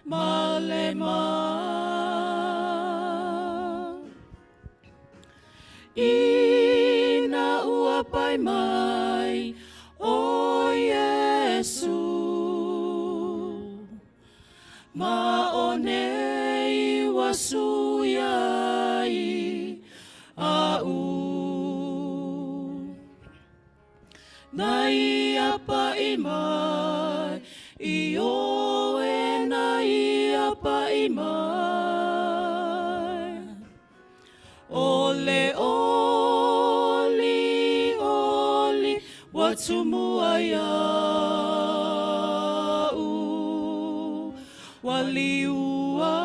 malema. Ina ua pai mai, o Yesu. Maone wasu yai au. Nai apa imai, iyo e nai apa imai. Ole oli oli watumua yau. Waliua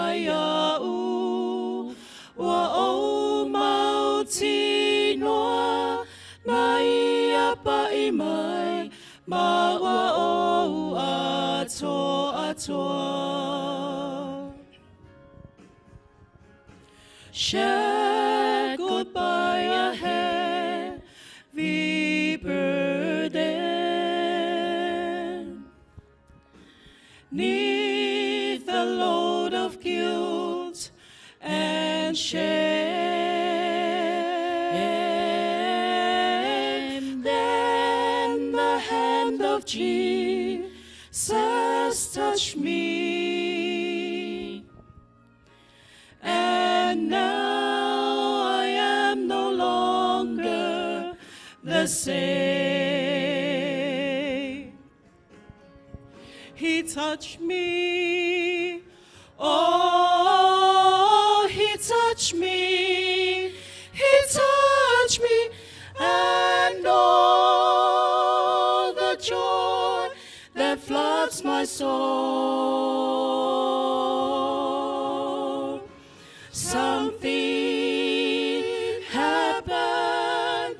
ayau wa o mauti noa nai apa imai ma wa o ato atoa. Shed goodbye a heavy burden. Neath the load of guilt and shame, then the hand of Jesus touched me, and now I am no longer the same. He touched me, oh, he touched me, and oh, the joy that floods my soul. Something happened,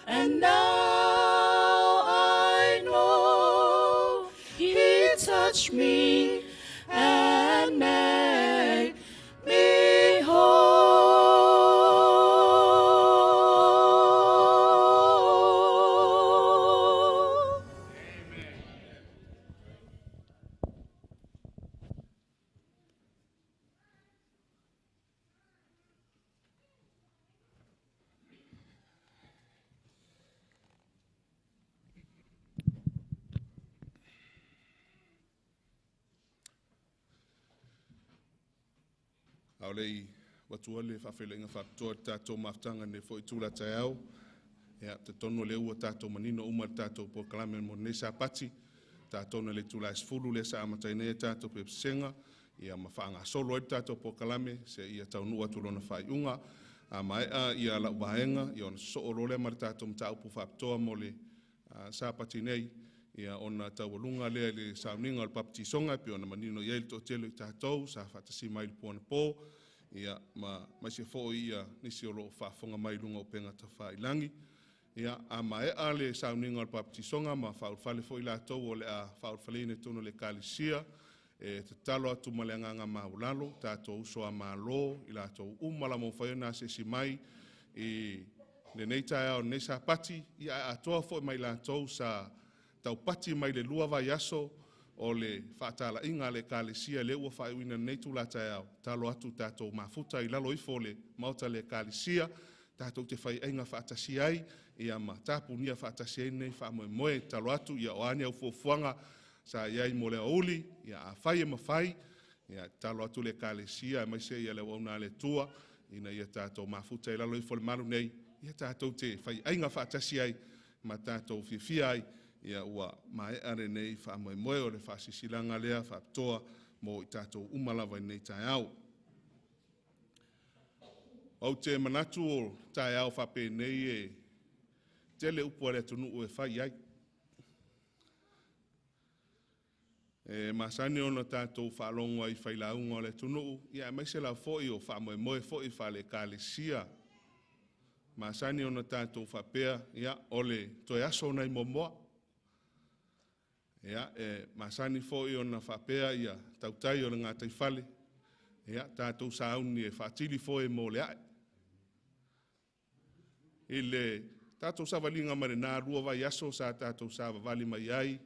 and now I know he touched me and made me whole. Aulei watuale whawhelenga whakatoa tātou maftanga ne fo itula tai au. Ia te tono le ua tātou manino umar tātou po kalame mo nesa pati. Tātou na le tula esfulu le sa amatainea tātou pe psenga. Ia mawhaanga solo e tātou po kalame se ia taunua tulona Faiaoga. A maea ia la ubahenga ia ona soorole mar tātou mta upu whakatoa mo le sa pati nei. Ia ona taualunga lea le sauninga o papatisonga pe ona manino ia to telo i tātou sa whatasi mai le puana po. Ia maise fo ia nisi o loo whafonga mai lunga o penga ta whailangi. Ia a mae a le sauninga o papatisonga ma whaurwhale fo i lātou o le a whaurwhale ne tono le kalisia. Te talo atu maleanganga maulalo, tātou uso a malo i lātou umala mo whaiona se si mai i le neitai au nesa pati. Ia atoa fo mai lātou sa tau pati mai le lua vai aso o le whaatala inga le kālesia le ua whaiwina neitu la tai au. Talo atu tātou mafuta i lalo ifo le mauta le kālesia, tātou te whai inga whaatasi ai, ia ma tāpu nia whaatasi ai nei whaamoe moe, talo atu ia oane au fuafuanga sa iai mo le auli, ia a whai e mawhai, ia talo atu le kālesia, mai se ia le wauna le tua, ina ia tātou mafuta i lalo ifo le maru nei, ia tātou te whai inga whaatasi ai, ma tātou whiwhia ai, ia ua mai are nei whaamoe moe o le whaasisilanga lea whaaptoa mo i tātou umalawa nei tai au. Au te manatu o tai au whape nei e tele upua le tunu o e whai ai. Masani ona tātou whaalonga i whailaunga o le tunu, ia maise la foi o whaamoe moe foi whale kālesia. Masani ona tātou whapea, ia ole toi aso nei momoa. Ia, masani fo i ona whapea ia tautai o le ngā taifale. Ia, tātou sauni e whaatili fo e mō le ae. I le tātou sa walinga mare nā rua vai aso sa tātou sa wawali mai ai.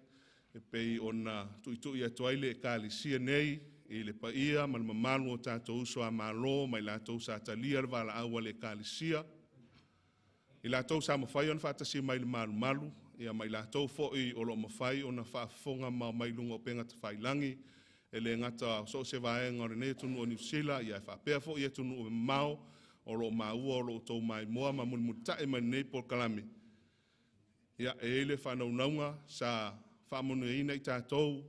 e pei ona tuitui atu le kalisia nei i le paia ma le mamalu o tātou uso a malo mai lātou sa talia le wala aua le kalisia. I lātou sa mawhai ona whātasi mai le malu malu, ia mai lātou fo'i o lo mawhai ona whaafonga mai lunga o penga te whailangi, e le ngata so se vaenga o le ne tunu o New Zealand, ia e whapea fo'i e tunu o Mao, o lo maua o lo tau mai moa ma muni mutae mai nei por kalame. Ia e ele whanaunaunga sa whamunu e ina i tātou,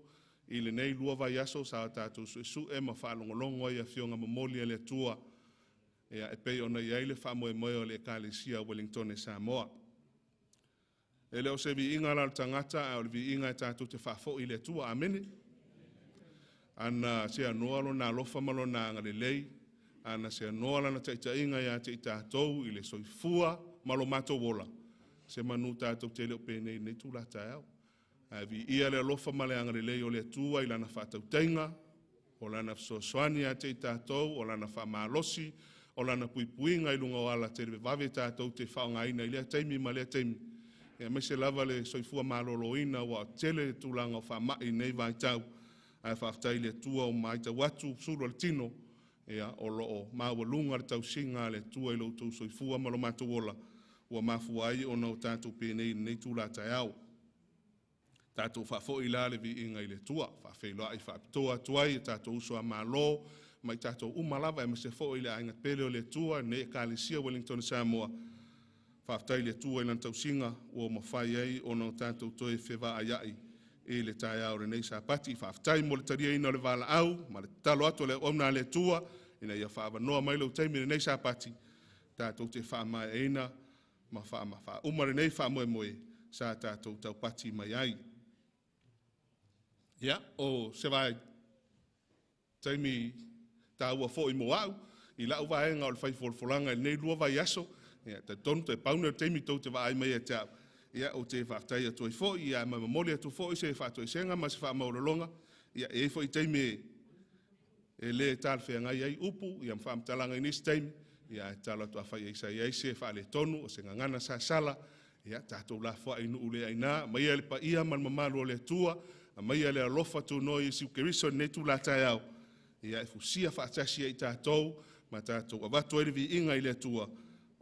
i le nei lua vai aso sa tātou su e ma whalongolongo ia fionga mamoli e le tua, ia e pei ona ia ile whamoe moe o le kalisia Ueligitone Samoa. E leo se vi inga la tangata au vi inga e tātou te whafo i le tua, amene. Ana se anoa lo na lofa malo na ngare lei, ana se anoa la na taita inga ia te tātou i le soifua malo mato wola. Se manu tātou te leo pene nei tūla tāiau. Vi ia le lofa male angare lei o le tua i lana whatau tainga, o lana soaswani a te tātou, o lana whamalosi, o lana puipuinga i lunga o ala te rewe wawe tātou te whaongaina i lea teimi ma lea teimi. Ia me se lava le soifua maloloina wa tele tūlanga o whamai nei vai tau, ai whaftai le tua o maita watu suru al tino, ia o loo mawalunga le tau singa le tua i lo tau soifua malo matu wola, ua mafuai o nau tātou pēnei nei tūla taiau. Tātou whafo i la le vi inga i le tua, whawheloa i whapitoa tuai, tātou usua malo, mai tātou umalava e mase fo i le ainga pele o le tua, ne e kalisia Ueligitone Samoa. Whaftai le tua i lan tausinga, ua mawhai ei o nau tātou toe whewa aiai e le tai au re nei sa pati. Whaftai mo le taria ina le wala au, ma le talo atu le ona le tua, ina ia whaavanoa mai lau taimi le nei sa pati. Tātou te whaamai eina, ma whaama umare nei whaamoe moe, sa tātou tau pati mai ai. Ia, o se vai taimi ta ua fo i moau, i lau vaenga o le whaifolfolanga i nei lua vai aso, ia, te tonu te pauna taimi tau te vai mai e tau. Ia, o te whaftai atu i fo, ia, ma mamoli atu fo i se whātu i senga, ma se wha maurolonga, ia, e fo i taimi e le tal whea ngai ai upu, ia mwhamtalanga i nisi taimi, ia, e tala tu a whai eisa i eise, wha le tonu, o se ngangana sa sala, ia, tātou la fwa inu ule aina, mai ele pa ia man mamalu o le tua, a mai ele alofa tu noi siu keriso ne tu la tai au. Ia e fusia whaatasia i tātou, ma tātou avatu ere vi inga i le tua,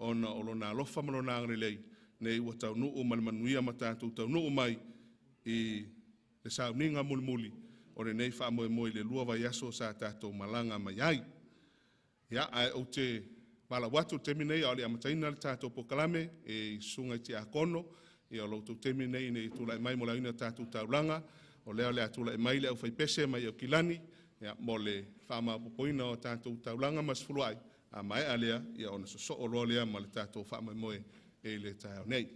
ona olona alofa malona angre lei, nei ua tau nuu malmanuia ma tātou tau nuu mai i le sauninga muli muli, ore nei whaamoe moe le lua vai aso sa tātou malanga mai ai. Ia ai o te wala watu teminei au le amataina le tātou pokalame, e sunga i te akono, ia o loutou teminei nei tula mai mo laina tātou taulanga, o lea lea tula mai le au whaipese mai au kilani, ia mo le whaama popoina o tātou taulanga mas fuluai, a mai alea, ia ona so o roa lea ma le tātou whaama moe e le tāo nei.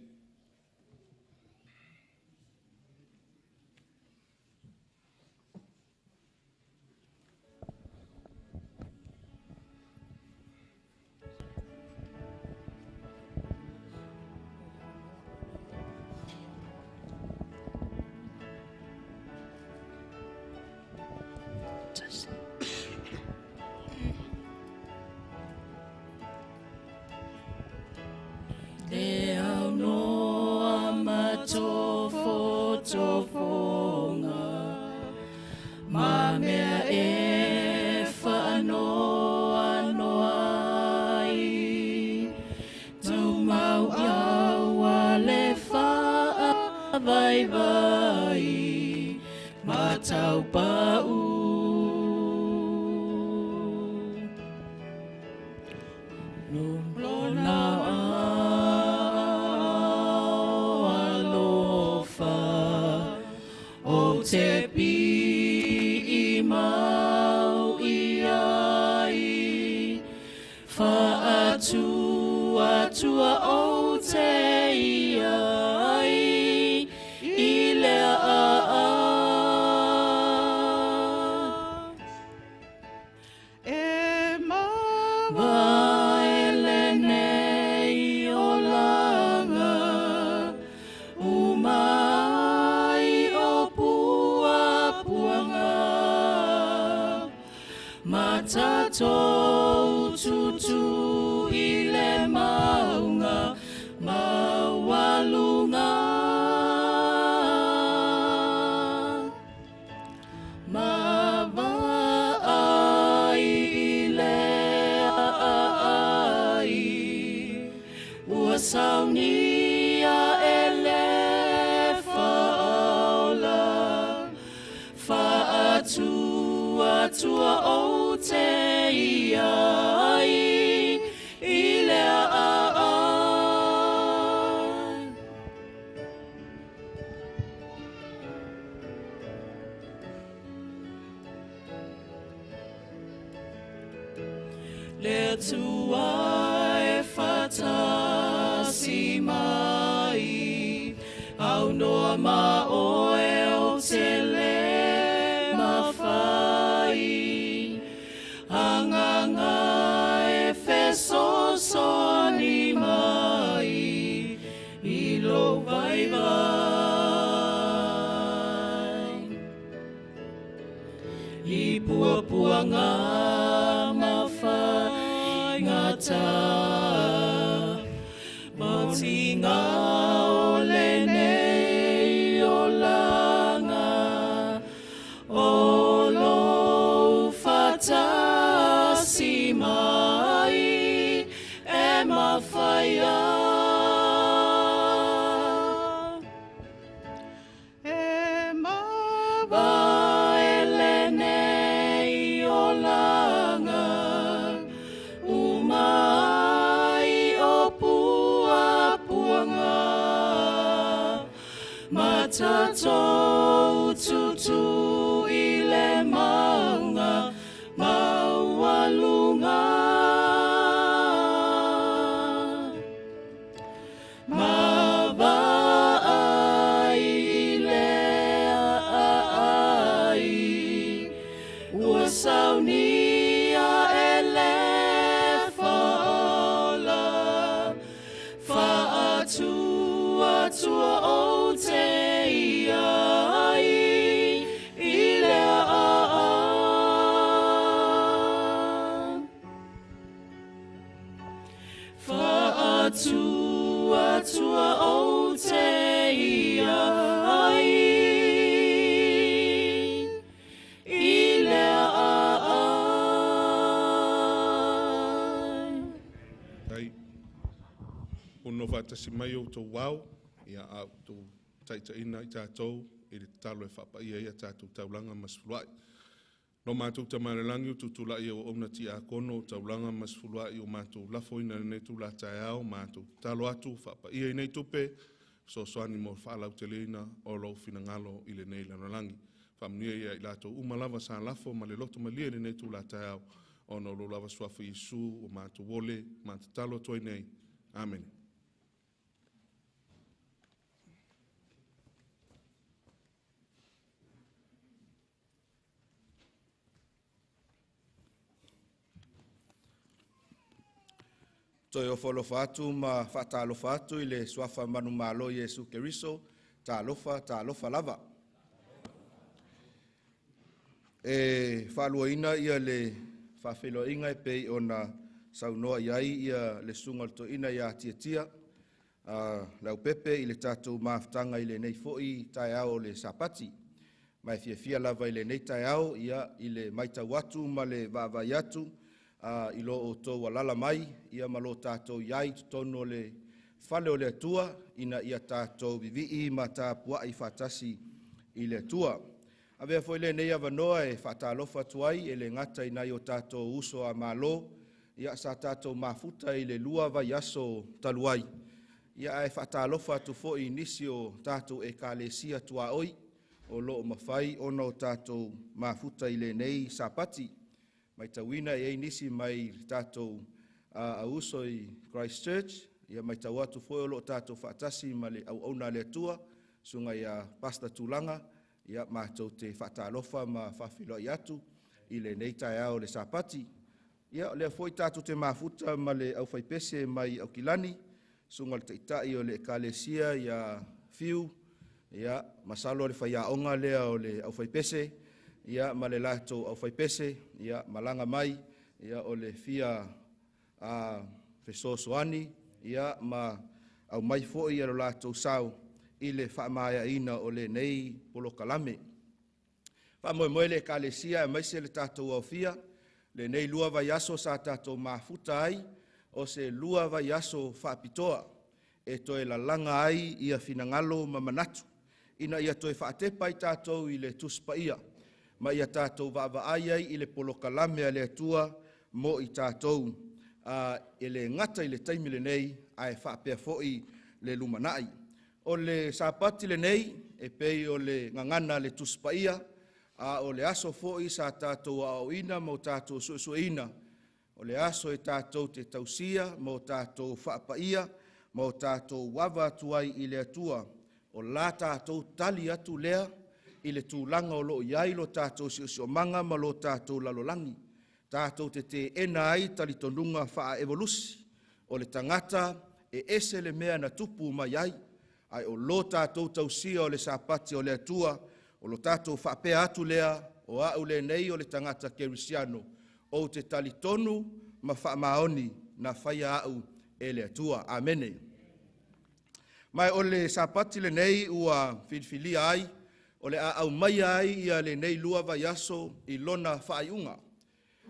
Te au noa matofo tofonga, ma mea e whaanoa noa ai, tau mau iaua le wha vai vai, ma tau pau. Te pi I mau I ai, wha atua o te I ai, I lea a. E mawaele nei o langa, umai o matatou tutu I le maunga, mawalunga. atua o te iai i lea a. Le tua e fatasi mai, au noa ma oe o te le mawhai. Anganga e fesosoni mai, i lo vai vai. I puapuanga mawhai ngata, motinga o le nei o langa, o lo fatasi mai e mawhaia. E mawa e le nei o langa, umai o puapuanga, matatou tutu i le maunga, maualunga. Mawai i lea ai, ua saunia e le whaola, whaatua tua o te iai i lea whaatua tua o te iai i lea Ai, ono whatasi mai o tō wau, ia au tō taitaina i tātou, i le talo e whapaia ia tātou taulanga masfuluai. No mātou tamarelangi o tutula i o ona ti a kono o taulanga masfuluai o mātou lafo ina nei tula tae au, mātou talo atu whapaia i nei tupe, so soani mo whaalau te leina o lo finangalo i le nei lanolangi. Whamnia ia i lato umalawa sa lafo ma le loto malia le nei tula tae au, o no lo lava swafu Isu o mātou wole, mātou talo toi nei. Amen. Toi o folofa atu ma whaatalofa atu i le swafa manu malo Iesu Keriso, ta alofa lava. E whaaluaina ia le whawheloinga e pei o na saunoa iai ia le sungalto ina ia tia. Lau pepe i le tātou maafutanga i le nei fo'i tae au le sapati. Mai fia lava i le nei tae au ia i le maita watu ma le vavai atu, i lo o tō walala mai, ia malo tātou iai tutono le whale o le atua, ina ia tātou vivi ma tā pua i whatasi i le atua. Avea foi le nei avanoa e whatalofa tuai e le ngata i nai o tātou uso a malo, ia sa tātou mafuta i le lua vai aso taluai. Ia e whatalofa tu fo i nisi o tātou e kālesia tua oi, o lo mawhai ono tātou mafuta i le nei sapati. Mai tawina e nisi mai tātou a uso i Christchurch, ia mai tau atu foi o lo tātou whaatasi ma le au auna le atua, sunga ia pasta tūlanga, ia mātou te whaatalofa ma whawhilo i atu, i le nei tae au le sapati. Ia le foi tātou te mafuta ma le au whaipese mai au kilani, sunga le taitai o le ekalesia ia Feau, ia masalo le Faiaoga lea o le au whaipese, ia ma le lato au whaipese, ia malanga mai, ia o le fia fesosoani, ia ma au mai foi ia lo lato sau, i le whaamaya ina o le nei polo kalame. Whamoe le ekalesia e maise le tātou au fia, le nei lua vai aso sa tātou mafuta ai, o se lua vai aso whaapitoa, e toe la langa ai ia finangalo mamanatu, ina ia toe whaatepa i tātou i le tuspa ia. ma ia tātou vaavaaia ai i le polokalame a le atua mo i tātou. E le ngata i le taimi le nei, a e whaapea fo'i le lumanai. O le sapati le nei, e pei o le ngangana le tuspaia, o le aso fo'i sa tātou aoina mo tātou suesueina. O le aso e tātou te tausia, mo tātou whaapaia, mo tātou wawa atuai i le atua. O la tātou tali atu lea, i le tūlanga o loo iai lo tātou si manga ma lo tātou lalolangi. Tātou te ena ai tali tonunga wha evolusi. O le tangata e ese le mea na tupu mai ai. Ai o lo tātou tausia o le sapati o le atua, o lo tātou whapea atu lea, o au le nei o le tangata kerisiano, o te tali tonu ma whaamaoni na whaia au e le atua. Amene. Mai o le sapati le nei ua whilwhilia ai, o le au mai ai ia le nei lua vai aso i lona whaaiunga.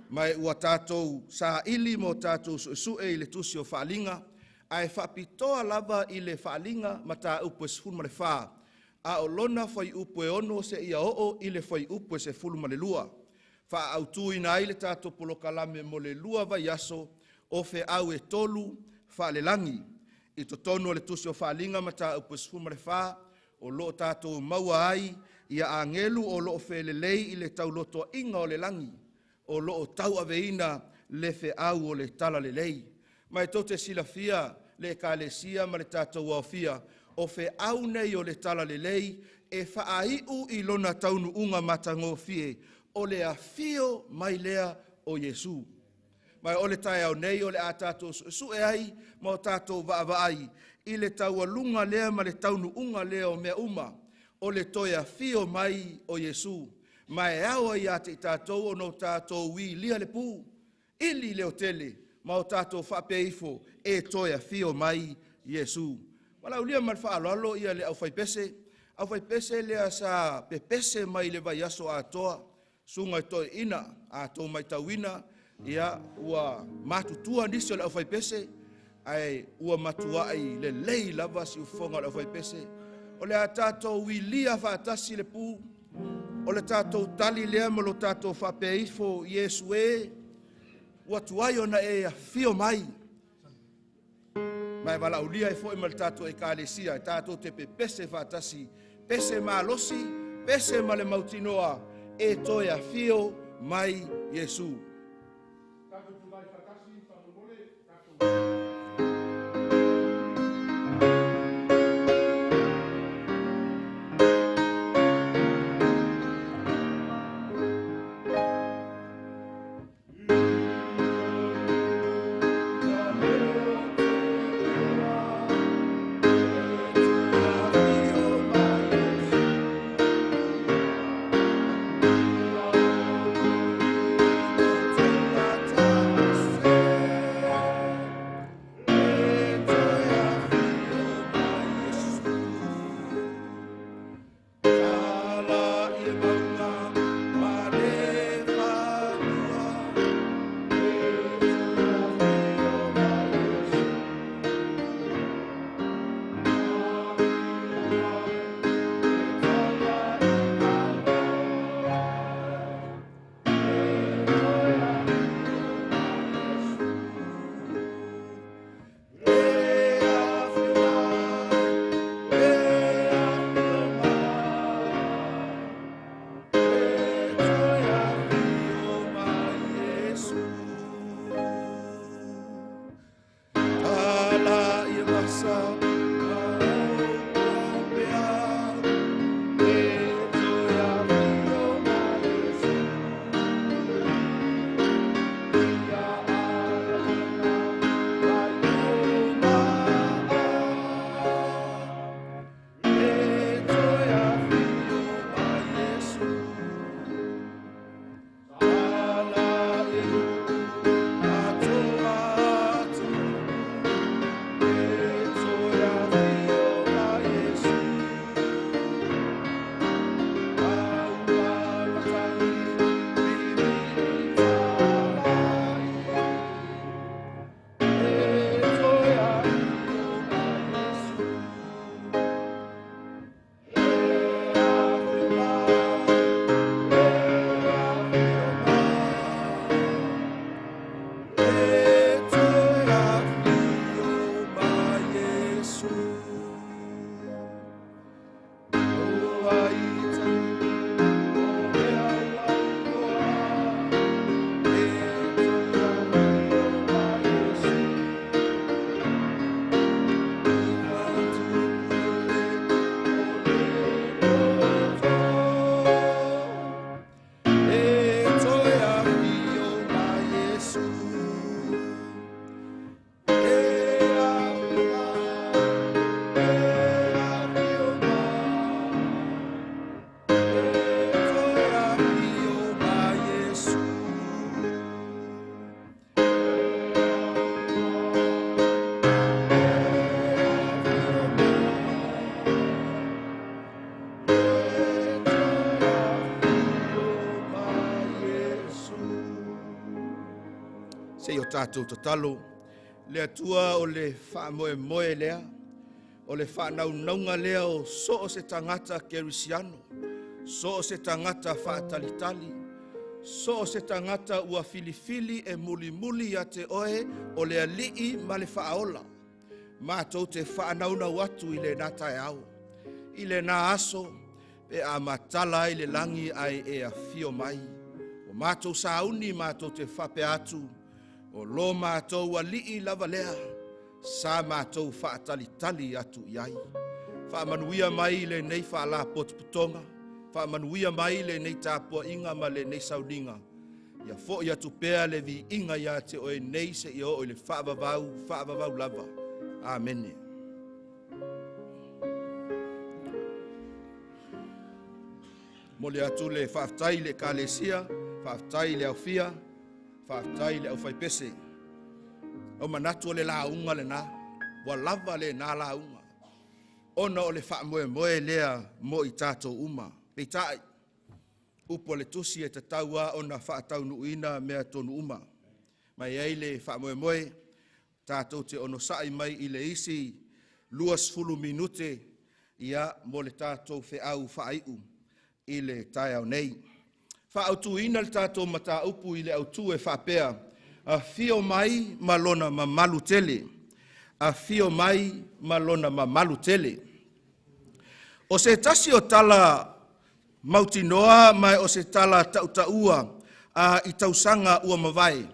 Mai ua tātou sa ili mo tātou sue i le tusi o whaalinga, ai whapitoa lava i le whaalinga ma tā upo se fulma le whaa. A o lona whai upo e ono se ia oo i le whai upo se fulma le lua. Wha au tuina ai le tātou polokalame mo le lua vai aso o fe au e tolu wha le langi. I to tono le tusi o whaalinga ma tā upo se fulma le whaa, o loo tātou maua ai ia angelu o loo fe le lei i le tau loto inga o le langi. O loo tau aveina le fe au o le tala le lei. Mai tau te silafia le kālesia ma le tātou aufia o fe au nei o le tala le lei e whaaiu i lona taunu unga matango fie o le afio mai lea o Jesu. Mai o le tai au nei o le a tātou sue ai ma o tātou vaavai i le taualunga lea ma le taunu unga lea o mea uma o le toia fio mai o Jesu. Mai awa ia te tātou o no tātou wi lia le pū, ili leo tele, ma o tātou whapeifo e toia fio mai Jesu. Wala ulia man whaalalo ia le au whaipese lea sa pepese mai le vai aso a toa, sunga i toi ina, a tō mai tauina, ia ua matutua nisi o le au whaipese, ai ua matua ai le lei lava si ufonga le au whaipese, o le a tātou wi lia whaatasi le pū, o le tātou tali lea mo lo tātou whapeifo Yesu e, ua tuai ona e a fio mai. Mai wala ulia e fo e mal tātou e kālesia, e tātou te pese whatasi, pese malosi, pese male mautinoa, e toi a fio mai Yesu. se o tātou tatalo. Le atua o le wha moe lea, o le wha naunga lea o so o se tangata kerisiano, so o se tangata wha talitali, so o se tangata ua filifili e muli a te oe o le alii ma le whaola. Mātou te whaanauna watu i le nātai au, i le nā aso, pe a matala i le langi ai e a fio mai. O mātou sauni mātou te whape atu, o lo mātou alii lava lea, sa mātou whaatalitali atu iai. Whaamanuia mai le nei whaala potputonga, whaamanuia mai le nei tāpua inga ma le nei sauninga. Ia fo ia tupea le vi inga ia te oe nei se i o le whaavavau lava. Amen. Mo le atu le whaaftai le kalesia, whaaftai le aufia, whaaftai le aufai o manatu le launga le na, wa lava le na launga. Ona o le whaamoe lea mo i tātou uma. Peitai, upo le tusi e te taua ona whaatau nuina mea tonu uma. Mai ei le whaamoe tātou te ono sai mai i le isi 20 minute ia mo le tātou Feau whaaiu i le tai au nei. Whaautu ina le tātou mata upu i le autu e whapea a fio mai malona ma malu tele. A fio mai malona ma malu tele. O se tasi o tala mautinoa mai o se tala tautaua a i tausanga ua mawai.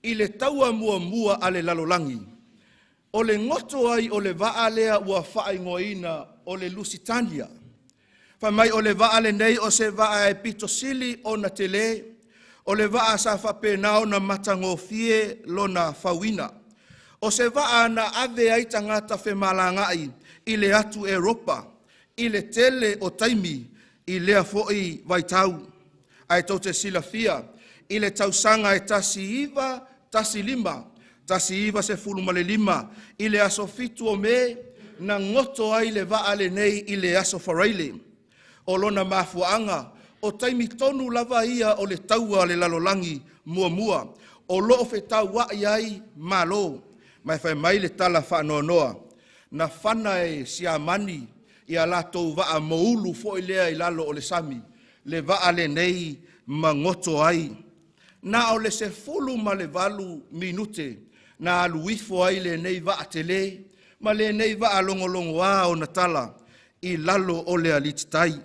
I le taua mua ale lalolangi. O le ngoto ai o le waa lea ua whaingoina o le Lusitania. Whamai o le waa le nei o se waa e pitosili o na tele. O le waa sa whapenao na matangofie lo na fawina. O se waa na ave ai tangata whemalangai i le atu Europa. I le tele o taimi i lea foi waitau. Ai tau te silafia. I le tausanga e tasi iwa, tasi lima. Tasi iwa se fulumale lima. I le aso fitu o me na ngoto ai le waa le nei i le aso faraile. O lona mafuanga. O taimi tonu lava ia o le taua le lalolangi mua. O loo fe tau wa iai malo. Mai fai mai le tala whanonoa. Na whana e siamani i a latou waa moulu fo i lea i lalo o le sami. Le waa le nei mangoto ai. Na o le se fulu ma le valu minute. Na aluifo ai le nei waa tele. Ma le nei waa longolongo o na tala. I lalo o le alititai.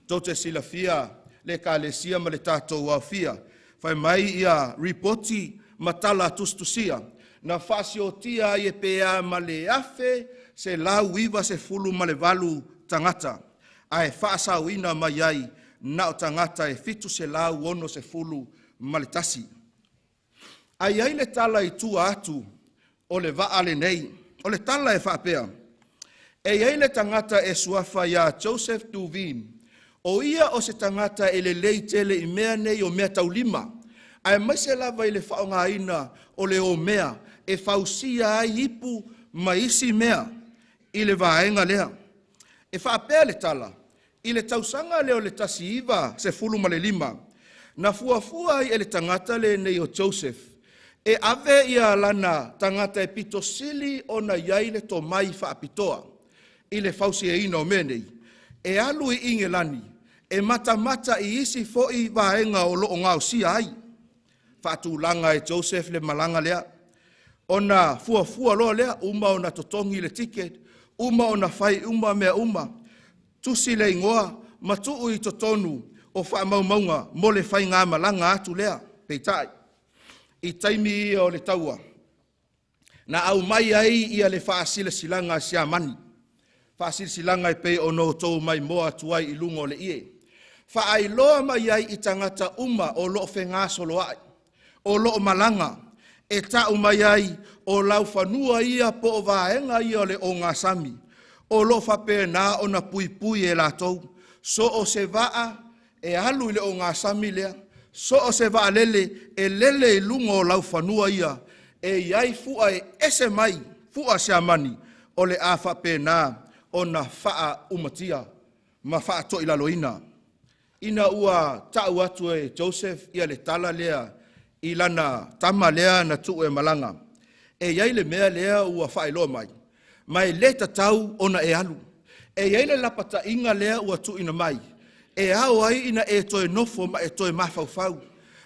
Tote silafia le kalesia ma le tātou wafia. Fai mai ia ripoti matala tustusia. Na fasiotia i e pea ma le afe se lau iwa se fulu ma le valu tangata. Ai faasauina mai ai na o tangata e fitu se lau ono se fulu ma le tasi. Ai ai le tala i tua atu o le waa le nei. O le tala e whapea. E ai le tangata e suafa ia Joseph Duvin. O ia o se tangata e le lei tele i mea nei o mea taulima. Ai mai se lava i le whaonga ina o le o mea e fausia ai ipu ma isi mea i le vaenga lea. E whaapea le tala. I le tausanga leo le tasi iwa se fulu ma le lima. Na fuafua i le tangata le nei o Joseph. E ave ia lana tangata e pitosili o na iai le to mai whaapitoa. I le fausia ina o menei. E alu i ingelani. E mata i isi foi vaenga o loo ngau si ai. Whaatulanga e Joseph le malanga lea. Ona fuafua loa lea, uma ona totongi le ticket. Uma ona fai uma mea uma. Tusi le ingoa, matuu i totonu o whaamaumaunga mo le fai ngā malanga atu lea. Peitai. I taimi o le taua. Na au mai ai ia le whaasila silanga sia mani. Whaasila silanga i pei o no tau mai moa tuai i lungo le ie. Whaai loa mai ai i tangata uma o loo whengā solo ai. O loo malanga. E tau mai ai o lau whanua ia po o vaenga ia le o ngā sami. O lo whapena o na pui e lātou. So o se vaa e alu i le o ngā sami lea. So o se vaa lele e lele i lungo o lau whanua ia. E iai fua e ese mai, fua se amani o le a whapena o na whaa umatia. Ma whaa to i laloina. Ina ua tau atu e Joseph ia le tala lea I lana tama lea na tu e malanga. E iai le mea lea ua whaeloa mai. Mai le tatau ona e alu. E iai le lapata inga lea ua tu ina mai. E au ai ina e toe nofo ma e toe mafaufau.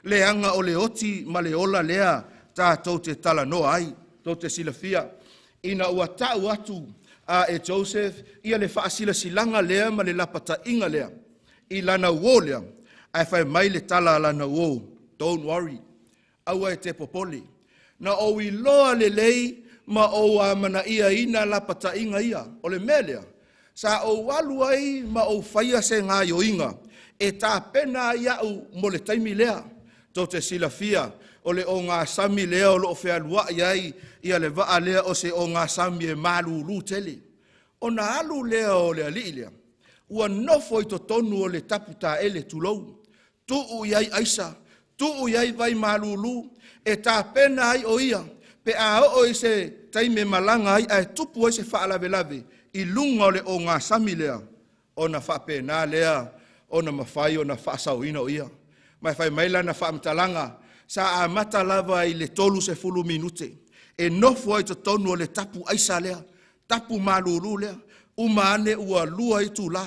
Le anga o le oti ma le ola lea tātou te tala noa ai. Tau te silafia. Ina ua tau atu e Joseph. Ia le whaasila silanga lea ma le lapata inga lea. I lana uo lea. Ai whai mai le tala lana uo. Don't worry. Aua e te popoli. Na o I loa le lei ma o mana ia ina lapata inga ia. O le melea. Sa o walu ai ma o whaia se ngā yoinga. E tā pena iau mo le taimi lea. Tau te silafia. O le o ngā sami lea o loo whea lua iai. Ia le waa lea o se o ngā sami e mālulu tele. O na alu lea o le ali lea. Ua nofo I to tonu o le tapu tā ele tulou. Tuu iai aisa. Tuu iai vai mālulu. E tā pena ai o ia. Pe a o I se taime malanga ai. A tupu ai se whaalave lave. I lunga o le o ngā sami lea. O na whapena lea. O na mawhai o na whaasauina o ia. Mai whai maila na whaamtalanga. Sa a mata lava I le tolu se fulu minute. E nofo ai to tonu o le tapu aisa lea. Tapu malulu lea. Uma ane ua lua I tu la.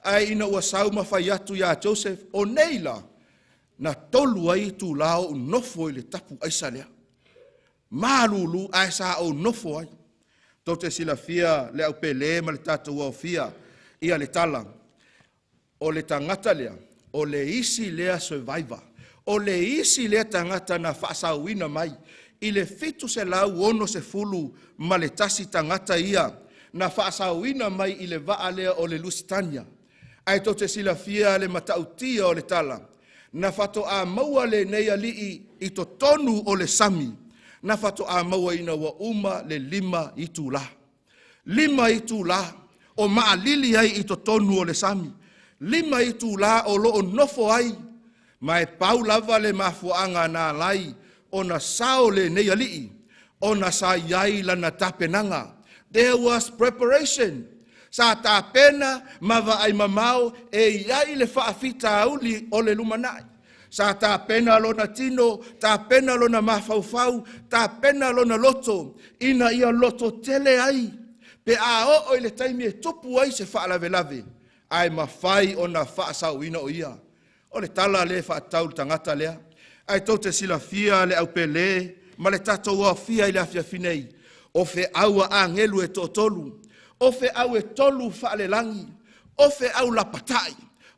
Ai ina ua sau mawhai atu ya Joseph. O neila. Na tolu ai tu la o nofo I le tapu aisa lea. Malulu ai sa o nofo ai. Tau te silafia le au pele ma le tatu au fia. Ia le tala. O le tangata lea. O le isi lea survivor. O le isi lea tangata na whaasauina mai. I le fitu se lau ono se fulu ma le tasi tangata ia. Na whaasauina mai I le waa lea o le Lusitania. Ai tau te silafia le matautia o le tala. Na whato a maua le neia lii I to tonu o le sami. Na whato a maua ina wa uma le 5 I tu la. 5 I tu la. O maa lili ai I to tonu o le sami. 5 I tu la o loo nofo ai. Mai pau lava le mafuanga na lai. O na sao le neia lii. O na sa iai lana tapenanga. There was preparation. Sa tapena mava ai mamao e iai le whaafita auli o le lumanai. Sa tapena lona tino, tapena lona mafaufau, tapena lona loto. Ina ia loto tele ai. Pe a o le taimi e tupu ai se whaalave lave. Ai mawhai o na whaasauina o ia. O le tala le whaatau tangata lea. Ai tau te silafia le au pele, ma le tatou a fia I le afia finei. O fe aua a ngelu e tolu. O fe au e tolu whaale langi. O fe au lapatai.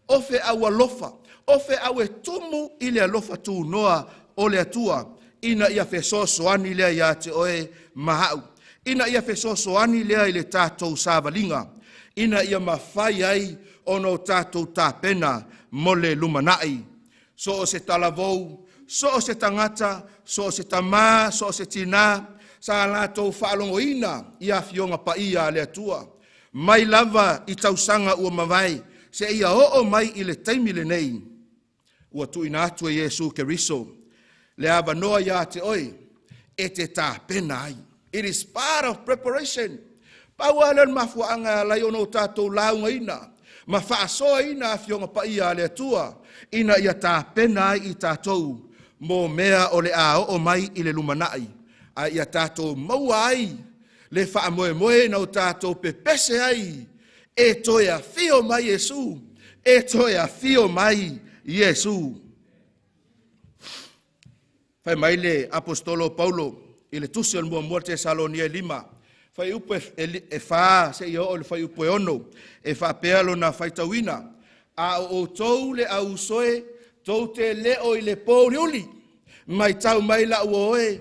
O fe au alofa. O fe au e tumu I le alofa tu noa o le atua. Ina ia fe soani lea ia te oe mahau. Ina ia fe soani lea I le tatou savalinga. Ina ia mawhai ai ono tatou tāpena mo le lumanai. So o se talavou, so o se tangata, so o se tamā, so o se tina. Sa lātou whaalongoina I a fionga pa ia le atua. Mai lava I tausanga ua mawai. Se ia o mai I le taimi le nei. Ua tuina atu e Yesu Keriso. Le ava noa ia te oi. E te tā pena ai. It is part of preparation. Paualan mafuanga lai ono tātou launga ina. Ma whaasoa ina a fionga pa ia le atua. Ina ia tā pena ai I tātou. Mo mea o le a o mai I le lumanai. A ia tātou maua ai. Le wha moe na o tātou pepese ai. E toi a fio mai Yesu. E toi a fio mai Yesu. Fai mai le apostolo Paulo. I le tusi al mua te Salonia 5. Fai upe e wha se i o le fai upe ono. E wha pealo na fai tauina. A o tou le au soe. Tou te leo I le pōri uli. Mai tau mai la uoe.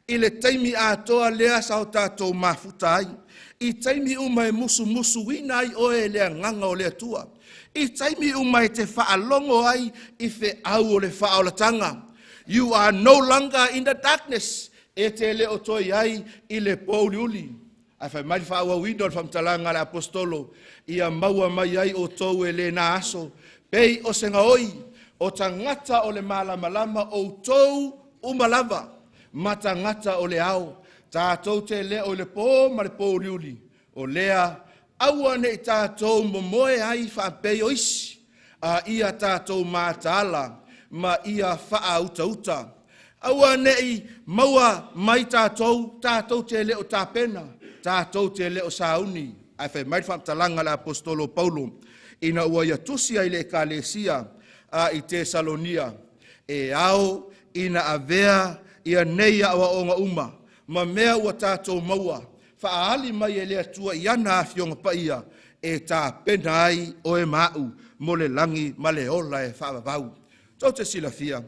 I le taimi a toa lea sao tātou mafuta ai. I taimi umai musu wina ai oe lea nganga o lea tua. I taimi umai te whaalongo ai I fe au o le whaolatanga. You are no longer in the darkness. E te leo toi ai I le pōri uli. Ai whai mai whaua windo al whamtalanga le apostolo. Ia maua mai ai o tou e le na aso. Pei o senga oi. O tangata o le malama o tou umalava. Matangata o le au. Tātou te lea o le pō ma le pō riuli. O lea, aua ne tātou momoe ai whapei o isi. A ia tātou mātala, ma ia wha uta. Aua nei maua mai tātou te leo tāpena, tātou te leo sauni. Ai whai mai whamtalanga le apostolo Paulo, ina ua ia tusia i le ekalesia a i Tesalonia. E au ina avea ia nei awa o uma, ma mea ua tātou maua, whaali mai e lea tua i ana awhionga paia, e tāpena ai o e mau, mo le langi ma le ola e whaavavau. Tau te sila fia.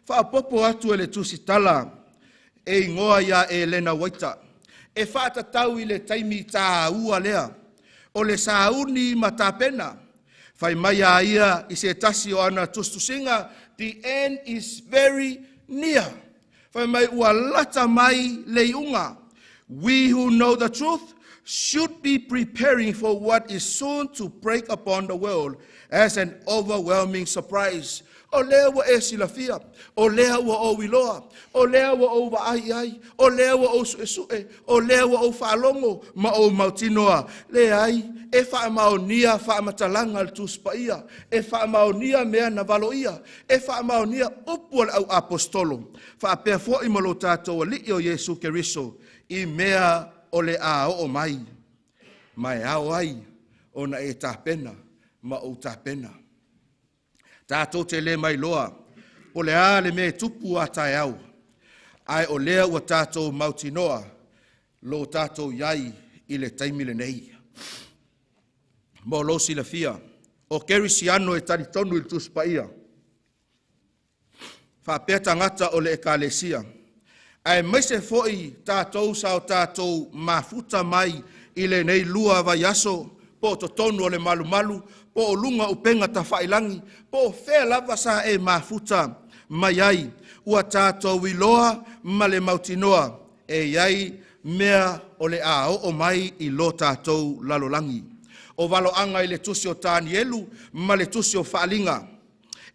Whaapopo atu e le tusitala e ingoa ia e lena waita. E whaatatau i le taimi tā ua lea. O le sauni ma tā pena. Whai mai a ia i se tasi o ana tustusinga. The end is very near. Whai mai ua lata mai le iunga. We who know the truth should be preparing for what is soon to break upon the world as an overwhelming surprise. O lea wa e silafia, o lea wa o wiloa, o lea wa o ai, o lea wa o suesue, o lea wa o whaalongo, ma o mautinoa. Lea ai, e wha maonia wha matalanga al tuspaia, e wha maonia mea na valoia, e wha maonia upu au apostolo, wha pea fo i malo tātou li o Yesu Keriso, i mea o le a o mai. Mai au ai, o na e tāpena, ma o tāpena. Tātou te le mai loa, o le a le me tupu a tai au. Ai o lea ua tātou mautinoa, lo tātou iai i le taimile nei. Mo lo sila fia, o kerisiano e taritonu il tuspaia. Whapea tangata o le ekalesia. Ai maise foi tātou sao tātou mafuta mai i le nei lua vaiaso, po to tonu o le malu malu, po o lunga upenga ta whailangi, po o whea lava sa e mafuta mai ai, ua tātou wiloa ma le mautinoa, e iai mea o le a o mai i lo tātou lalolangi. O valo anga i le tusi o tāni elu, ma le tusi o whaalinga,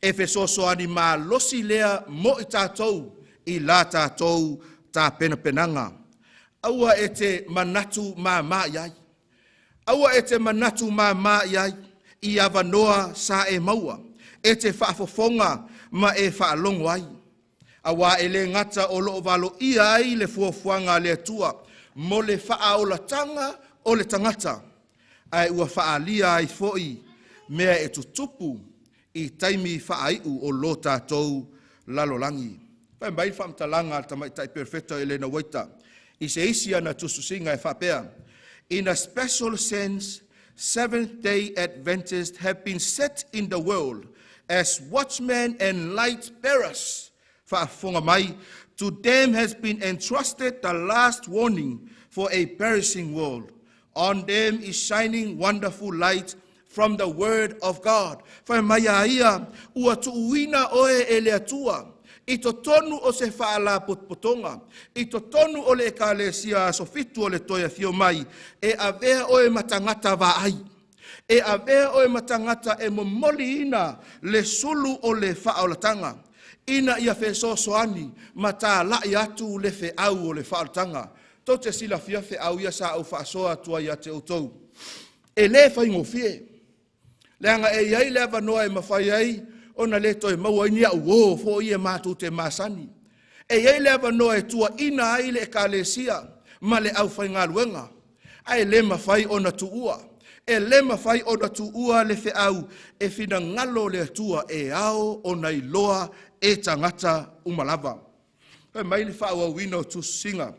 e fesoso ani ma losi lea mo i tātou, i la tātou tā pena penanga. Aua e te manatu mā iai. Aua e te manatu mā iai, i avanoa sa e maua, e te whaafofonga ma e whaalongo ai. Awa e le ngata o loo valo ia ai le fuafuanga le atua, mo le whaaolatanga o le tangata. Ai ua whaalia ai foi, mea e tutupu i taimi whaaiu o lo tātou lalolangi. Pai mai whamtalanga tamai tai perfecto e lena waita, i se isi ana tususinga e whapea. In a special sense, Seventh-day Adventists have been set in the world as watchmen and light bearers. To them has been entrusted the last warning for a perishing world. On them is shining wonderful light from the word of God. Whaimaiaia ua tuuina oe eleatua. I to tonu o se whaala potpotonga. I to tonu o le ekalesia so fitu o le toia fio mai. E avea o e matangata wa ai. E avea o e matangata e momoli ina le sulu o le whaolatanga. Ina ia feso soani mata lai atu le Feau o le whaolatanga. Tau te sila fia Feau ia sa au whaasoa tua ia te utou. E le whaingo fie. Leanga e iai le avanoa e mawhai ai. Ona le toi maua inia uo fo ia mātou te māsani. E iei lewa noa e tua ina ai le ekalesia, ma le au whai ngā luenga. Ai le mawhai ona tuua. E le mawhai ona tuua le Feau, e whina ngalo le tua e ao ona i loa e tangata umalava. Pai mai le whau au wino tu singa.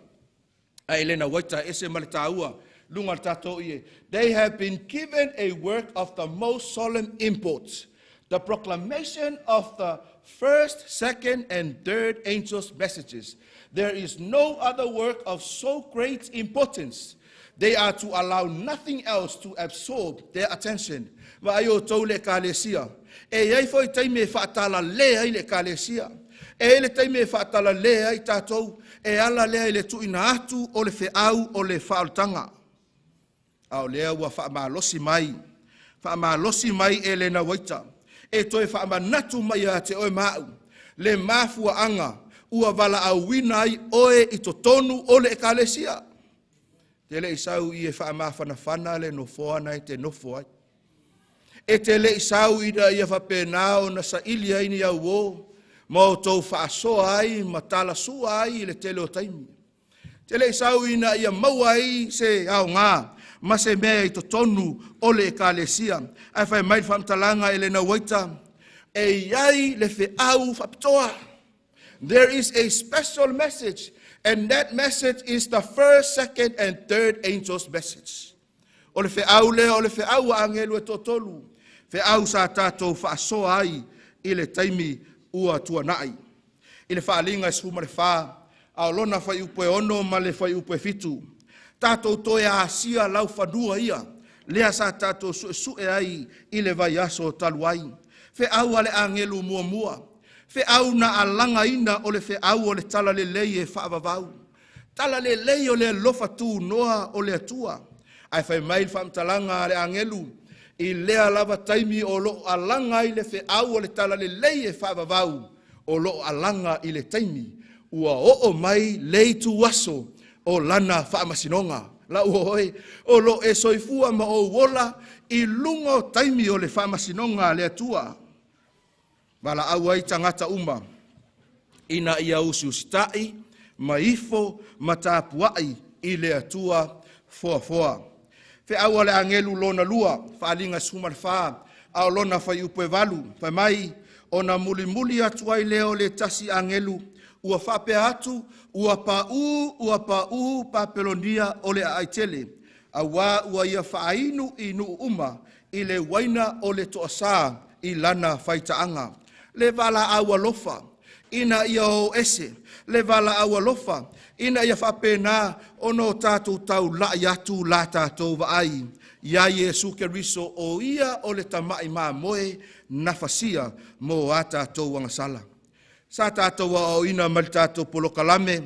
Ai le na waita ese ma le tāua, lunga tato ie. They have been given a work of the most solemn import. The proclamation of the first, second, and third angels' messages. There is no other work of so great importance. They are to allow nothing else to absorb their attention. Va'aio tau le kalesia. E iai foi taime whaatala lea i le kalesia. E le taime whaatala lea i tātou. E ala lea i le tuina atu o le Feau o le whaoltanga. Ao lea ua whaamalosi mai. Whaamalosi mai e le na waita. E toi whaamanatu mai a te oe mau. Le mafua anga, ua wala au wina ai oe i to tonu o le ekalesia. Te le isau i e whaamawhanawhana le nofoana i te nofo ai. E te le isau i da i a whapenao na sa ili ai ni au o, Mo tau whaasoa ai, matala sua ai, le tele o taimi. Tele sau ina ia maua ai se au ngā, ma se mea i to tonu ole e kālesia. Ai whai mai whamtalanga ele na waita, e iai le fe au whapitoa. There is a special message, and that message is the first, second, and third angel's message. O le fe au lea, o le fe au angelu e totolu. Fe au sa tātou whaasoa ai, i le taimi ua tuanai. I le whaalinga e sfuma le whaa, au lona whai upe ono ma le whai upe fitu. Tātou toe a asia lau whanua ia, lea sa tātou sue ai, i le vai aso talu ai. Fe au ale angelu mua mua. Fe au na alanga ina o le fe au o le tala le lei e whaavavau. Tala le lei o le lofa tu noa o le atua. Ai whai mail whamtalanga le angelu. I lea lava taimi o lo alanga i le fe au o le tala le lei e whaavavau. O lo alanga i le taimi. Ua o mai lei tu waso o lana whaamasinonga. La uoe o lo e soifua ma o wola i lunga o taimi o le whaamasinonga le atua. Wala au ai tangata uma, ina ia usiusitai, maifo, matapuai, i le atua, foa. Fe au ale angelu lona lua, whaalinga sumar whaa, au lona whai upe walu, whai mai, ona muli atuai leo le tasi angelu, ua whape atu, ua pa'u, papelonia ole a aitele, awa ua ia whaainu inu uma, i le waina ole toasa, i lana whaitaanga. Le vala awa lofa, ina ia o ese, le vala awa lofa, ina ia whapena ono tātou tau la iatu la tātou vaai, ia Yesu Keriso o ia o le tamai maa moe na fasia mo a tātou wangasala. Sa tātou o ina mali tātou polokalame,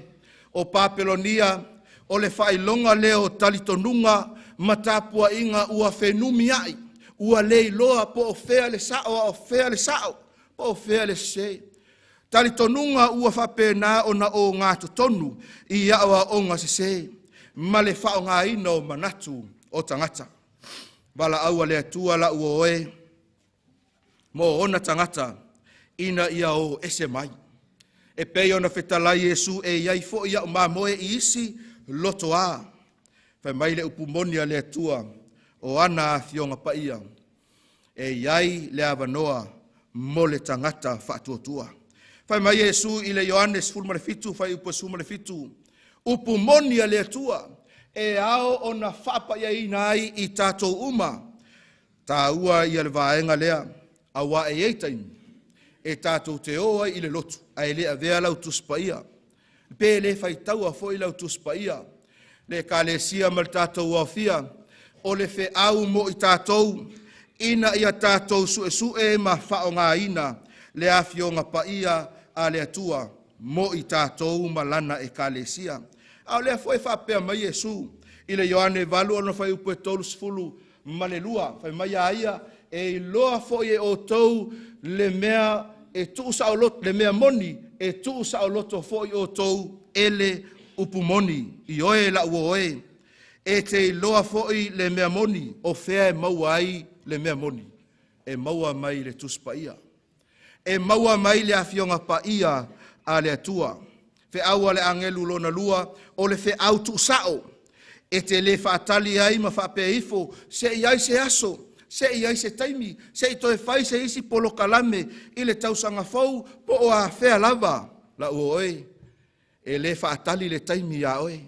o papelonia, o le whailonga leo talitonunga, matapua inga ua whenumiai, ua leiloa po o fea le sao, o fea le se. Tali tonunga ua whapena o na o ngā tonu i awa o ngā se. Ma le whao ngā ina o manatu o tangata. Wala aua le atua la ua oe. Mo ona tangata ina ia o ese mai. E pei ona whetala Yesu e iai fo ia o mā moe i isi loto a. Whai mai le upumonia le atua o ana fionga paia. E iai le avanoa mo le tangata whaatuatua. Whai mai Yesu i le Ioannes fulmare fitu, whai upo sumare fitu. Upu monia le atua, e ao o na whapa ia ina ai i tātou uma. Tā ua i ale vaenga lea, awa e eitain, e tātou te oa i le lotu, a e lea vea lau tuspaia. Pe le whai taua fo i lau tuspaia, le ka le sia mal tātou awhia, o le fe au mo i tātou, ina ia tātou sue ma whao ngā ina, le awhio ngā paia a le atua, mo i tātou malana e kālesia. Au lea fwoi whapea mai Yesu, i le Ioane valu ana whai upe tolu sifulu malelua, whai mai aia, e loa fwoi e o tou le mea e tuu sao loto, le mea moni, e tuu sao loto fwoi o tou ele upumoni, i oe la uoe, e te loa fwoi le mea moni, o fea e maua ai le mea moni, e maua mai le tuspaia. E maua mai le awhionga paia a le atua. Fe aua le angelu lona lua, o le fe au tu sao. E te le whaatali ai ma whape ifo, se iai se aso, se iai se taimi, se i toe whai se isi polo kalame, i le tausanga Feau, po o a whea lava, la uoe. E le whaatali le taimi a oe.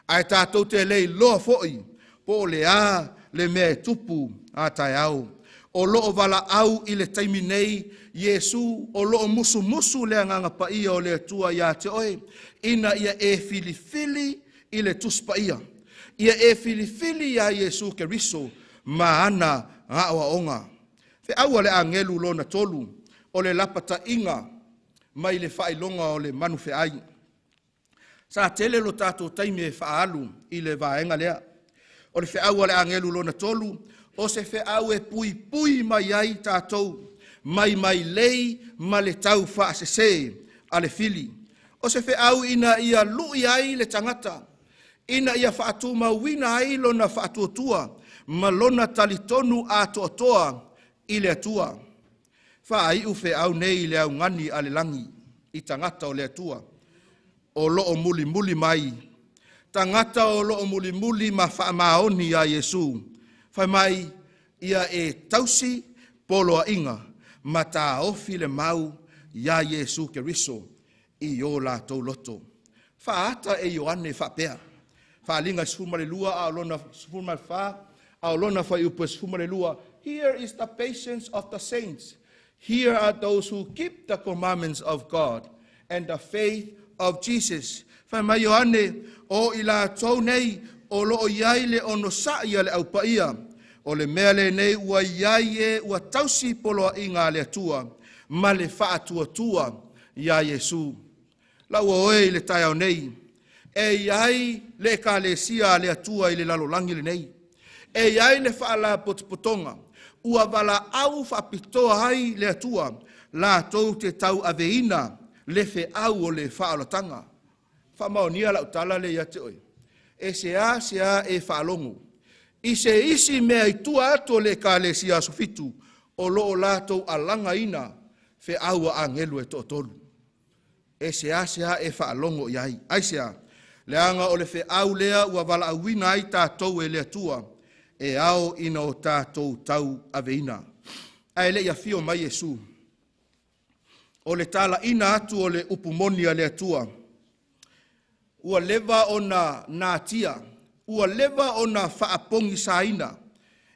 Ai tātou te lei loa foi, po o le a le mea tupu a tai au. O loo vala au i le taimi nei, Yesu, o loo musu le anganga paia o le atua ia te oe, ina ia e filifili i le tuspaia. Ia e filifili ia Yesu Keriso, ma ana ngā onga. Fe aua le angelu lona tolu, o le lapata inga, mai le whailonga o le manu fe ai. Sa tele lo tātou taimi e whaalu i le vaenga lea. O le fe aua le angelu lona tolu, o se fe au e pui mai ai tātou, mai lei ma le tau whaasese a le fili. O se fe au ina ia lui ai le tangata, ina ia whaatu mawina ai lona whaatuatua, ma lona talitonu a toa i le atua. Whaai uwhe au nei le au ngani ale langi I tangata o le atua. O loo muli muli mai. Tangata o loo muli muli ma wha maoni a Yesu. Whai mai ia e tausi polo a inga ma ta ofi le mau ia Yesu Keriso I o la tau loto. Whaata e Ioane whapea. Whaalinga sifumare lua a olona sifumare wha a olona whai upo sifumare lua. Here is the patience of the saints. Here are those who keep the commandments of God and the faith of Jesus. Whai mai Ioane o ila tau nei o loo iai le ono saia le au paia. O le mea le nei ua iai e ua tausi polo a inga le atua. Ma le wha tua ia Yesu. La ua oe le tai au nei. E iai le ka le sia le atua I le lalolangi le nei. E iai le wha la potopotonga. Ua wala au wha pitoa hai le atua. La tau te tau aveina le fe au o le wha alatanga. Wha maonia la utala le iate oi. E sea e wha alongu. I se isi mea I tua ato le ka le sia sofitu. O loo lato alanga ina fe au a angelu e tolu. E sea e wha alongo iai. Ai sea. Leanga o le fe au lea ua wala awina ai tātou e lea tua. E ao ina o tātou tau aveina. Ai le ia fio mai Yesu. O le tala ina atu o le upumoni a lea tua. Ua leva o na nātia. Ua leva o na whaapongi saina.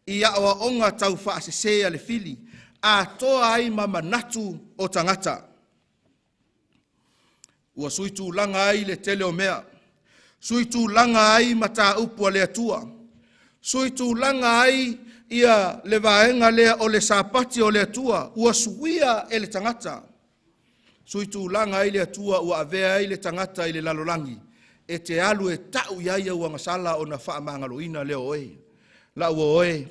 I awa onga tau whaasesea le fili. A toa ai mamanatu o tangata. Ua suitu langa ai le tele o mea. Suitu langa ai mata upua le atua. Suitu langa ai ia le vaenga lea o le sapati o le atua. Ua suia e le tangata. Suitu langa ai le atua ua avea ai le tangata I le lalolangi. E te alu e tau iaia ua ngasala o na wha mangaloina leo oe. La ua oe.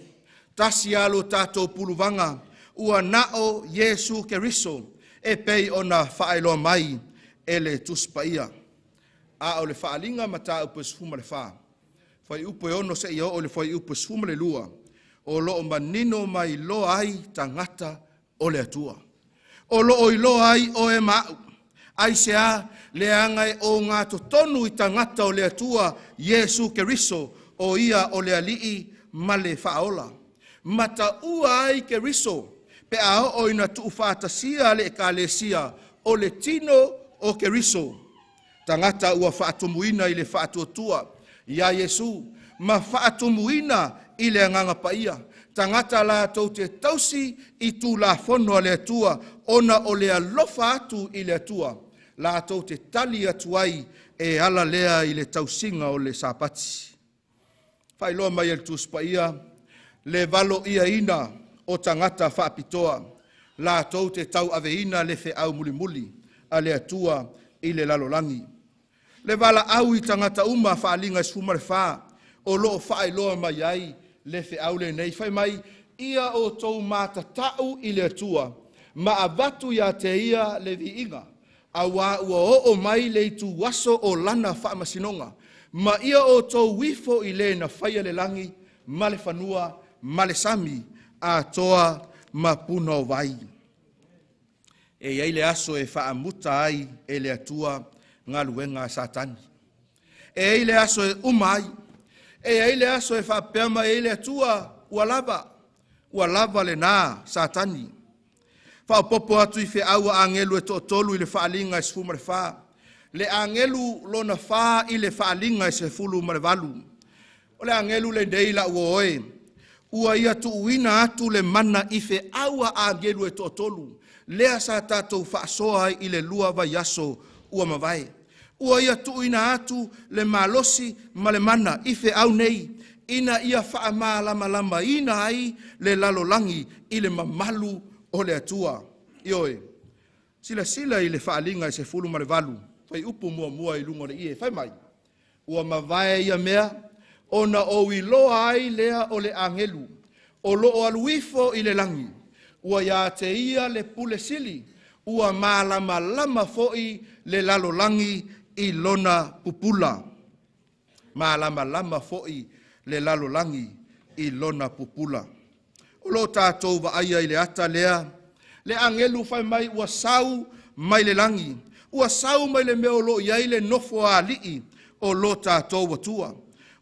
Tasi alo tato puluvanga. Ua nao Yesu Keriso. E pei o na whaeloa mai e le tuspaia. A o le whaalinga mata upo sfuma le wha. Whai upo e ono se ia o le whai upo sfuma le lua. O loo manino mai lo ai tangata o le atua. O loo I lo ai o e mau. Ai sea le angai o ngā totonu I tangata o le atua Yesu Keriso o ia o le alii ma le whaola. Mata ua ai Keriso pe a o ina tu whaatasia le ekalesia o le tino o Keriso. Tangata ua whaatumuina I le whaatuatua ia Yesu ma whaatumuina I le anganga paia. Tangata la tau te tausi I tu la fono le atua ona o le alofa atu I le atua. La tau te tali atuai e ala lea I le tausinga o le sapati. Whailoa mai el tuspaia le valo ia ina o tangata whaapitoa. La tau te tau aveina le fe au muli muli a le atua I le lalolangi. Le vala au I tangata uma whaalinga sfumare wha o loo whaeloa mai ai le fe au le nei. Whai mai ia o tau mātatau I le atua ma avatu ia te ia le viinga. Awa ua o mai le tu waso o lana whaamasinonga. Ma ia o tau wifo I le na whaia le langi ma le whanua ma le sami a toa ma puna o vai. E iai le aso e whaamuta ai e le atua ngā luenga satani. E iai le aso e umai. E iai le aso e whaapeama e le atua ua lava le nā satani. Whaopopo atu I wheaua angelu e Tolu I le whaalinga e sefumare wha. Le angelu lona wha I le whaalinga e sefulu mare walu. O le angelu le neila ua oe. Ua ia tuuina atu le mana I wheaua angelu e Tolu. Lea sa tātou whaasoa I le lua vai aso ua mawai. Ua ia tuuina atu le malosi ma le mana I wheau nei. Ina ia wha lama ina ai le lalolangi I le mamalu o le atua. Ioe, sila I le whaalinga I se fulu mare walu. Whai upu mua I lungo le ie. Whai mai. Ua mawai ia mea. Ona o I loa ai lea o le angelu. O loo aluifo I le langi. Ua ia te ia le pule sili. Ua lama foi le lalolangi I lona pupula. Lama foi le lalolangi I lona pupula. O lo tātou wa aia I le ata lea. Le angelu fai mai ua sau mai le langi. Ua sau mai le meo lo iai le nofo a lii o lo tātou atua.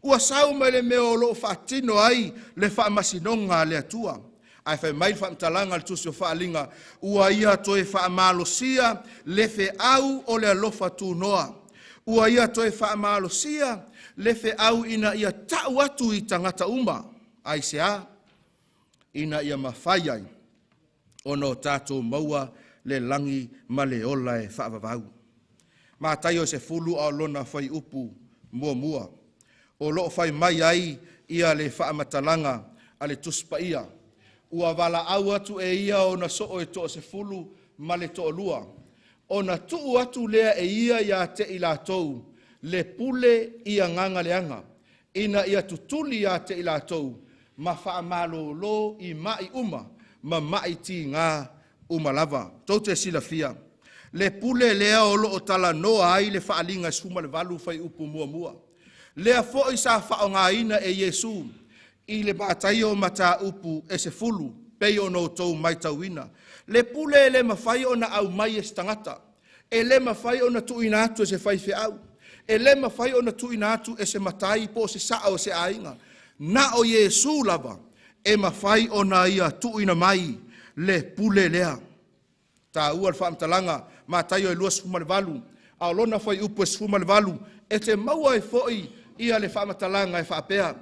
Ua sau mai le meo lo whaatino ai le whaamasinonga le atua. Ai fai mai whaamtalanga le tusi o whaalinga. Ua ia toe whaamalosia le fe au o le alofa tu noa. Ua ia toe whaamalosia le fe au ina ia tau atu i tangata uma. Ai sea ina ia mawhaiai ono tātou maua le langi ma le ola e whaavavau. Mā tai o se fulu au lona whai upu mua mua. O loo whai mai ai ia le whaamatalanga a le tuspa ia. Ua wala au atu e ia o na soo e toa se fulu ma le toa lua. O na tuu atu lea e ia te ila tou le pule ia nganga leanga. Ina ia tutuli ia te ila tou ma whaamalo lo i mai uma ma mai ti ngā umalava. Tau te sila fia. Le pule lea o loo tala noa ai le whaalinga suma le walu whai upu mua mua. Lea fo i sa whaongaina e Yesu i le mātai o mata upu e se fulu pei o no tau mai tauina. Le pule le mawhai o na au mai e stangata. E le mawhai o na tuina atu e se whai whiau. E le mawhai o na tuina atu e se matai po se saa o se ainga. Na o Yesu lava e mawhai o na ia tuina mai le pule lea. Ta ua le whaamtalanga mātai o e lua sfuma le walu. Ao lona whai upu e sfuma le walu. E te maua e foi ia le whaamatalanga e whaapea.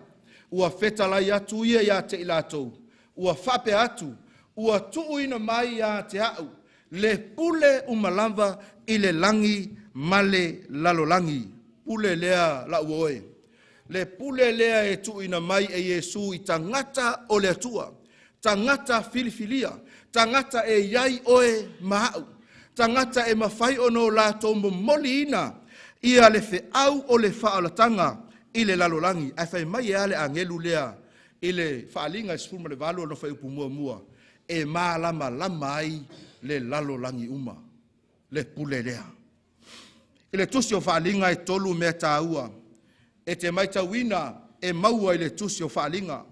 Ua whetalai atu ia te ilatou. Ua whape atu. Ua tuuina mai ia te au. Le pule umalava i le langi male lalolangi. Pule lea la uoe. Le pule lea e tuuina mai e Yesu i tangata o le atua. Tangata filifilia. Tangata e iai oe mahau. Tangata e mawhai ono la tombo moli ina. Ia le fe au o le whaalatanga i le lalolangi. Ai whai mai e ale angelu lea i le whaalinga e sfuma le valo no whai upu mua mua. E maa lama ai le lalolangi uma. Le pule lea. I le tusi o whaalinga e tolu mea tāua. E te maitawina e maua i le tusi o whaalinga.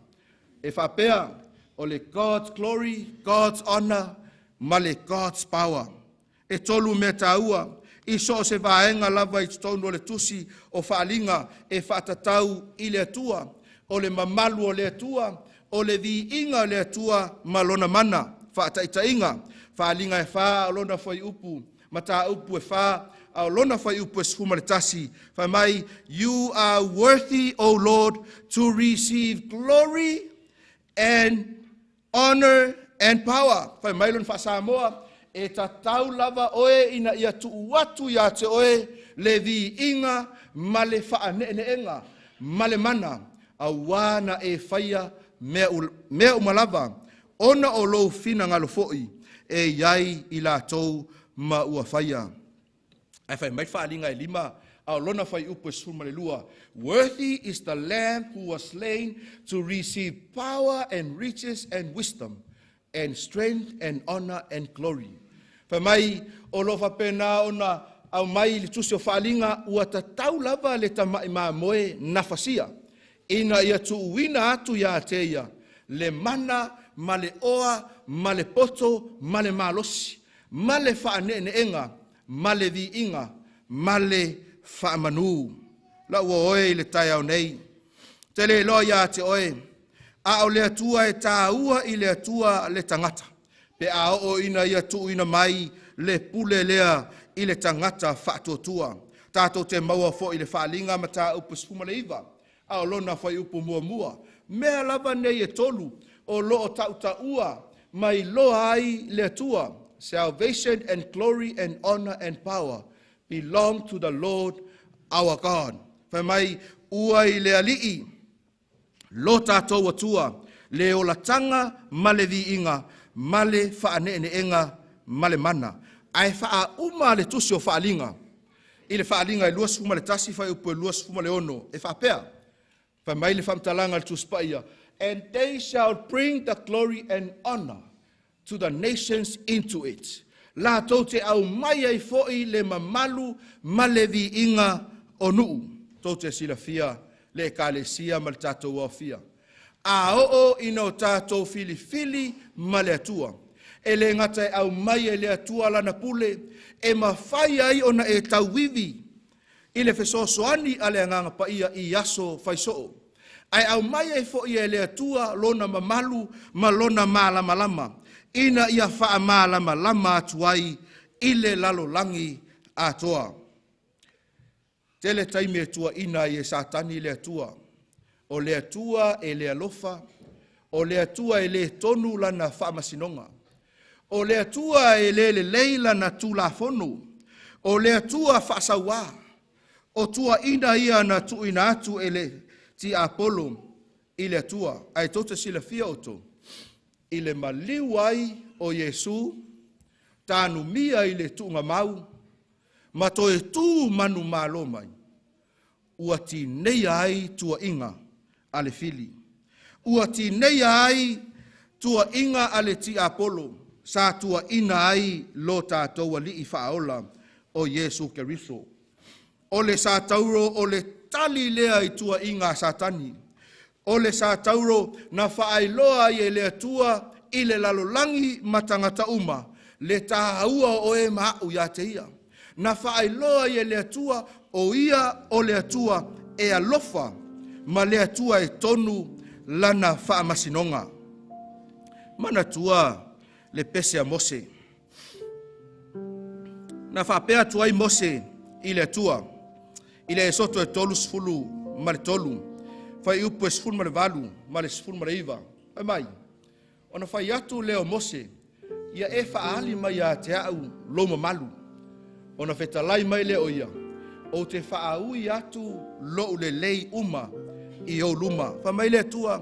E whapea o le God's glory, God's honor, ma le God's power. E tolu mea tāua. I so se vaenga lava i tonu o le tusi o whaalinga e whaatatau i le atua. O le mamalu o le atua. O le vi inga o le atua malona mana. Whaataitainga. Whaalinga e wha alona whai upu. Mata upu e wha. Alona whai upu e sfuma le tasi. Whai mai, you are worthy, O Lord, to receive glory and honor and power. Whai mai lon wha Samoa. E ta tau lava oe ina ia tuu watu ia te oe le vi inga ma le whaaneenga ma le mana a wana e whaia mea umalava ona o lou fina ngalo foi e iai i la tou ma ua whaia. Ai whai mai whaalinga e lima a lona whai upu e suma le lua. Worthy is the Lamb who was slain to receive power and riches and wisdom and strength and honor and glory. Whai mai o lofa pena ona au mai li tusi o whaalinga ua tatau lava le tamai maa moe nafasia. Ina ia tuuina atu ia te ia. Le mana, ma le oa, ma le poto, ma le malosi. Ma le whaaneenga, ma le vi inga, ma le whaamanu. La ua oe le tai au nei. Te le loa ia te oe. A o le atua e tā ua i le atua le tangata. Pe a o ina ia tuuina mai le pule lea i le tangata whaatotua. Tātou te maua fo i le whaalinga ma tā upu sfuma le iwa. A o lona whai upu mua mua. Mea lava nei e tolu o loo tauta ua mai loa ai le atua. Salvation and glory and honor and power belong to the Lord our God. Whai mai ua i le alii. Lo tātou atua le o la tanga ma le vi inga. Male whaaneenga male mana. Ai wha uma le tusi o whaalinga. I le whaalinga e lua sfuma le tasi whai upu e lua sfuma le ono. E whapea. Whai mai le whamtalanga le tuspaia. And they shall bring the glory and honor to the nations into it. La tau te au mai ai foi le mamalu ma le vi inga o nuu. Tau te sila fia le kalesia ma le tātou au fia. A o ino tātou fili fili ma le atua. e le ngata e au mai e le atua lana pule, e mawhai ai ona e tauwivi, i le fesosoani a le anganga pa ia i aso faisoo. Ai au mai e fo ia e le atua lona mamalu ma lona malama, ina ia faa malama atuai i le lalolangi atoa. Tele taimi e tua ina i e satani le atua, o le atua e le alofa, o le atua e le tonu lana faa masinonga, o le atua e le leila na tula fonu, o le atua faa sawa, o tua ina ia na tu ina atu e le ti Apollo i le atua, ai tota sila fia oto, i le maliwai o Yesu, tānu mia i le tuunga mau, ma to e tū manu malo mai, ua ti nei ai tua inga ale fili, ua ti nei ai tua inga ale ti Apollo, sa tua ina ai lo tātou ali i whaola o Yesu Keriso. O le sa tauro o le tali lea i tua inga satani, o le sa tauro na whaailoa i le atua i le lalolangi matangata uma, le tāua o e maau ia te ia. Na whaailoa i le atua o ia o le atua e alofa, ma le atua e tonu lana whaamasinonga. Mana tua le pese a Mose. Na whaapea tuai Mose i le atua, i le soto e tolu sfulu ma le tolu, whai upu e sfulu ma le valu, ma le sfulu ma le iwa. Ai mai, ona whai atu leo Mose, ia e whaali mai a te au loma malu. Ona whetalai mai leo ia, o te whaaui atu lo le lei uma i o luma. Wha mai le tua,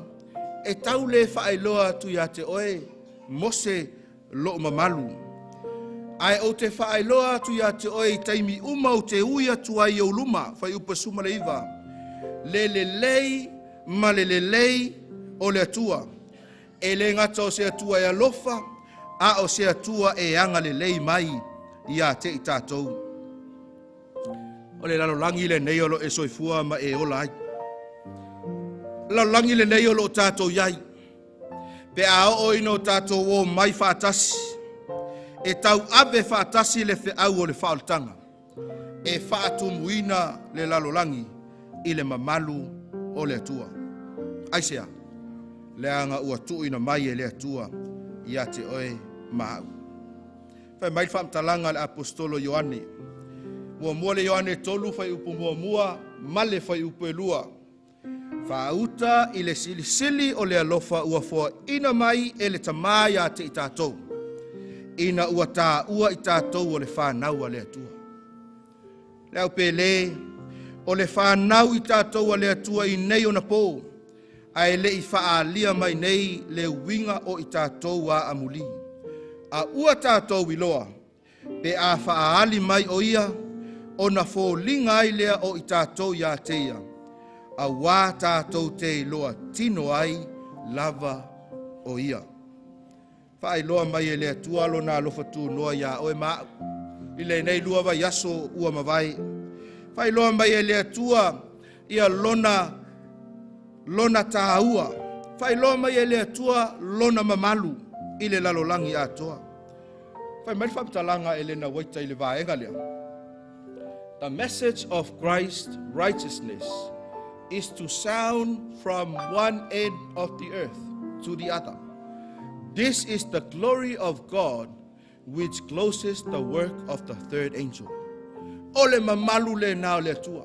e tau le whaailoa tu ia te oe Mose lo mamalu. Ai o te whaailoa tu ia te oe taimi uma o te uia tu ai o luma, whai upa suma le iwa. Le lei, ma le lei o le atua. E le ngata o se atua e alofa, a o se atua e anga le lei mai ia te i tātou. O le lalolangi le neiolo e soifua ma e ola ai. Lalolangi le neiolo o tātou iai. Pe a o ino tātou o mai whaatasi. E tau ave whaatasi le whiau o le whaoltanga. E whaatu muina le lalolangi i le mamalu o le atua. Aisea, le anga ua tuina mai e le atua ia te oe mau. Whai mai whamtalanga le apostolo Ioane. Mua le Ioane tolu whai upu mua male whai upu elua. Whauta i le sili o le alofa ua fua ina mai e le tamai a te i tātou. Ina ua tā ua i tātou o le whanau a le atua. Leo pele o le whanau i tātou a le atua i nei o na pō. Ai le i whaalia mai nei le winga o i tātou a amuli. A ua tātou i loa, pe a whaali mai o ia, o na fōlinga ai lea o i tātou ia teia. A wā tātou te i loa tino ai lava o ia. Whaai loa mai e lea tualo na alofa tū noa ia oe maa. I le nei lua vai aso ua mawai. Whaai loa mai e lea tua ia lona tāua. Whai loa mai e lea tua lona mamalu i le lalolangi atoa. Whai mai whamtalanga e le na waita i le vaenga lea. The message of Christ's righteousness is to sound from one end of the earth to the other. This is the glory of God which closes the work of the third angel. Ole mamalu le nao le tua.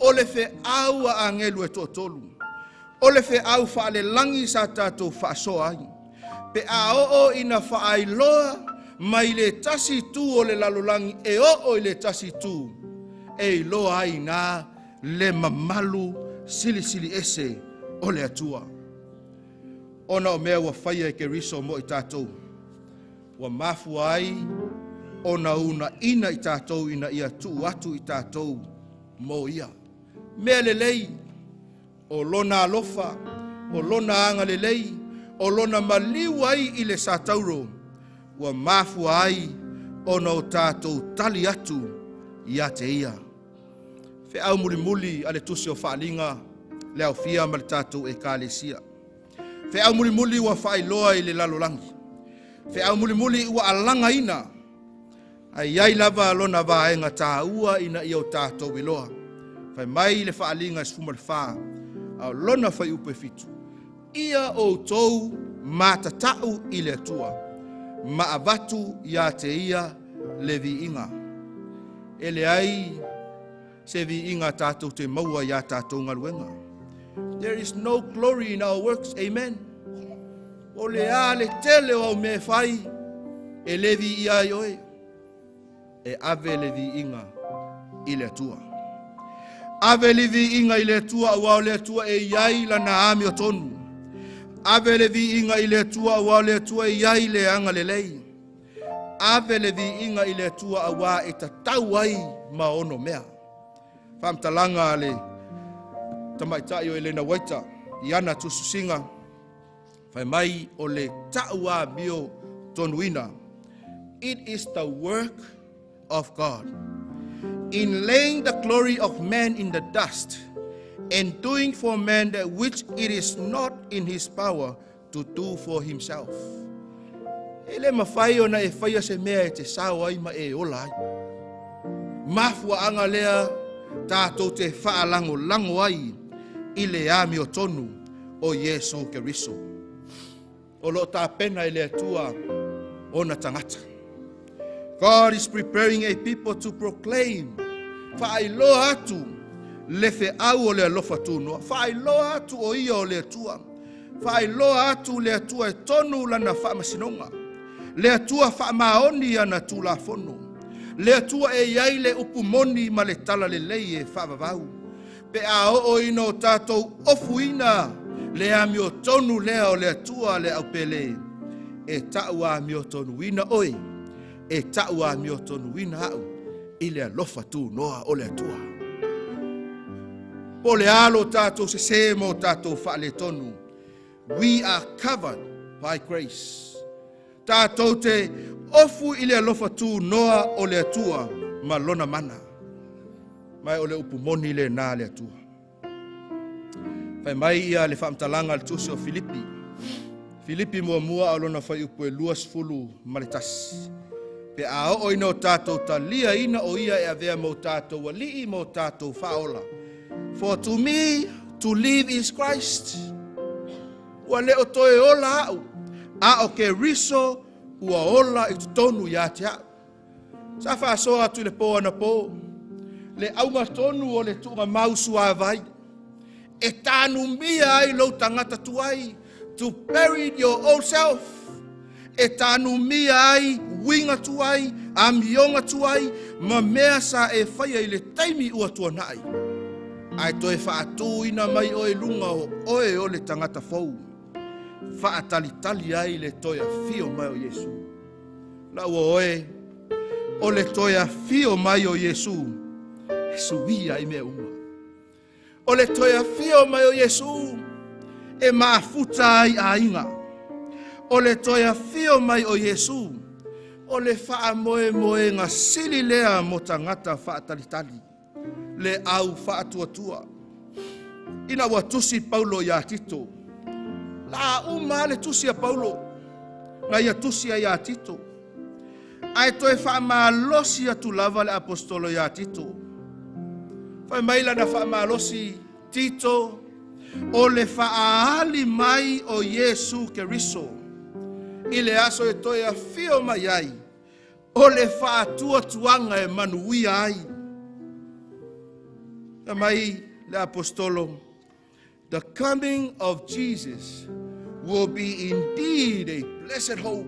Ole fe au a angelu e tolu. Ole fe au fa le langi sa tātou fa soa ai. Pe a o ina fa ai loa mai le tasi tu o le lalolangi e o le tasi tu. E loa ai na le mamalu sili ese o le atua. Ona o mea wa whaia e ke riso mo i tātou. Wa mafu ai, ona una ina i tātou ina ia tu atu i tātou mo ia. Mea le lei, o lona alofa, o lona anga le lei, o lona maliu ai i le sātauro. Wa mafu ai, ona o tātou tali atu ia te ia. Fe au muli ale tusi o whaalinga, le au fia ma le tātou e kālesia. Fe au muli wa whailoa i le lalolangi. Feau muli ua alanga ina. Ai ai lava lona vaenga tāua ina i o tātou iloa. Fai mai le whaalinga sfuma le wha. Au lona fai upe fitu. Ia o tou matatau i le atua. Maavatu ia te ia le vi inga. Ele ai se vi inga tātou te maua ia tātou ngaluenga. There is no glory in our works. Amen. O le a le tele o me fai. E le vi ia ioe. E ave le vi inga i le atua. Ave le vi inga i le atua ua o le atua e iai la na ami o tonu. Ave le vi inga i le atua ua o le atua e iai le anga le lei. Ave le vi inga i le atua awa e tatau ai ma ono mea. Whamtalanga le tamaitai o Elena Waita i ana tususinga. Whai mai o le taua bio tonuina. It is the work of God in laying the glory of man in the dust and doing for man that which it is not in his power to do for himself. Ele mawhai ona e whaia se mea e te sao ai ma e ola ai. Mafua anga lea tātou te whaalango lango ai i le ami o tonu o Yesu Keriso. O lo tā pena i le atua ona tangata. God is preparing a people to proclaim whaailoa atu le feau o le alofa tūnoa. Whaailoa atu o ia o le atua. Whaailoa atu le atua e tonu lana whaamasinonga. Le atua whaamaoni ana tūla fono. Le atua e iai le upumoni ma le tala le lei e whaavavau. Pe a o ino tātou ofuina le ami o tonu lea o le atua le aupele. E taua ami o tonu ina oi. E taua ami o tonu ina au. I le alofa tūnoa o le atua. Po le alo tātou se mo tātou whaale tonu. We are covered by grace. Tātou te ofu i le alofa tūnoa o le atua ma lona mana. Mai o le upumoni le nā le atua. Pai mai ia le whaamtalanga le tusi o Filipi. Filipi mua o lona whai upu e luas fulu maletasi. Pe a o ina o tātou ta lia ina o ia e avea mo tātou wa lii mo tātou whaola. For to me, to live is Christ. Ua le o toe ola au. A o ke riso ua ola I tonu ia te au. Sa whaasoa atu le po ana po. Le auma tonu o le tunga mausu a vai. E tānu mia ai lo tangata tuai. To bury your old self. E tānu mia ai winga tuai. Amionga tuai. Ma mea sa e whaia I le taimi ua tuanai. Ai toi whaatu ina mai oe lunga o oe o le tangata fau. Whaatalitali ai le toia fio mai o Yesu. La oe o le toia fio mai o Yesu. Suia I mea uma. O le toia fio mai o Yesu. E maafuta ai a inga. O le toia fio mai o Yesu. O le wha moe ngā sili lea mo tangata whaatalitali. Le au whaatuatua. Ina watusi Paulo ia Tito. La uma le tusi a Paulo. Na ia tusi a ia Tito. Ai toi wha maalosi atu lava le apostolo ia Tito. Whai maila na wha maalosi Tito. O le whaali mai o Yesu Keriso. I le aso e toi a fio mai ai. O le whaatua tuanga e manuia ai. Mai le apostolo. The coming of Jesus will be indeed a blessed hope.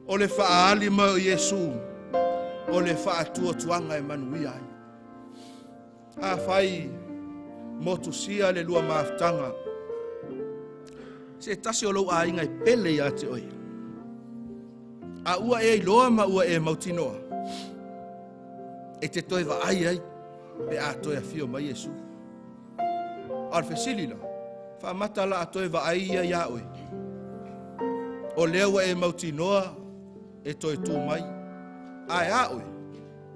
O le whaali mai o Yesu. O le whaatua tuanga e manuia ai. A whai motusia le lua maafutanga. Se tasi o lau a inga I pele ia te oi. A ua e loa ma ua e mautinoa. E te toi wa ai. Pe a toi a fio mai Yesu. Ar fesilila. Wha matala a toi wa ai ia oi. O lewa e mautinoa. E toi tū mai. Ai a oi.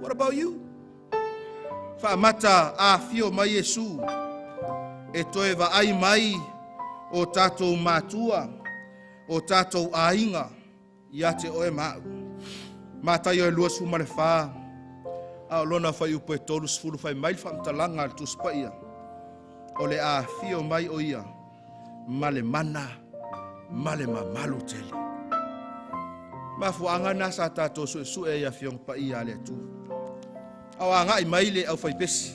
What about you? Wha mata a fio mai Yesu. E toi wa ai mai. O tātou mātua. O tātou ainga. ia te oe mau. Mātai o e lua suma le whā. A lona whai upo e tolu sfuru whai mai whamtalanga al tuspa ia. O le a fio mai o ia. Male mana, male mamalu tele. Mafuanga nasa tato su e ia fiong pa ia le tu. Awa ngai mai le au whai pesi.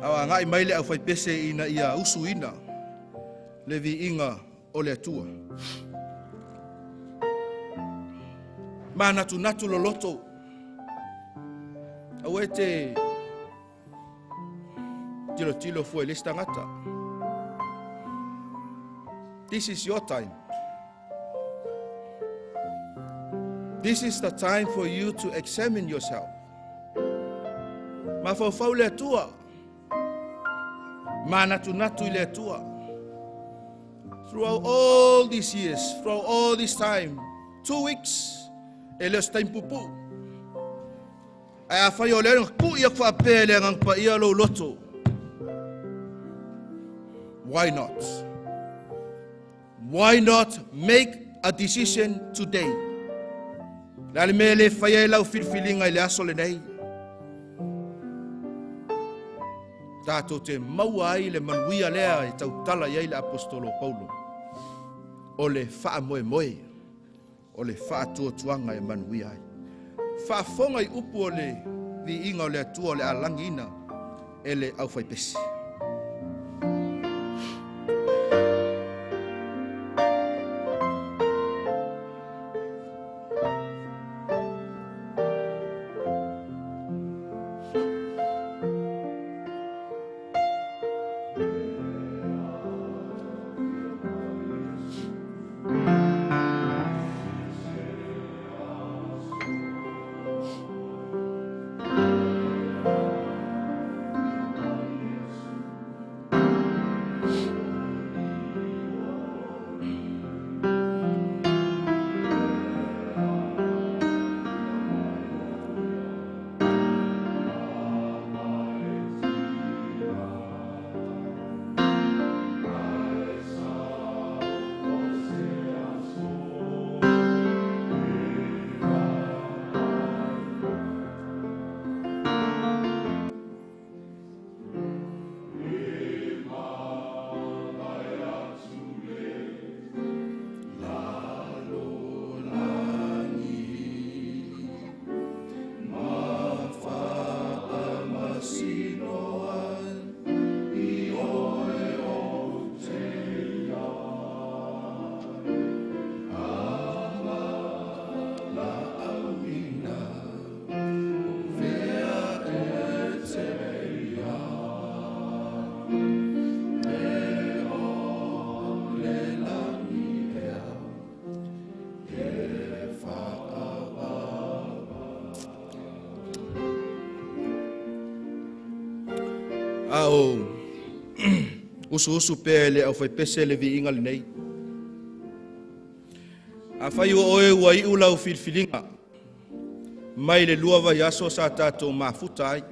Awa ngai mai le au whai pese ina ia usu ina. Le vi inga o le atua. Ma natu loloto. Awe te tilo fue le stangata. This is your time. This is the time for you to examine yourself. Ma fau le atua. Ma natu le atua. Throughout all these years, throughout all this time, 2 weeks, eles time pupu. Ai fai o le ku ia fa pele ngang pa ia lo loto. Why not? Why not make a decision today? Lale mele fai lau filfilinga ile aso le nei. Tato te maua ai le manuia lea e tautala iai le apostolo Paulo. O le faa moe. O le faa tuanga e manuia ai. Faa fonga i upu o le vi inga o le atua o le alangina e le au fai pesi. Au usu pele au fai pese le vi inga nei. A fai o oe ua i ulau filfilinga. Mai le lua vai aso sa tato mafuta ai.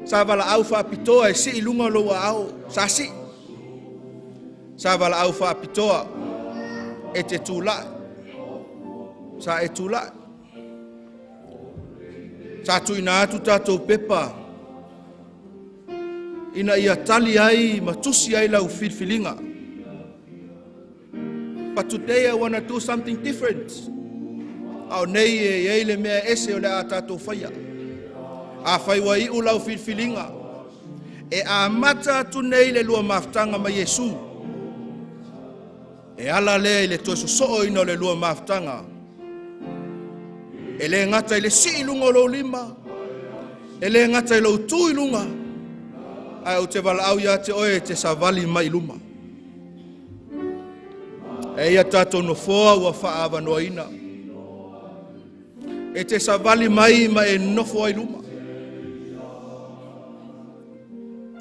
Sa vala au fa pitoa e si ilunga lo wa au. Sa si. Sa vala au fa pitoa e te tula. Sa e tula. Sa tuina atu tato pepa. Ina ia tali ai, matusi ai lau filfilinga. But today I want to do something different. Au nei e le mea ese o le a tatou whaia. A whai wa i ulau filfilinga. E a mata tu nei le lua maftanga ma Yesu. E ala le le toiso soo ina le lua maftanga. E le ngata i le si ilunga lo lima. E le ngata i lo tu ilunga. Ai o te wala au ia te oe te savali mai luma. E ia tato no foa ua whaava noa ina. E te savali mai ma e nofo ai luma.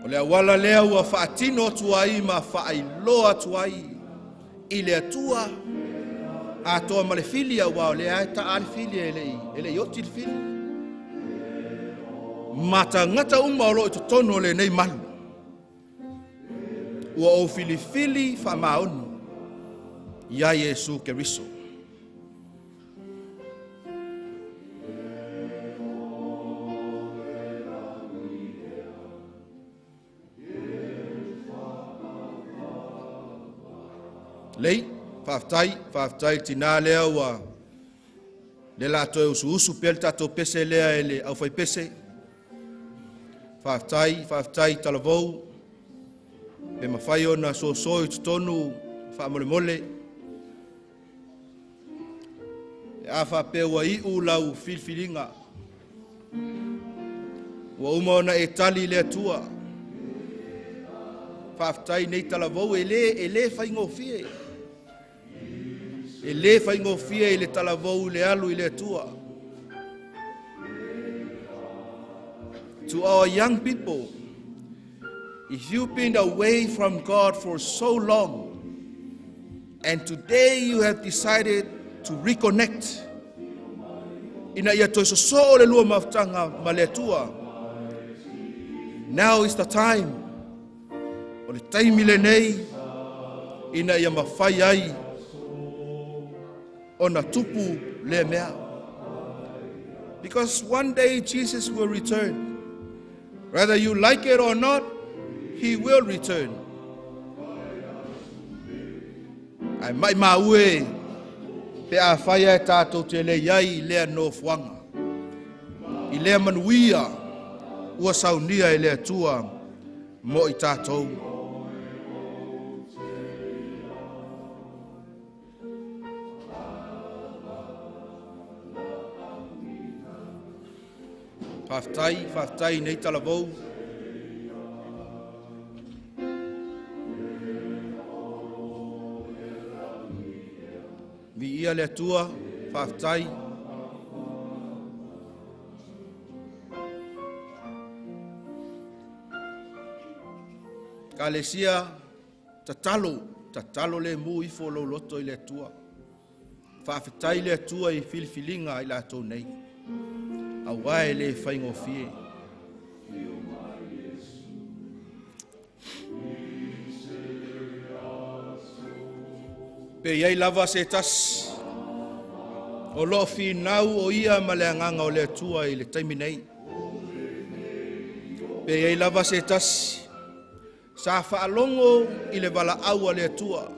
O lea wala lea ua whaatino tuai ma whaai loa tuai. I lea tua a toa ma le filia wa o lea e ta ali filia ele ioti le filia. Mata ngata uma o lo i tono le nei malu. Ua o fili wha maonu. ia Yesu Keriso. Lei, whaftai tina lea wa le lato e usu pel tato pese lea ele au fai pese. Whaftai talavou, e mawhai o na so i tutonu wha mole. E a whapewa i u lau filfilinga. Wa umona e tali lea tua. Whaftai nei talavou e le whai ngofie. E le whai ngofie i le talavou le alu i le tua. To our young people, if you've been away from God for so long, and today you have decided to reconnect, ina ia toi so le lua maftanga maletua, now is the time. O le taimi le nei, ina ia mawhai ai, o na tupu le mea. Because one day Jesus will return. Whether you like it or not, He will return. Ai mai maue pe a whaia e tātou te le iai lea no fuanga. I lea manuia ua saunia e lea tua mo i tātou. Whaftai nei talavou. Vi ia le tua, whaftai. Kalesia, tatalo le mu i fo lo loto i le tua. Whaftai le tua i filifilinga i la tau nei. Awai le whaingofie. Pe iei lava se tas. O lo finau o ia ma le anganga o le tua i le taimi nei. Pe iei lava se tas. Sa whaalongo i le wala aua le tua.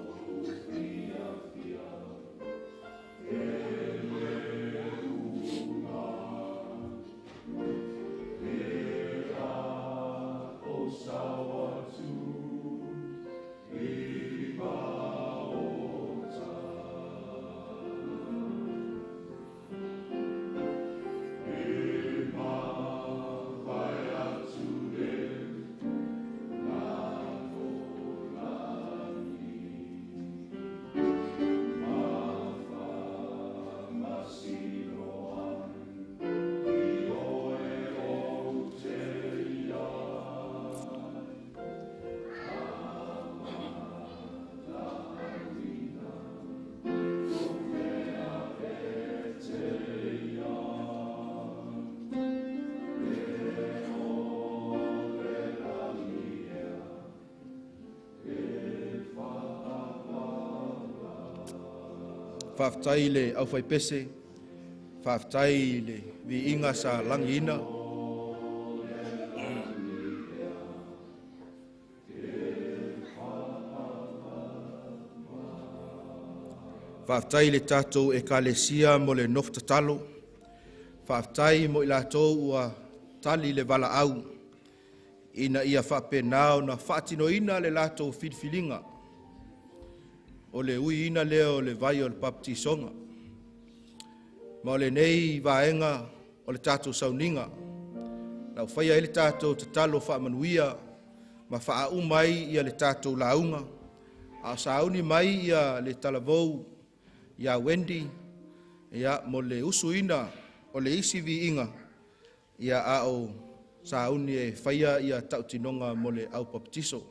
Whaftai le au whai pese, whaftai le vi inga sa langina. Whaftai le tātou e kalesia mo le nof tatalo. Whaftai mo i lātou ua tali le wala au. Ina ia whapenao na whaatino ina le lātou filfilinga. O le ui ina leo le vai o le baptisonga. Ma o le nei vaenga o le tātou sauninga. Lau whaia e le tātou tatalo whaamanuia, ma whaau mai ia le tātou launga. A sauni mai ia le talavou, ia Wendy, ia mo le usuina o le isi vi inga, ia ao sauni e whaia ia tautinonga mo le au baptiso.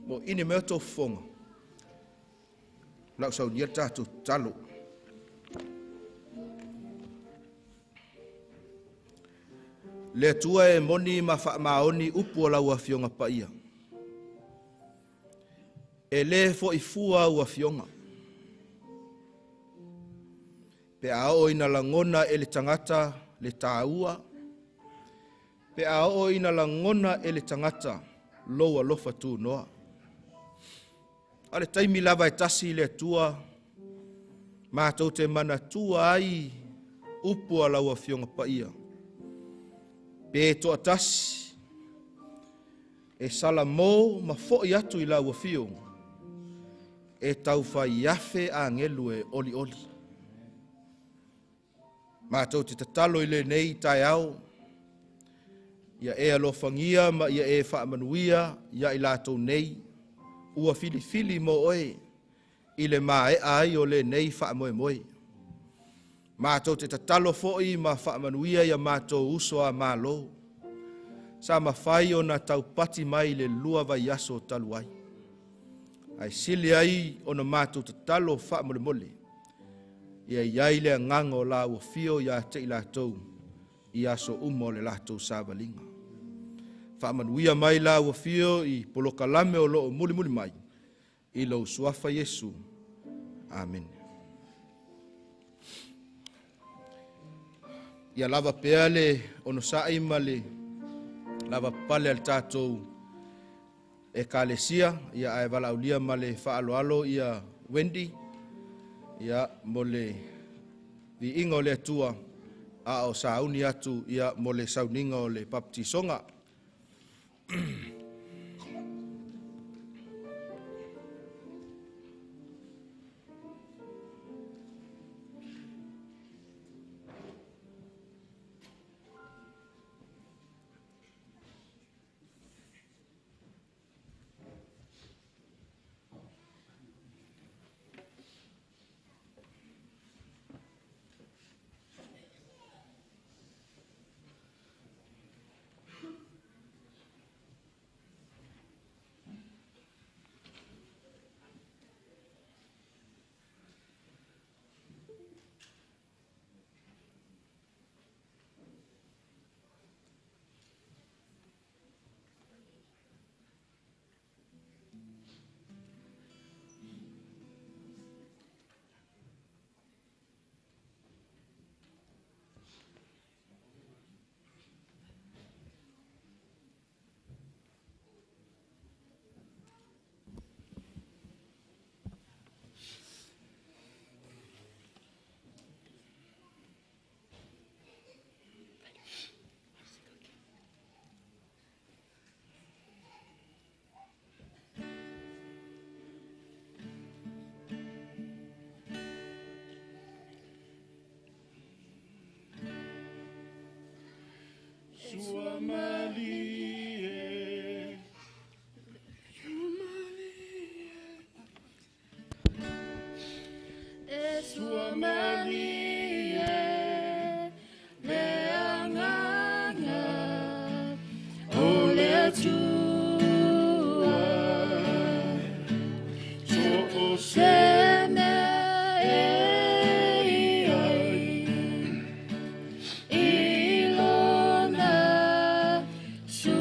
Mo ine mea tō whonga. Lau sau nia tātou talo. Le tua e moni ma whaamaoni upu o lau a fionga paia. E le fo i fua ua fionga. pe ao ina langona e le tangata le tāua, pe ao ina langona e le tangata loa lofa tū noa. Ale taimi lava e tasi le tua, mātou te mana tua ai upua laua fionga paia. Pe toa tasi, e sala mō ma fo'i atu i laua fio, e tau fai afe a ngelu e oli oli. Mātou te tatalo i le nei tai au, ia e alofangia ma ia e whaamanuia, ia i lātou nei, ua fili fili mo oe, i le mā e ai o le nei whaamoe moe. Mātou te tatalo fo'i ma whaamanuia ia mātou uso a mālo, sa mawhai o na tau pati mai le lua vai aso talu ai. Ai sili ai o na mātou tatalo whaamole mole, ia iai le ngango la ua fio ia te i lātou, i aso umo le lātou sāwalinga. Whaamanuia mai la ua fio i polokalame o loo muli muli mai, i lau suafa Yesu. Amen. Ia lava pea le ono sai ma le lava pale al tātou e kālesia, ia ae walaulia ma le whaaloalo ia Wendy, ia mo le vi ingo le tua a o sauni atu ia mo le sauninga o le baptisonga. Sua Maria, Sua Maria, le anganga, ole tua, so seme ilona, su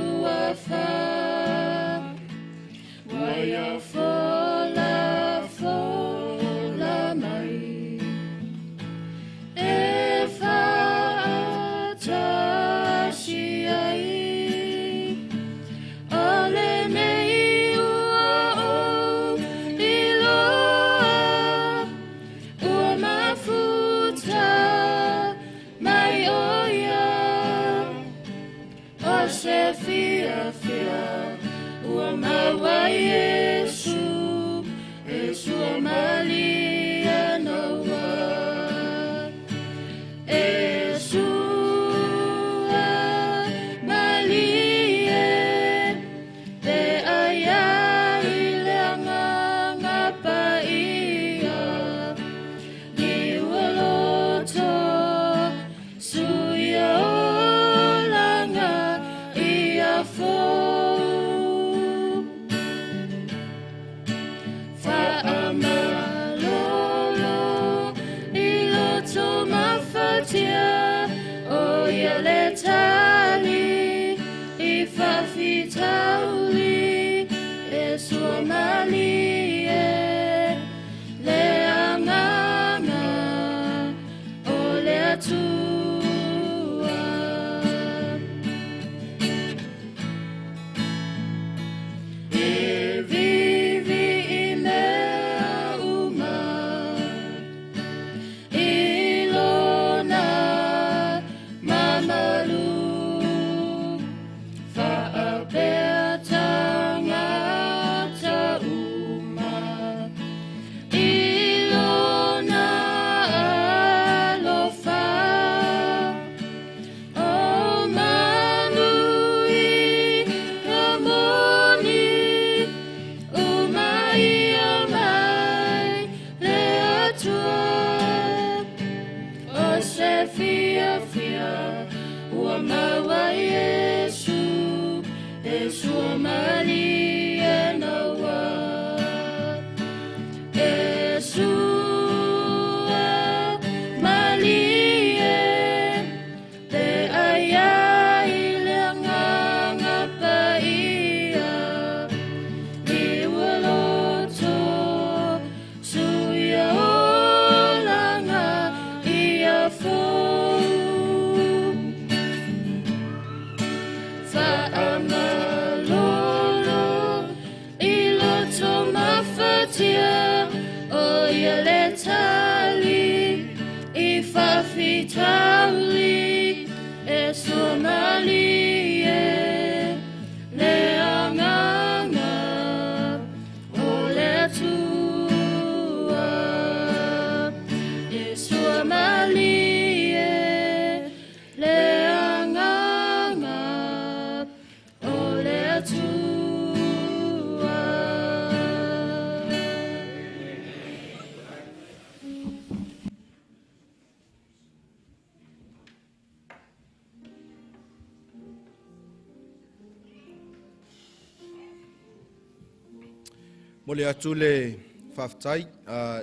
Mo le atu le whaftai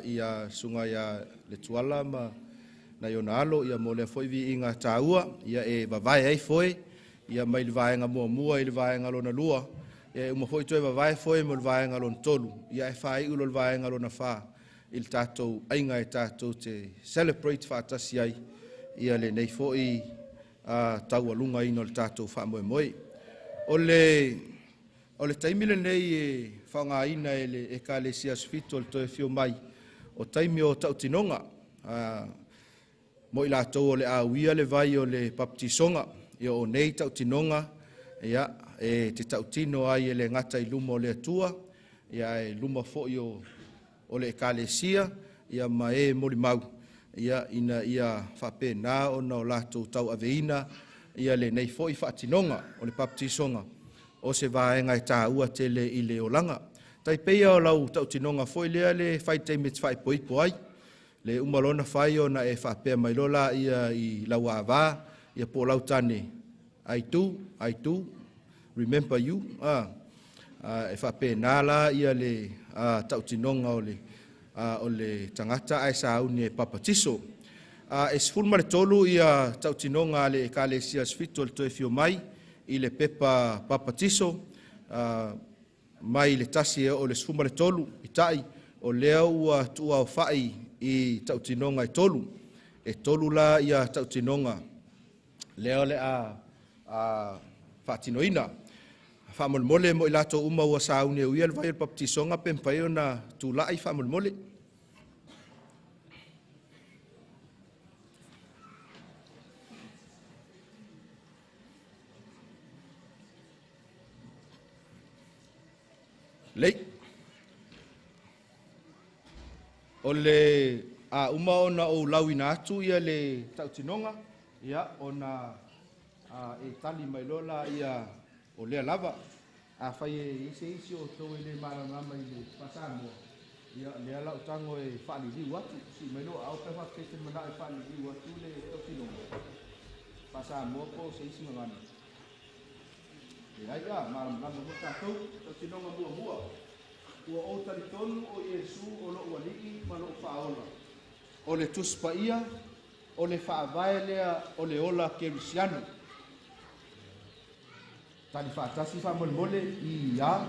ia sunga ia le tuala ma na iona alo ia mo le foi vi inga taua ia e vavai ai foi ia mai le vaenga mua i le vaenga lona lua ia uma foi toi vavai foi mo le vaenga lona tolu ia e whai ulo le vaenga lona wha il tatou ainga e tatou te celebrate whaatasi ai ia le nei foi taua lunga ino le tatou wha moe moe o le taimile nei e whanga ina e ka le sia sfito le toe fio mai o taimi o tautinonga mo i lātou o le awia le vai o le baptisonga ia o nei tautinonga ia e te tautino ai e le ngata i luma o le atua ia e luma fo o le ekalesia ia ma e mori mau ia ina ia whapena o na o lātou tau aveina ia le nei fo i whaatinonga o le baptisonga o se vaenga e tā ua tele i le olanga. Tai peia o lau tautinonga foi lea le whaitei me twhai poipo ai. Le umalona whai o na e whapea mai lola ia i lau awā, ia po lau tane. I do, remember you. E whapea nāla ia le tautinonga o le tangata ai sa au ni e papatiso. E sifulma le tolu ia tautinonga le ekalesia sfito le toe fio mai. I le pepa papatiso, mai le tasi o le sfuma le tolu, i tai, o lea ua tua o whai i tautinonga i tolu. E tolu la ia tautinonga, lea le a whaatinoina. Whamolmole mo i lato uma ua sauni e uia le vai o papatisonga pempai o na tula i whamolmole. Lei. O le uma ona o lauina atu ia le tautinonga, ia ona e tali mai lola ia o lea lava. A whai e isi o tau e le marangama i le pasamo. Ia lea lau tango e whali riu atu. Si mai loa au pewa kete mana e whali riu atu le tautinonga. Pasamo po se isi ngangana. Ia ia, marangama mo tātou, tautinonga mua. Ua o talitonu o Iesu o lo ualiki ma lo whaola. O le tuspaia, o le whaavae lea, o le ola kerisiano. Tali whaatasi whamolmole i ia.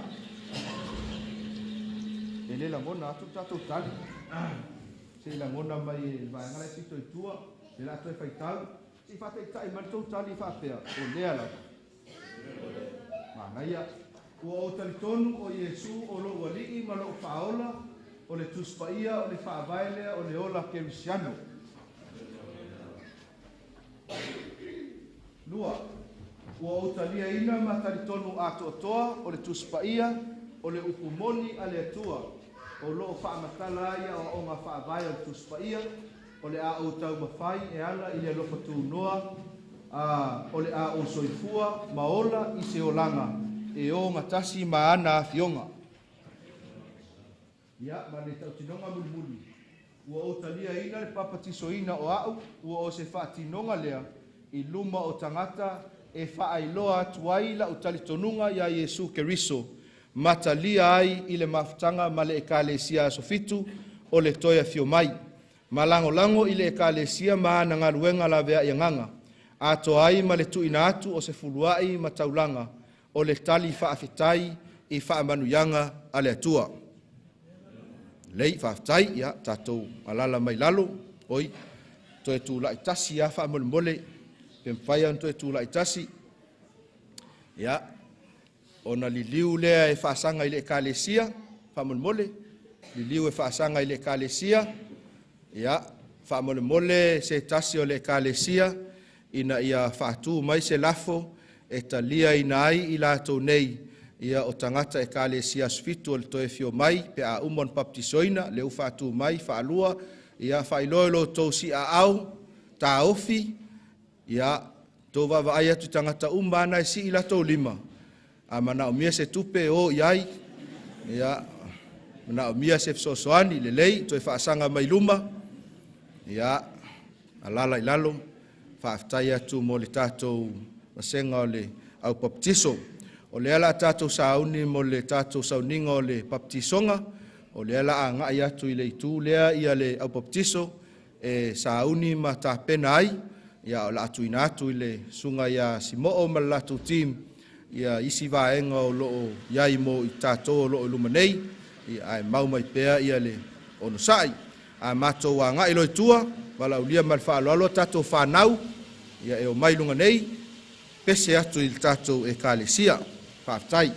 E le langona atu tātou tali. Se langona mai e vaengala sito i tua. E la toi faitau, si whawhaitai martou tali whawhea, o lea la. Manaia, ua o talitonu o Iesu o lo walii ma lo whaola, o le tuspaia, o le whaavaelea, o le ola kerisiano. Lua, ua o talia ina ma talitonu ato toa, o le tuspaia, o le upumoni a le atua, o lo whaamatala ia o ngā whaavae o le tuspaia, o le a o tau mawhai e ala i le lofa tū noa, o le a o soifua, maola i se olanga, e o ngatasi maana a fionga. Ia, ma le tautinonga mulmuli. Ua o talia ina le papatisoina o au, ua o se whaatinonga lea, i luma o tangata e whaailoa atuai la utalitonunga ia Iesu Keriso, matalia ai i le mafutanga ma le ekalesia sofitu o le toia fio mai. Malango-lango i le ekalesia maana ngā ruenga la vea ianganga. Ato ai ma le tuina atu o se fuluai ma taulanga o le tali whaafetai i whaamanuyanga a le atua. Lei whaafetai, ia, tātou alala mai lalo, oi, toe tū la itasi a whaamole mole, pemwhaia toe tū la itasi. Ia, ona liliu lea e whaasanga i le ekalesia, whaamole mole, liliu e whaasanga i le ekalesia, ia, whaamole mole se tasi o le ekalesia, ina ia whaatu mai se lafo, e talia ina ai i lātou nei, ia o tangata e kalesia sfitu o le toe fio mai, pe a umon baptisoina, leu whaatu mai, whaalua, ia whailoelo tau si a au, tā ofi, ia tō wawa ai atu tangata umana e si i latou lima. A mana o mia se tupe o iai, ia mana o mia se fsosoani, le lei, toi whaasanga mai luma, ia alala i lalo, whaaftai atu mo le tātou masenga o le au baptiso. O le ala tātou sauni mo le tātou sauninga o le baptisonga, o le ala a ngai atu i le itu lea ia le au baptiso, e sauni ma tā pena ai, ia o la atu ina atu i le sunga ia Samoa ma la tātou team, ia isi vaenga o loo iai mo i tātou o loo lumanei, ia ai mau mai pea ia le onosai, a mātou a ngai loi tua, wala ulia malwha aloalo tātou whanau, ia e o mai lunga nei, pese atu i tātou e kālesia, whaftai.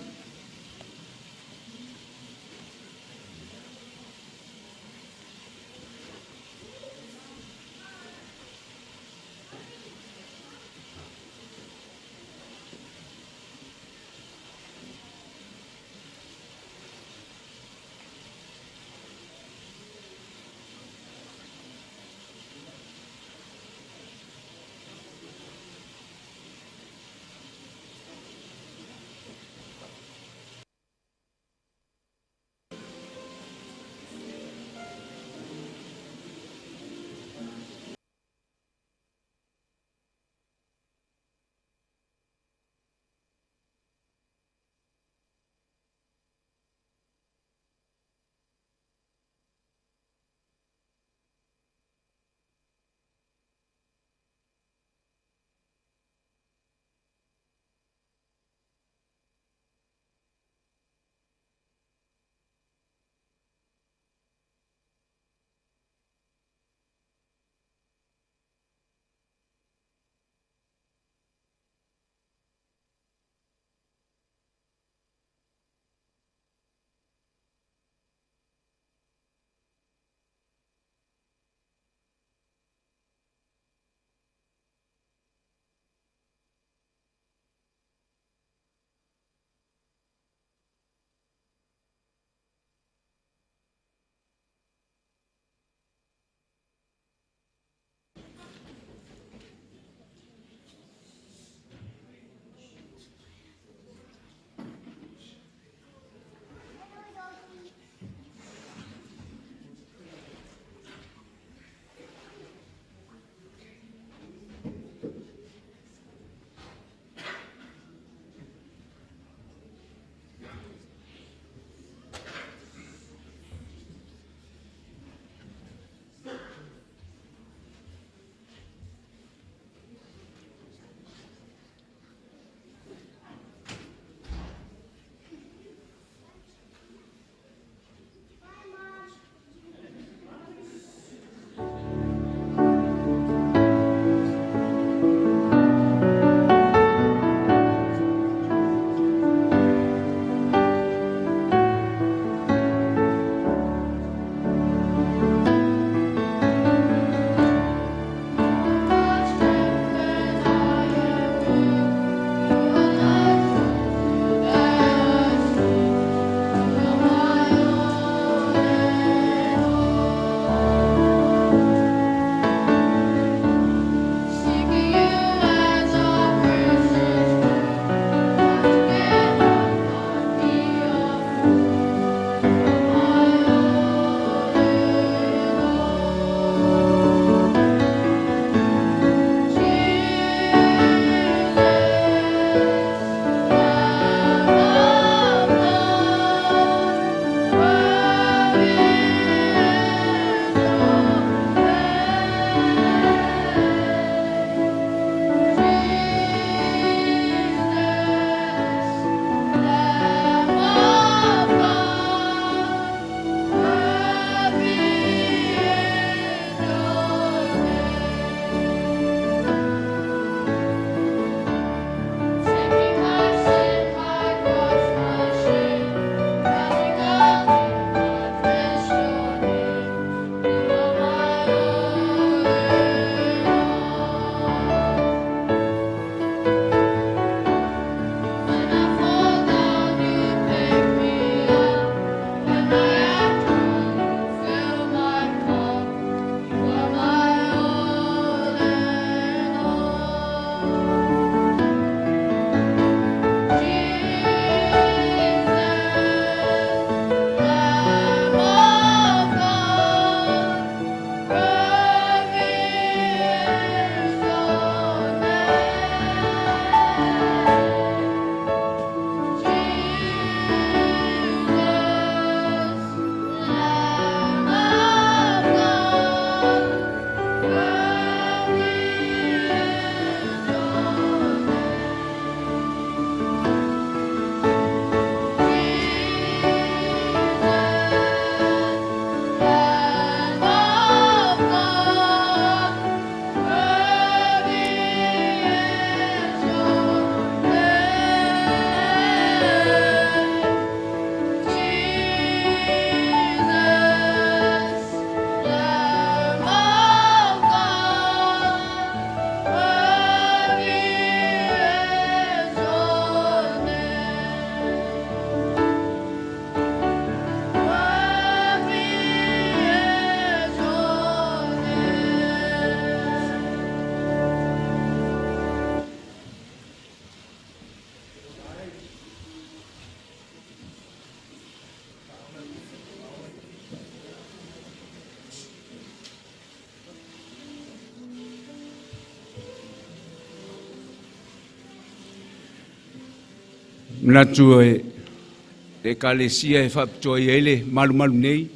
Natu e kalesia e whapitoa i ele malu nei.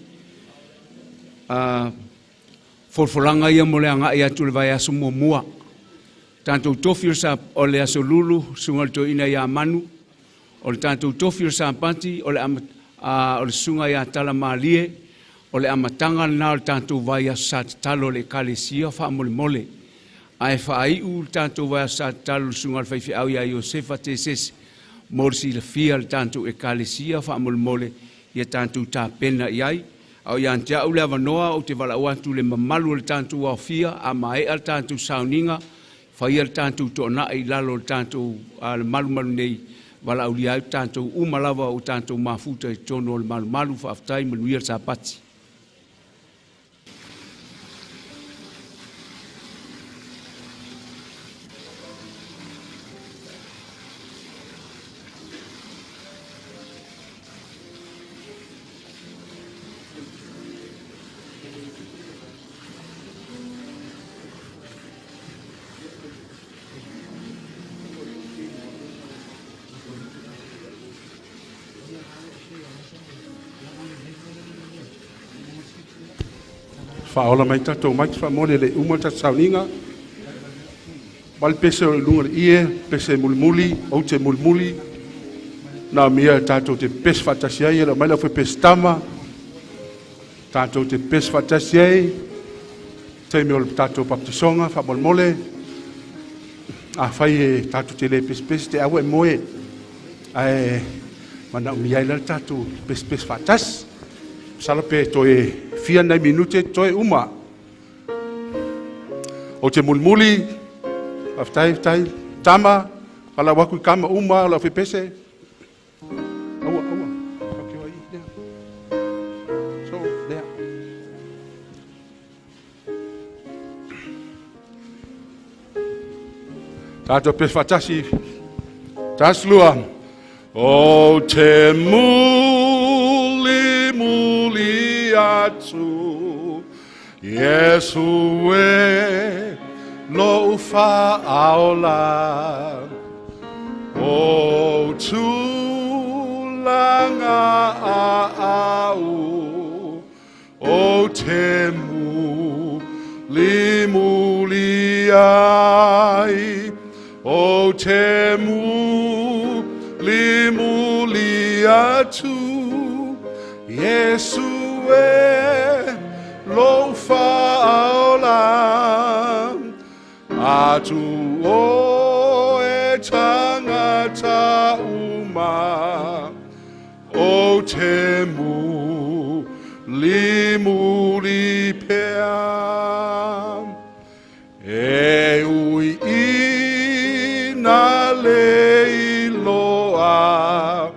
Forfolanga ia mo le anga ia tu le vai aso mua. Tanto tofio sa o le aso lulu sunga to ina ia manu. O le tanto tofio sa panti o le sunga ia tala malie. O le amatanga na o le tanto vai aso sa talo le kalesia wha mole. Ai whaiu tanto vai aso sa talo sunga le Faiaoga ia Iosefa te sesi. Morsi le fia le tanto e kalesia wha mole ia tanto ta pena iai. Au ia antia ule avanoa o te wala watu le mamalu le tanto wa fia a mai al tanto sauninga. Whaia le tanto tona i lalo le tanto le malu nei. Wala uli au tanto umalawa o tanto mafuta i tono le malu whaaftai manuia sa pati. Whaola mai tatou mai wha mole le umata sauninga. Wal pese o lunga ie, pese mulmuli, o te mulmuli. Nā mia tatou te pes fatasiai, la mai la fwe pes tama. Tatou te pes fatasiai. Te me o tatou baptisonga, wha mole. A whai e tatou te le pes te awe moe. Ai, mana umiai la tatou pes fatas. Salape to e fia nei minute to e uma. O te mulmuli, aftai, tama, ala waku kama uma, ala pese. Awa. Okay, wai, there. So, there. Tato pes fatasi, taslua. O te muli atu, Yesu e lo fa'aola. O tulanga au, o te muli ai, o te muli atu, Yesu e lo fa'aola, atu o e tangata uma, o te muli pea, e ui ina le iloa,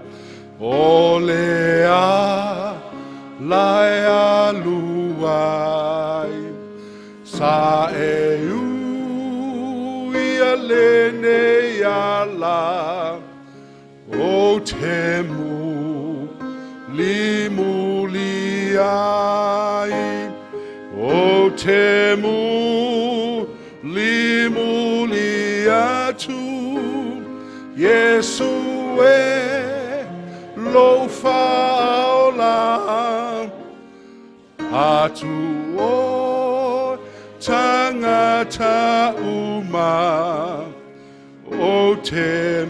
o lea lai aluai, sa e ui ale ne ala, o te muli ai, o te muli atu, Yesu e lo fa'aola, atu o tangata uma, o te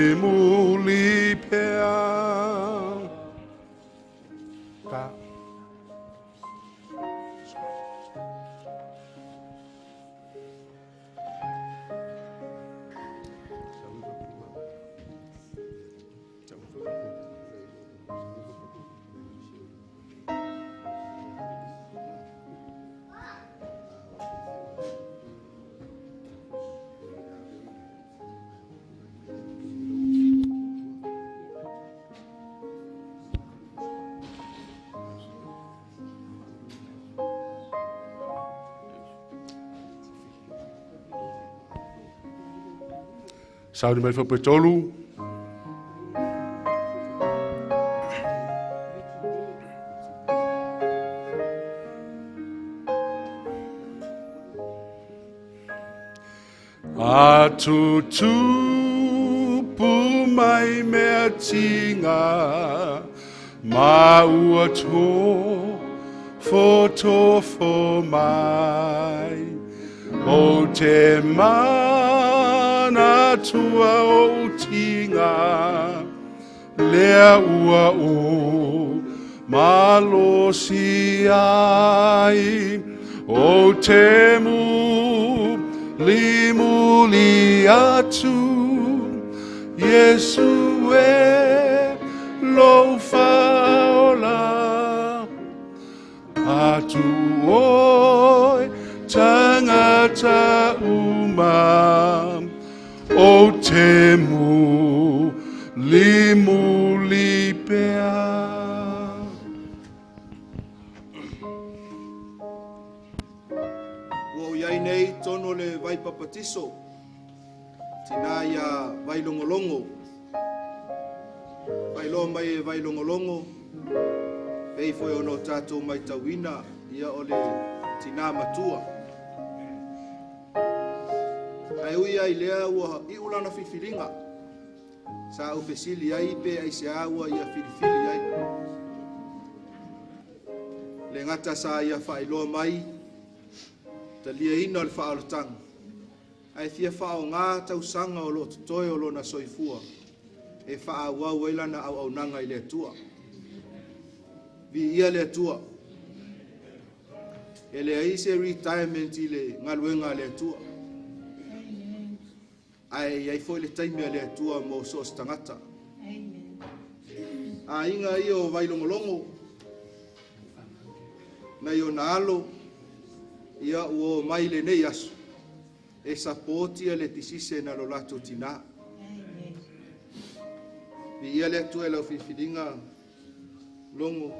muli pea. Saudi mai whapai Tolu. Atu tu upu mai mea tinga, maua tō fo mai. O te mana tua o tinga, lea ua o malosi ai. O te muli atu, Yesu e lo faola. Atu oi tangata uma, o te muli pea. Iai nei tono le vai papatiso, tina ia vai longolongo, vai lo mai e vai longolongo, pei foi ono tatou mai tauina, ia ole tina matua. Ai ui ai lea ua i ulana whiwhiringa, sa au fesili ai pe ai se aua ia whiwhili ai. Le ngata sa ia whailoa mai, ta lia ina le whaalotanga. Ai fia whao ngā tausanga o lo tutoe o lo na soifua. E wha wau eilana au nanga i le tua. Vi ia le tua. E le aise retirement i le ngaluenga le tua. Ai foi le taimi le tua mo sos tangata. A inga i o vailongolongo. Na i o na alo. Ia uo mai le nei asu. E sapoti le tisise na lo lato tina. Vi ia le tua lau whiwhiringa longo.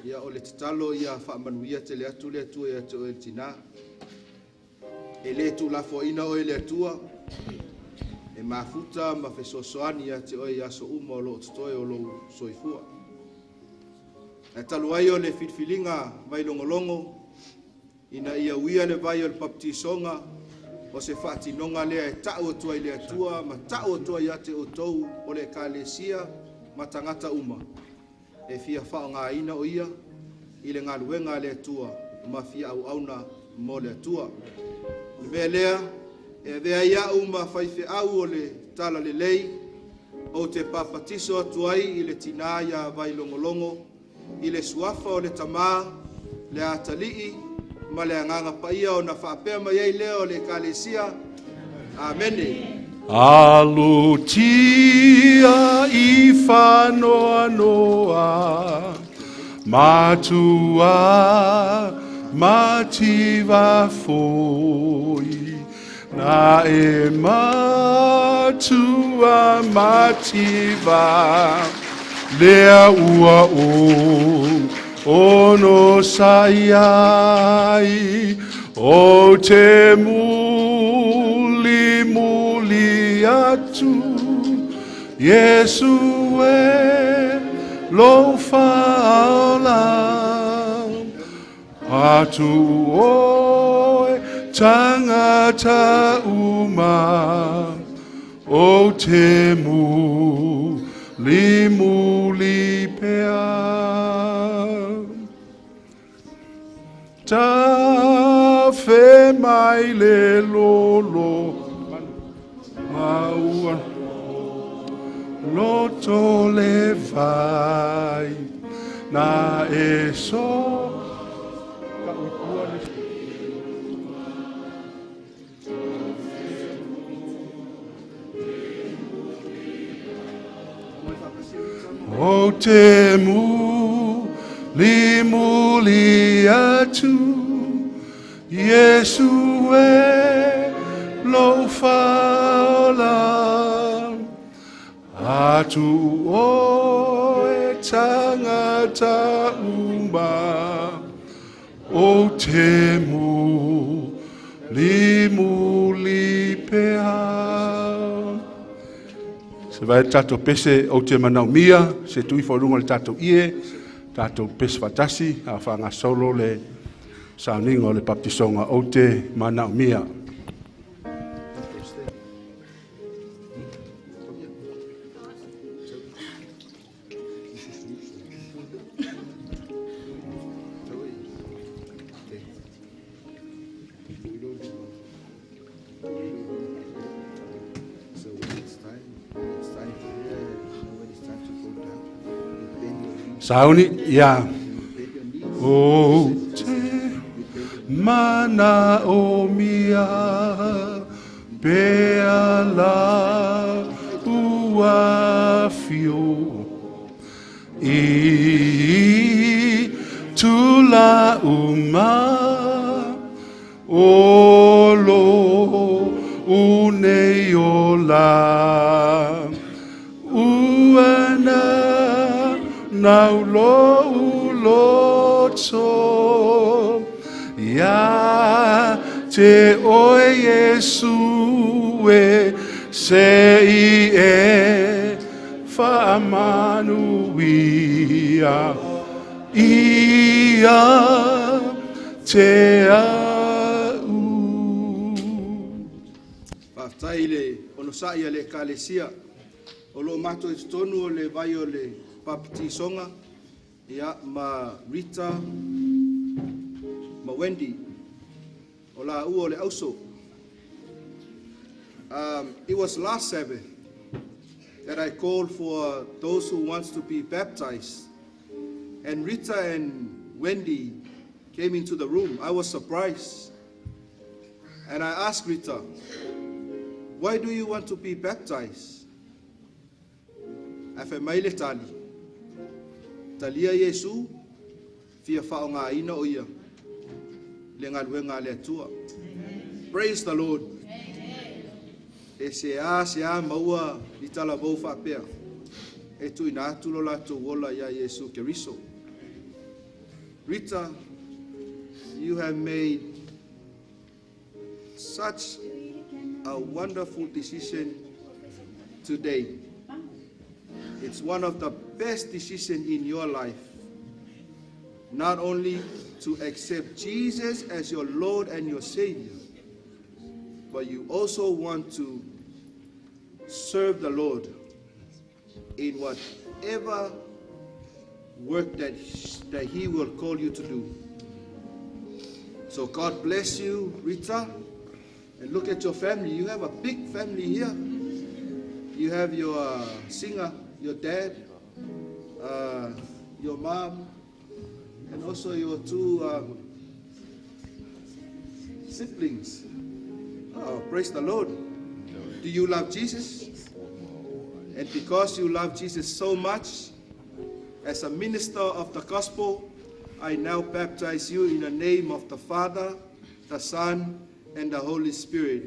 Ia o le titalo ia whaamanuia te le atu le tua ia te o le tina. E le tu la fo ina o le tua. E mafuta ma fesosoani ia te o ia so uma o lo tutoe o lo soifua. E talu ai o le whiwhiringa mai longolongo. Ina ia uia le vai o le baptisonga. O se whaatinonga lea e tau atua i le atua. Ma tau atua ia te o tou o le kalesia. Ma tangata uma. E fia whao ngā ina o ia. I le ngā luenga le atua. Ma fia au auna mo le atua. Le mea lea. E vea ia uma whaife au o le tala le lei. O te papatiso atuai i le tinaya vai longolongo. I le suafa o le tamā. Le atalii. Ma le anganga paia o na whaapea mai ei leo le kalesia. Amene. Alutia i whanoa noa, matua mativa foi, na e matua mativa, lea ua ono saiai, o te muli atu, Yesu e lo faala, atu oe tangata uma, o te muli pea. Ta fe mai le lolo maua loto le vai na eso o te muli atu, Yesu e lo faala, atu oe tangata uma, o te muli pea. Se vai tato pese o te manaumia, se tui whaurunga le tato ie, tato pese fatasi, a whanga solo le sauninga o le baptisonga o te manaumia. Sauni, ia. O te mana o mia, pea la ua fio. I tula uma, olo une ola. Uana naulo uloto ya te oe Yesu e sei e whaamanuia ia te au. Whaftai le onosai le kalesia. O lo mato e tonu o le vai o le papitisonga. Ia ma Rita, ma Wendy. O la u o le auso. It was last Sabbath that I called for those who wants to be baptized. And Rita and Wendy came into the room. I was surprised. And I asked Rita, why do you want to be baptized? Afe maile tali. Talia Yesu, fia whaonga ina o ia. Le ngaluenga le atua. Praise the Lord. E se a maua i tala vau whapea. E tu ina atulo la tu wola ia Yesu Keriso. Rita, you have made such a wonderful decision today. It's one of the best decisions in your life. Not only to accept Jesus as your Lord and your Savior, but you also want to serve the Lord in whatever work that He will call you to do. So God bless you, Rita. And look at your family. You have a big family here. You have your singer, your dad, your mom, and also your two siblings. Oh, praise the Lord. Do you love Jesus? And because you love Jesus so much, as a minister of the gospel, I now baptize you in the name of the Father, the Son, and the Holy Spirit.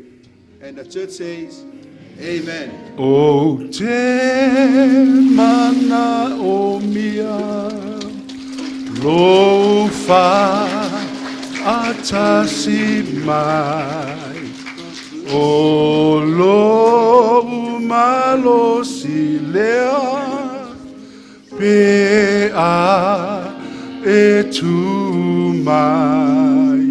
And the church says, Amen. O te mana o mia, lo fa atasi mai, o lo umalo si lea, pe a e tu mai,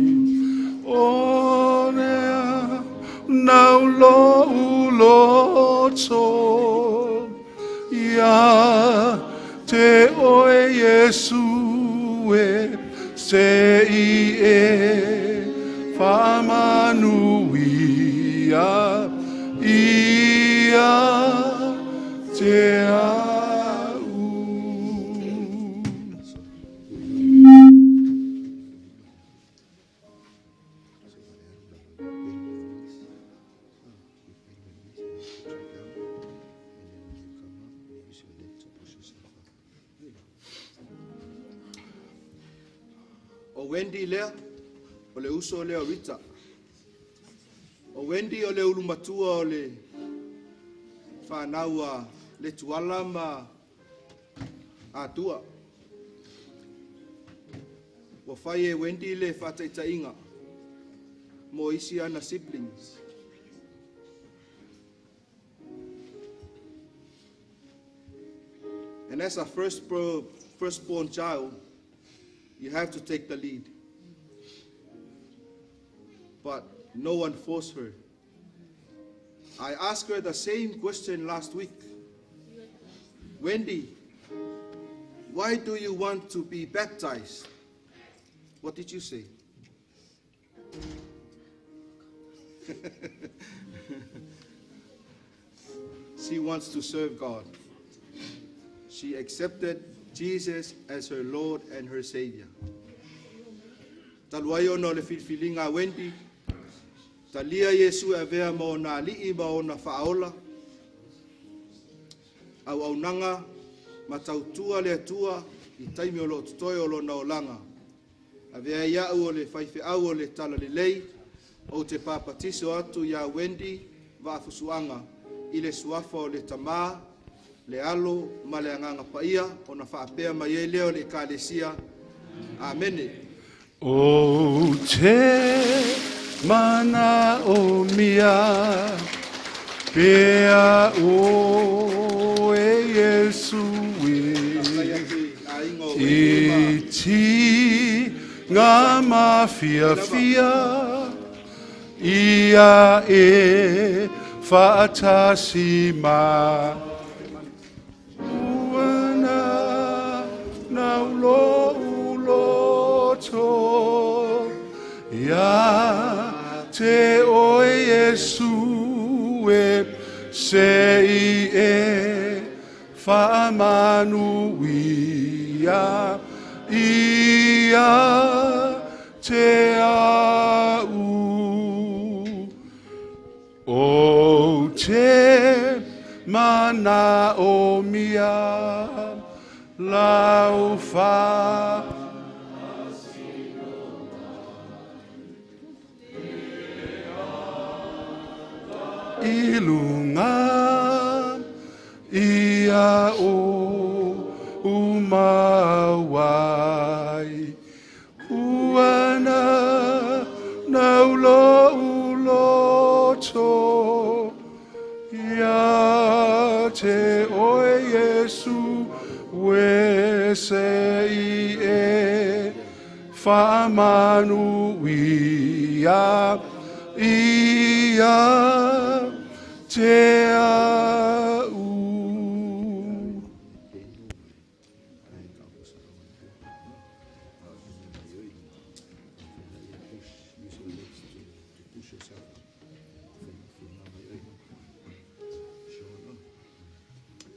o nea nau lo uloto, ia te oe Yesu e sei e whamanuia, ia te au. O Wendy lea, o le uso lea Rita. O Wendy o le ulumatua o le whanaua le tuala ma atua. Wa whai e Wendy le whataitainga mo isi ana siblings. And as a firstborn child, you have to take the lead. But no one forced her. I asked her the same question last week. Wendy, why do you want to be baptized? What did you say? She wants to serve God. She accepted Jesus as her Lord and her Savior. Taluai ona le filfilinga Wendy, talia Yesu e vea mo na li'i ma ona whaola, au aunanga, ma tautua le atua, i taimi o lo tutoi o lo na olanga. A vea iau o le Faiaoga o le tala le lei, o te papatiso atu ia Wendy, va fusuanga, i le suafa o le tamā, le alo, ma le anganga paia, o na whaapea mai e leo le kālesia. Amene. O te mana o mia, pea o e Yesu i ti ngā mawhia fia, ia e whaatasi ma. Uana na ulo uloto, ia te o Yesu e se i e whaamanuia, ia te au. O te mana o mia, lau wha ilunga ia o umawai, uana naulo uloto, ia te oe Yesu we se i e whaamanuia, ia te au.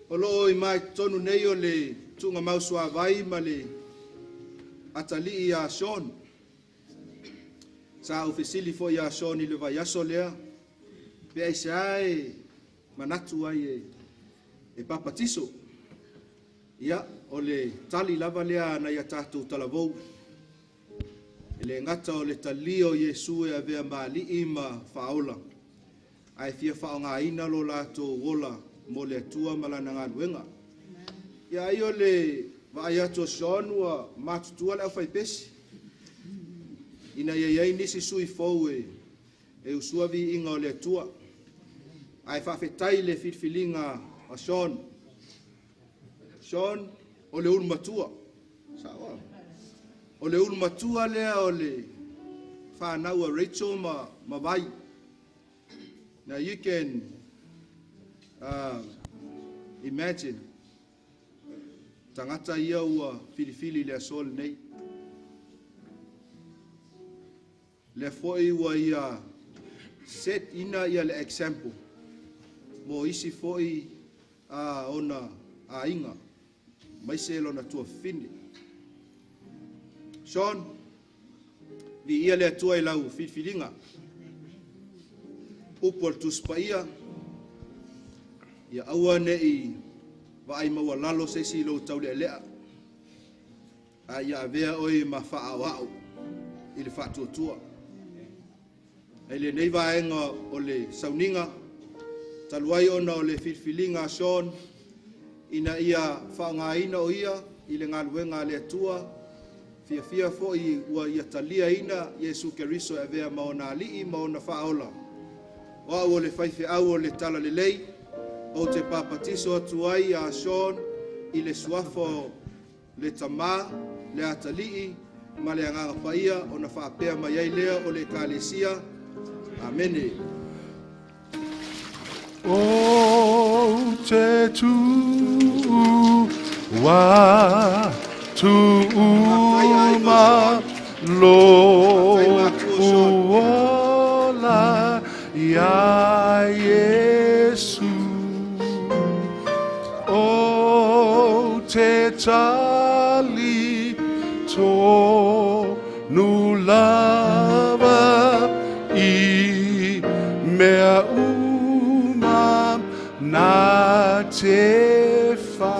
Olo i mai tonu nei o le tunga mausua vai ma le atali i a Sean. Sa ufisili fo i a Sean i le vai aso lea. Pea i se ai manatu ai e papatiso. Ia, o le tali lava lea na ia tātou talavou. E le ngata o le tali o Yesu e avea maali i ma whaola. Ai fia whaonga ina lo lato wola mo le atua malana ngā luenga. Ia i o le vai ato Sean ua matutua le au whaipesi. Ina iai nisi sui Feau e usuavi inga o le atua. Ai whawhetai le whitwhilinga a Sean. Sean, o le ulu matua. Sawa. O le ulu matua lea o le whanau a Rachel ma vai. Now you can imagine tangata ia ua filifili le asol nei. Le foi ua ia set ina ia le example. Mo isi foi ona a inga. Mai se lona tua fini. Sean, vi ia le atua i lau filinga. Upol tuspaia. Ia aua nei vai maua lalo se si lo tau le lea. A ia avea oi ma whaawau i le whatuatua. E le nei vaenga o le sauninga. Taluai ona o le filinga Sean. Ina ia whaongaina o ia i le ngaluenga le atua. Fia fo i ua ia talia ina Yesu Keriso e vea maona alii maona whaola. Wa o le Faiaoga o le tala le lei. O te papatiso atu ai a Sean i le suafo le tamā, le atalii, ma le anganga paia o na whaapea mai ai lea o le kālesia. Amene. O te tu wa tu ma lo uola ya Yesu. O te ta te wha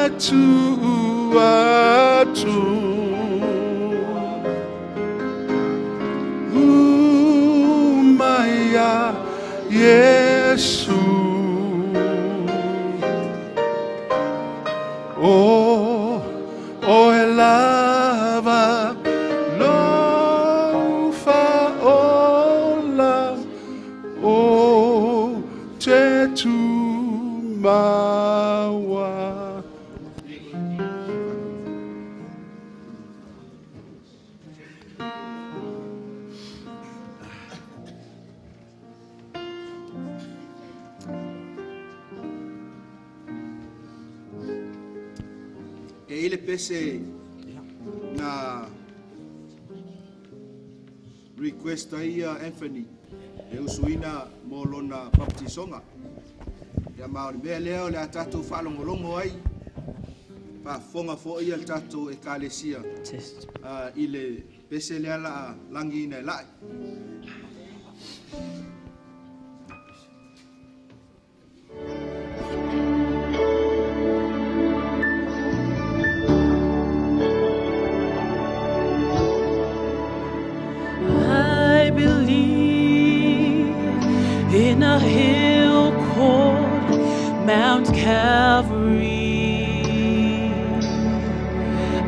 atu atu Maya Yesu o e lava lo faola o te tu mawa. E ile pese na request ia Anthony e usuina mo lona baptisonga ya maori me leo le atatu falongolongo ai pa fonga fo ia tatu e kalesia ile pese le ala langi na lai in a hill called Mount Calvary.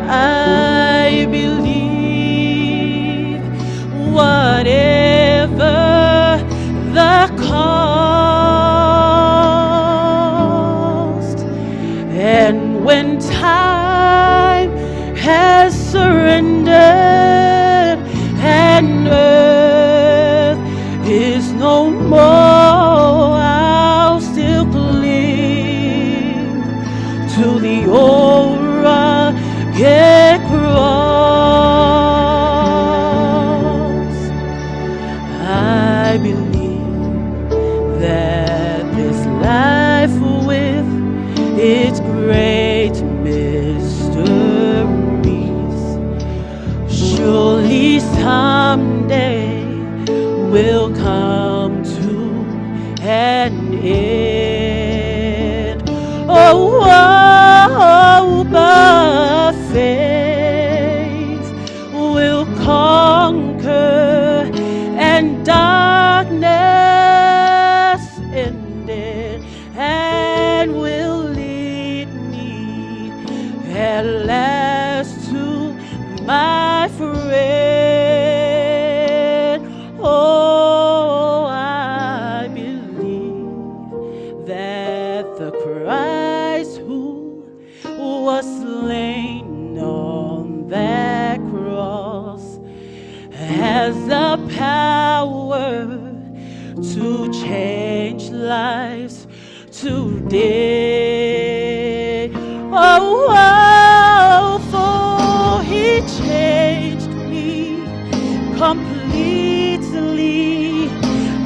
I believe whatever the cost, and when time has surrendered and earth is no more, I'll still cling to the old rugged cross. I believe that this life with its great mysteries surely someday will come to an end. Oh, but faith will conquer and darkness ended, and will lead me at last to my friend. Oh, I believe that the Christ who was slain on that cross has the power to change lives today. Oh, for He changed me completely.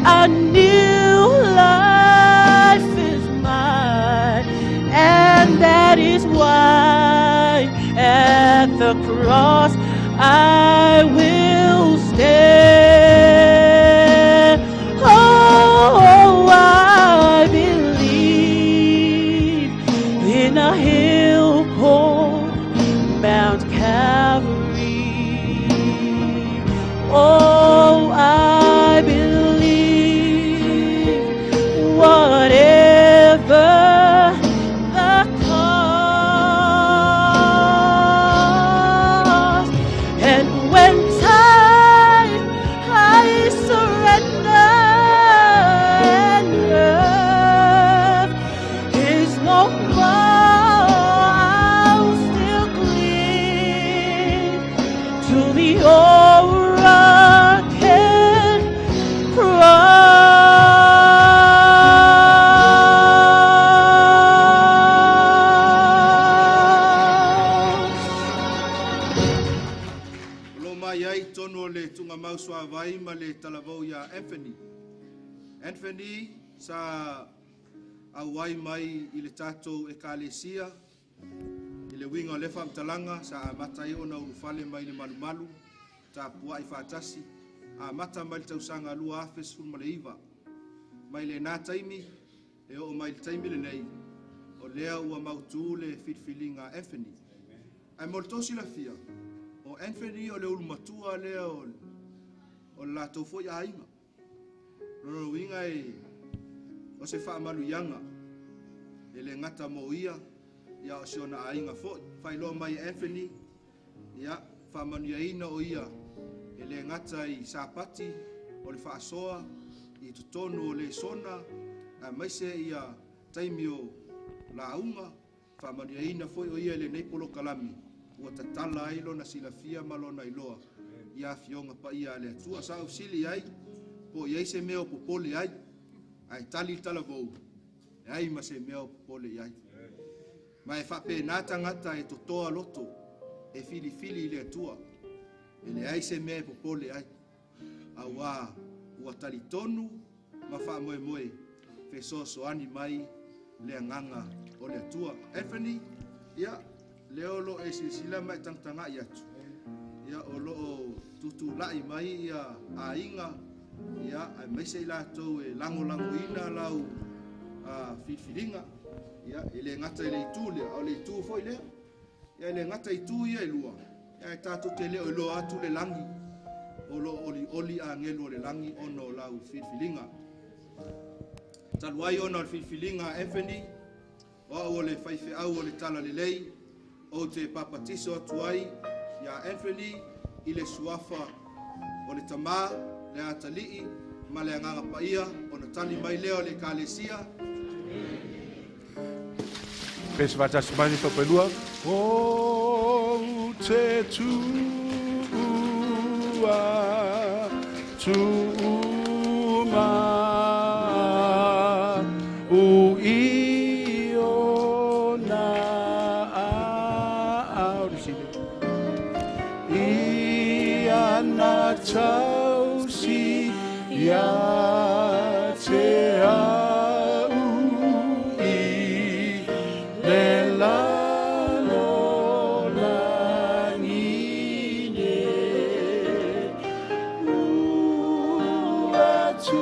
A new life is mine, and that is why at the cross I will stand. Oh, I believe in a hill called Mount Calvary. Oh, I believe whatever the cost, and when time I surrender and earth is no more, I'll still cling to the old rugged cross. Lo mai ai tono le tunga mausua vai ma le talavau ya Anthony. Anthony sa awai mai i le tatou ekalesia i le winga o le whamtalanga sa amatai ona urufale mai le malumalu ta pua i whatasi a mata mai le tausanga lua afes fulma le iwa mai le nā taimi, e o mai le taimi le nei, o lea ua mautu le whitwhilinga Anthony. Ai moltosi la fia, o Anthony o le ulumatua lea o la tofo ia inga. Rono winga o se wha manu yanga, e le ngata mo ia o se ona ainga fo, whailoa mai Anthony, ia, wha manu ina o ia, e le ngata I sapati, o le wha asoa, I tutonu o le sona, a maise ia taimi o la unga, wha manu ina fo o ia le neipolo kalami, ua tatala ailo na silafia malona iloa, ia fionga pa ia le atua, sa usili ai, po iai se meo popole ai, ai tali tala vou, ai ma se meo popole ai. Ma e whape nata ngata e totoa loto, e fili le atua, e le ai se mea popole ai. A ua tali tonu, ma wha moe, fe so ani mai, le anganga o le atua. Anthony, ia, leo lo e sila mai tangtanga i atu. Ia o lo o tutu lai mai ia a inga, ia ai mai sei latou e lango ina lau whiwhiringa. Ia ele ngata ele itu lea, o le itu foi lea. Ia ele ngata itu ia lua. Ia tātou te leo loa atu le langi. O lo oli a ngelo le langi ono lau whiwhiringa. Taluai ona le whiwhiringa Anthony, o le whaife au o le tala le lei, o te papatiso atu ai, ia Anthony, I le suafa o le tamā, le atalii, ma le anganga paia, o na tali mai leo le kalesia. Pes vatas mai to pelua. O te tuma u iona na tausi ya te au I le lalo langine atu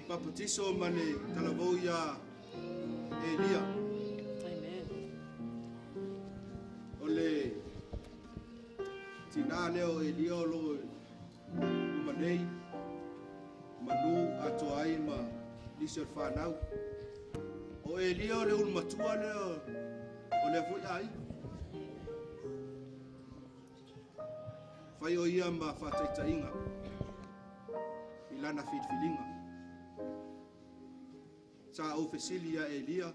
Papatiso mane talavou ia Elia. Amen. Ole tina leo Elia o lo umanei manu ato ai ma lisor whanau. O Elia o le ulmatua leo o le fui ai. Whai o ia ma whataitainga ilana whitwhilinga. Sa o fesilia Elia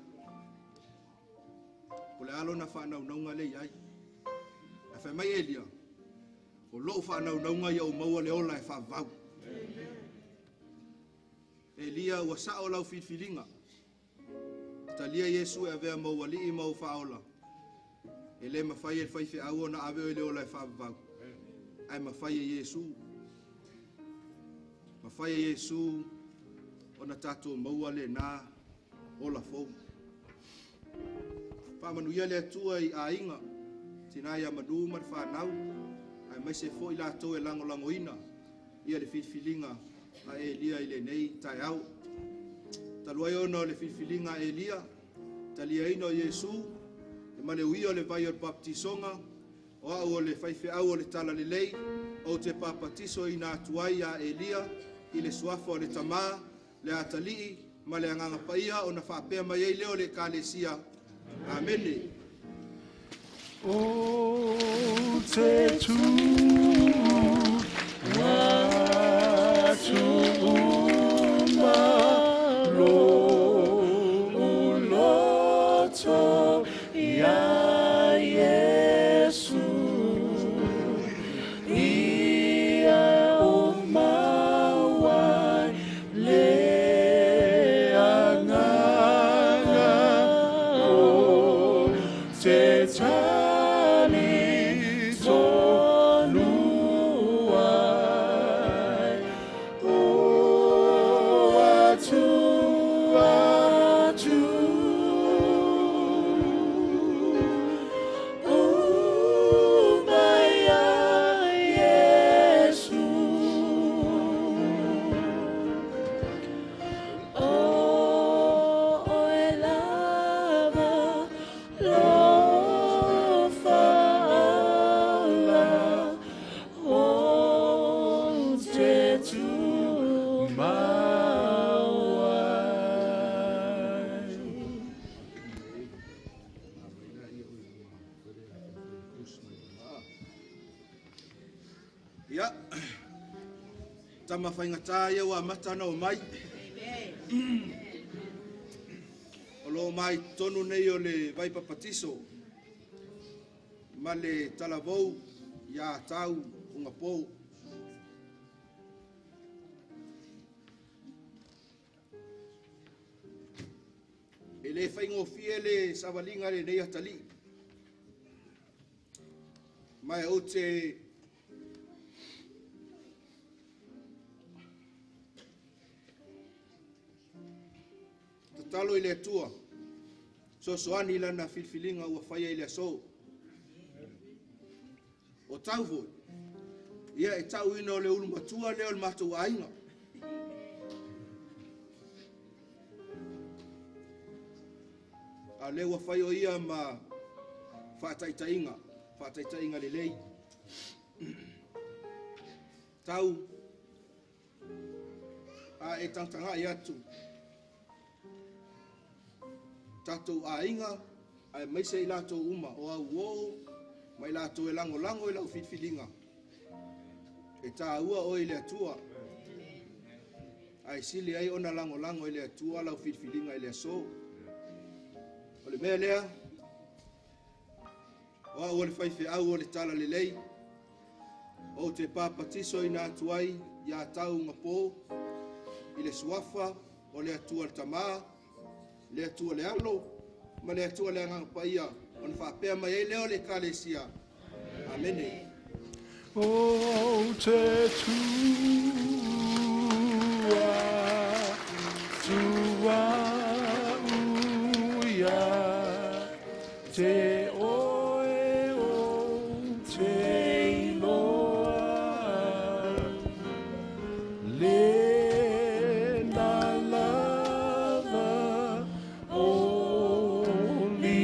o le alo na whanaunga le iai a whai mai Elia o loo whanaunga ia o maua le ola e whavau Elia ua sa o lau whiwhilinga talia Yesu e avea maua li I mau whaola e le mawhai e whaife au na aveo le ola e whavau ai mawhai e Yesu ona tatou maua le nā ola fou. Whamanuia le atua I a inga, tina ia manu man whanau, ai mai se fo I lātou e lango ina, ia le whiwhilinga a Elia I le nei tai au. Taluai ona le whiwhilinga Elia, talia ina o Yesu, e male uia le vai o le baptisonga, o au o le whaife au o le tala le lei, o te papatiso ina atuai a Elia, I le suafa o le tamā, le atalii, ma le anganga paia, o na whapea mai ei leo le kalesia. Amene. O te tu Ia, tama whaingata ia wa matana o mai. O lo mai tonu nei o le vai papatiso. Ma le talavou ia tau Ugapo. E le whaingofie le savalinga le nei atali. Mai o te talo i le atua. So soani lana filfilinga ua whaia i le aso. O tau vo. Ia e tau ina o le ulu matua leo le matua ainga. A le ua whaio ia ma whaataitainga le lei. Tau a e tangtanga i atu. Tatou a inga, ai maise i lato uma, o au o, mai lato e lango lango i lau fitfilinga. E ta ua o i le atua. Ai sili ai ona lango lango i le atua, lau fitfilinga i le aso. O le mea lea, o au le whaife au o le tala le lei. O te pāpatiso i nā tuai, ia tau Ugapo, i le suafa, o le atua le tamaa, le atua le alo, ma le atua le anga paia, o na whapea mai ei leo le kalesia. Amene. O te tua uia, te oe o te iloa, le na lava, oli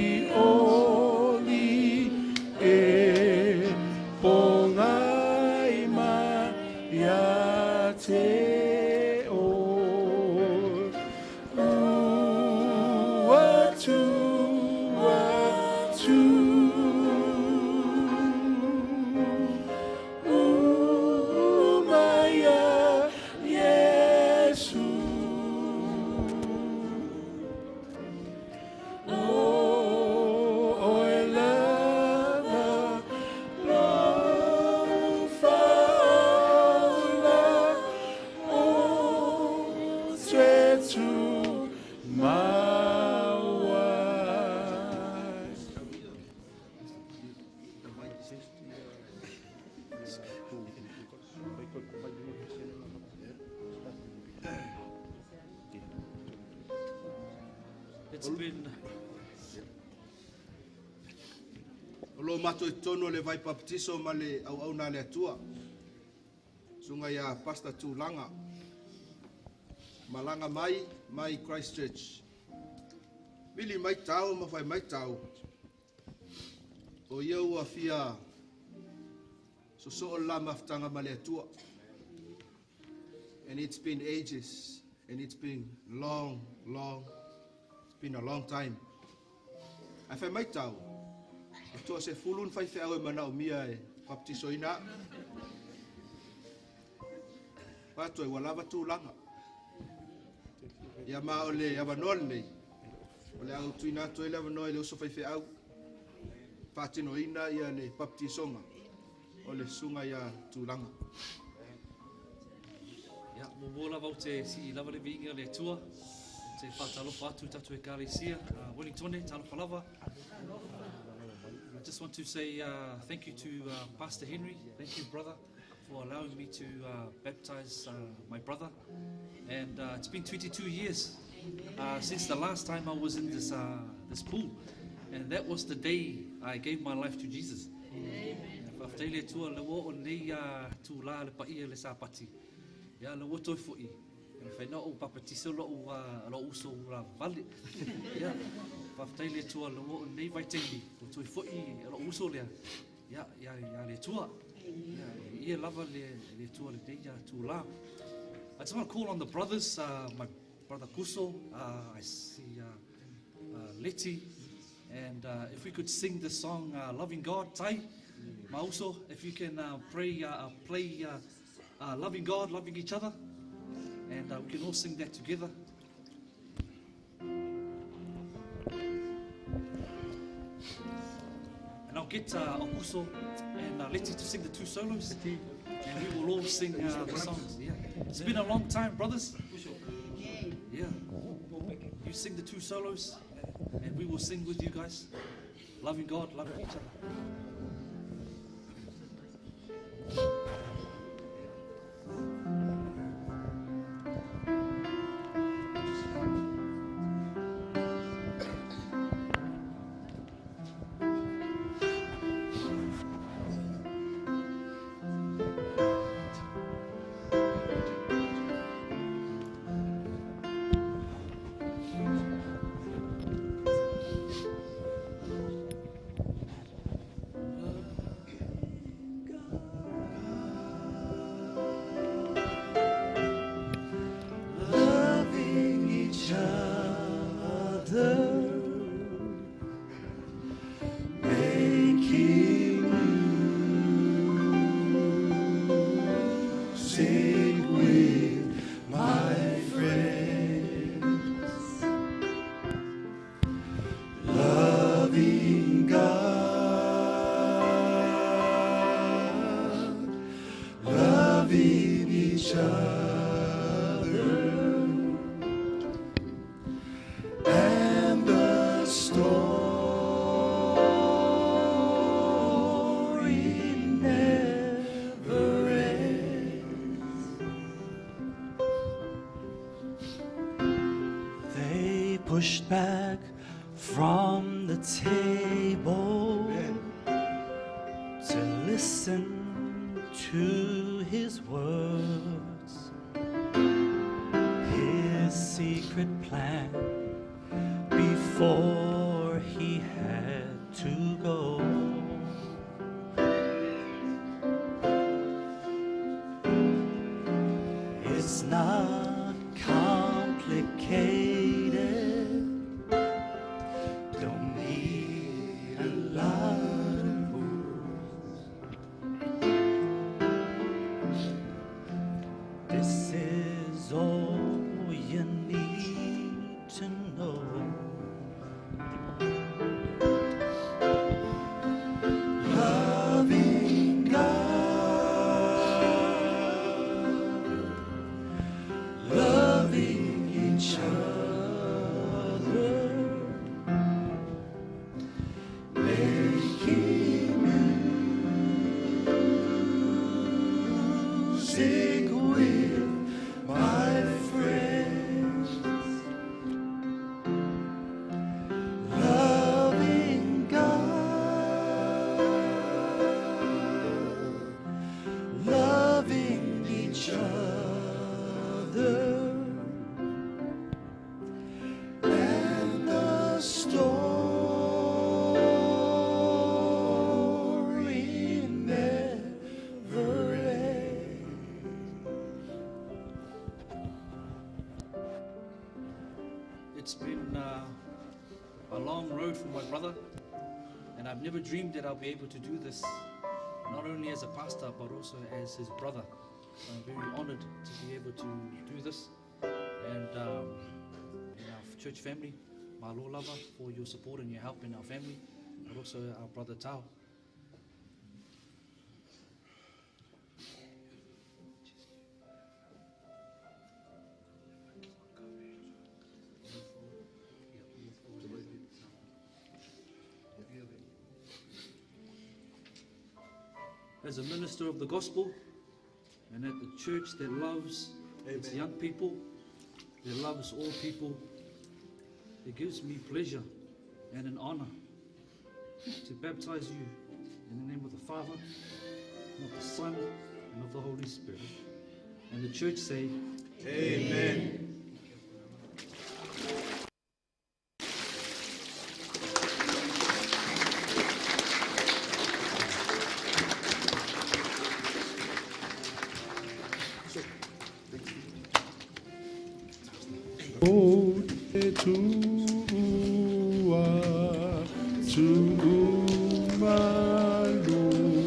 e pongai ma ia te o ua tu umaya Yesu o e lava lo faula o te tu maua. It's been O lo mato e tono le vai baptiso ma le au nā le atua. Sunga ia pasta tūlanga. Malanga mai Christchurch. Bili mai tau, ma fai mai tau. O ia ua fia so o la maftanga ma le atua. And it's been ages, and it's been long, it's been a long time. Ai fai mai tau. E toa se fulun fai fea oe mana o mia e baptiso ina. Pato e walava tūlanga. Ia ma o le avanol nei. O le au tuina to ele avano le uso fai fea au. Patino ina ia le baptisonga. O le sunga ia tūlanga. ia mo lava o te si lava le vinga le tua. Te whatalofa atu tatu e kalesia. Ueligitone, talofa lava. I just want to say thank you to Pastor Henry. Thank you, brother, for allowing me to baptize my brother. And it's been 22 years since the last time I was in this pool. And that was the day I gave my life to Jesus. Whafteile tua le wo o nei tu la le paia le sapati. Ia le wo toi fui. Whaina o papatiso lo uso la vale. Ia. Whafteile tua le wo o nei vai teili. O toi fui lo uso lea. Ia le tua. Ia lava le tua le deia tu la. I just want to call on the brothers, my brother Kuso, I see Letty, and if we could sing the song Loving God, Tai, Mauso, if you can play Loving God, Loving Each Other, and we can all sing that together. And I'll get Okuso and Leti to sing the two solos, and we will all sing the songs. Yeah. It's been a long time, brothers. Yeah. You sing the two solos, and we will sing with you guys. Loving God, loving each other. Pushed back from the table to listen to his words, his secret plan before he had to go. It's not complicated. It's been a long road for my brother, and I've never dreamed that I'll be able to do this, not only as a pastor, but also as his brother. I'm very honored to be able to do this, and in our church family, Malo Lava, for your support and your help in our family, but also our brother Tau. As a minister of the gospel, and at the church that loves its young people, that loves all people, it gives me pleasure and an honor to baptize you in the name of the Father, and of the Son, and of the Holy Spirit. And the church say, Amen. Tua, tu malu.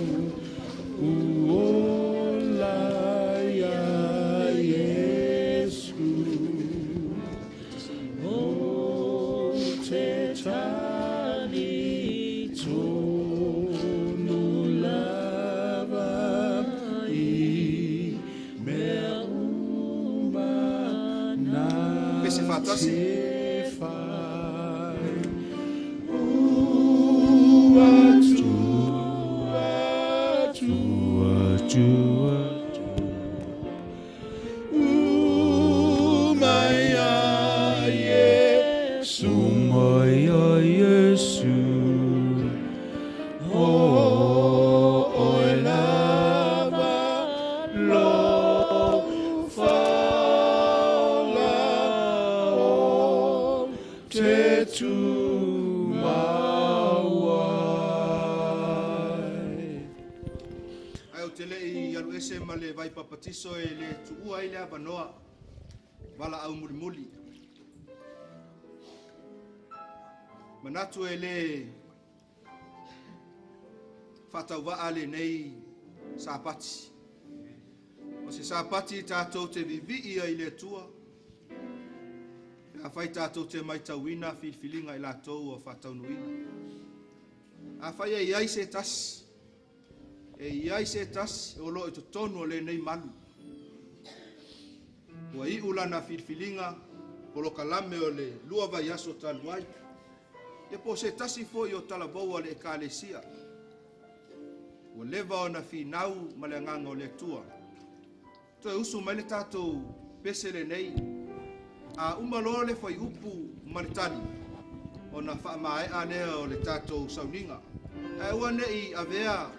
fatasi. Vai papatiso e le tuua i le avanoa wala au mulimuli. Manatu e le whatauwaa le nei sāpati. O se sāpati tātou te vivi i le tua. A whai tātou te maitauina whiwhilinga i lātou o whataunuina. A whai e iai se tasi. E iai se tasi o lo e tonu o le nei manu. Ua i ulana whiwhilinga o lo kalame o le lua vai aso taluai. E po se tasi fo i o talabou le ekalesia. Ua leva o na whinau ma le nganga o le tua. To e usu mai le tātou pese le nei. A umalo le fai upu maritani. O na whaamae anea o le tātou sauninga. E ua ne i avea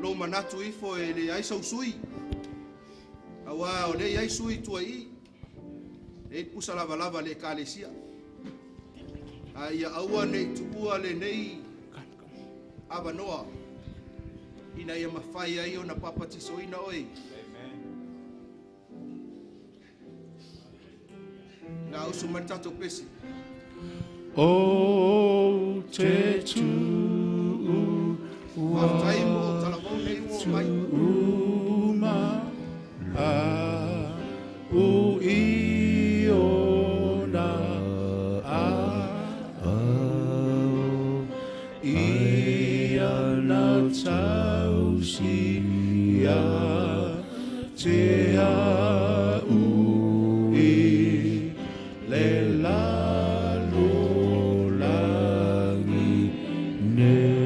lo manatu ifo e le ai sausui. Awa o le ai sui tua i. E pusa lava lava le kalesia. Ai aua nei tuua le nei avanoa. Ina ia mawhai ai o na papatiso ina oi. Nga usu maritato pesi. O te tu Waftaimo talavou nei ua mai. Uma a u i o na a i ana tau si a te a u i le la lo langi ne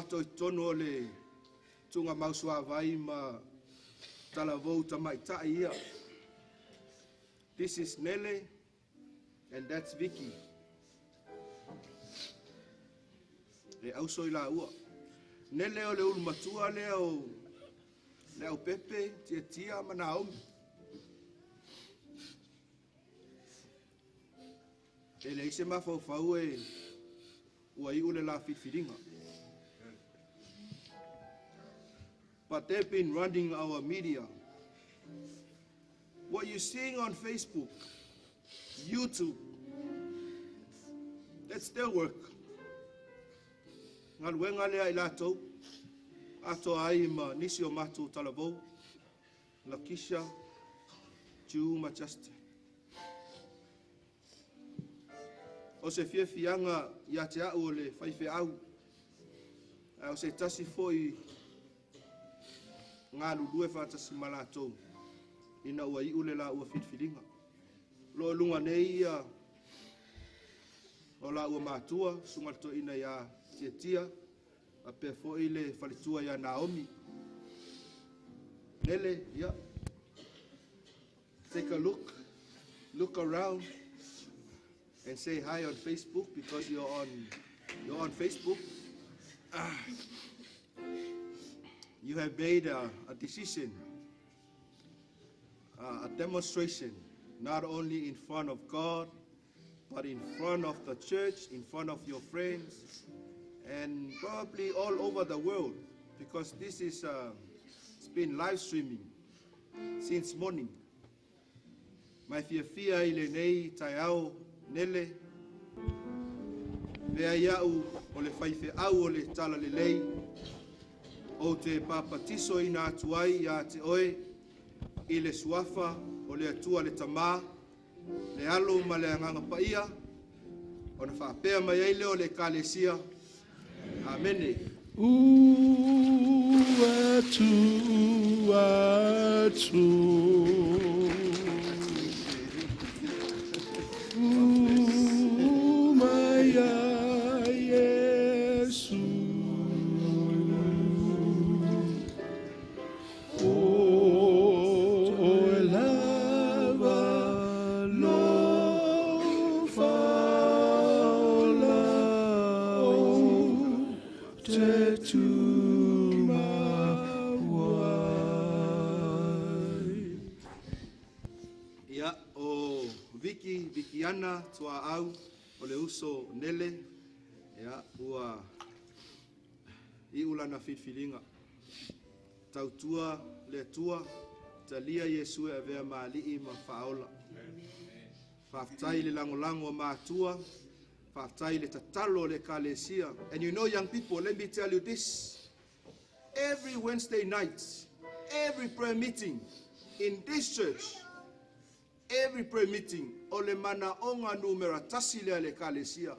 mātou I tono le tunga mausua vai ma talavou tamaitai ia. This is Nele and that's Vicky. E auso I la ua. Nele o le ulu matua le au pepe tia ma Naomi. E le ise mafau e ua I ule la fitfiringa. But they've been running our media. What you're seeing on Facebook, YouTube, that's their work. Ngal wenga lea I latou, ato ai ma nisi o matu talavou, Lakisha, Ju ma Justin. O se fianga ia te au o le Faiaoga, o se tasi foi ngā lulue whātasi malatou, ina ua I ule la ua whitwhiringa. Lo lunga nei o la ua mātua, sungalto ina ia tia, a pe foi le whalitua ia Naomi. Nele, yeah. Take a look around, and say hi on Facebook because you're on Facebook. You have made a decision, a demonstration, not only in front of God, but in front of the church, in front of your friends, and probably all over the world, because this is it's been live streaming since morning. Mai fia ile nei taiao Nele, vea iau o le Faiaoga o le tala le lei, o te papatiso ina atuai ia te oe, I le suafa o le atua le tamā, le alo ma le anganga paia, o na whaapea mai eile o le kalesia. Amene. Atu. Vikiana tua au o le uso Nele ya ua I ulana whitwhiringa tautua le tua talia Yesu e vea maali ma whaola whaftai le langolango mātua whaftai le tatalo le kalesia. And you know, young people, let me tell you this, every Wednesday night, every prayer meeting in this church, every prayer meeting, ole mana onga numera tasile le kalesia.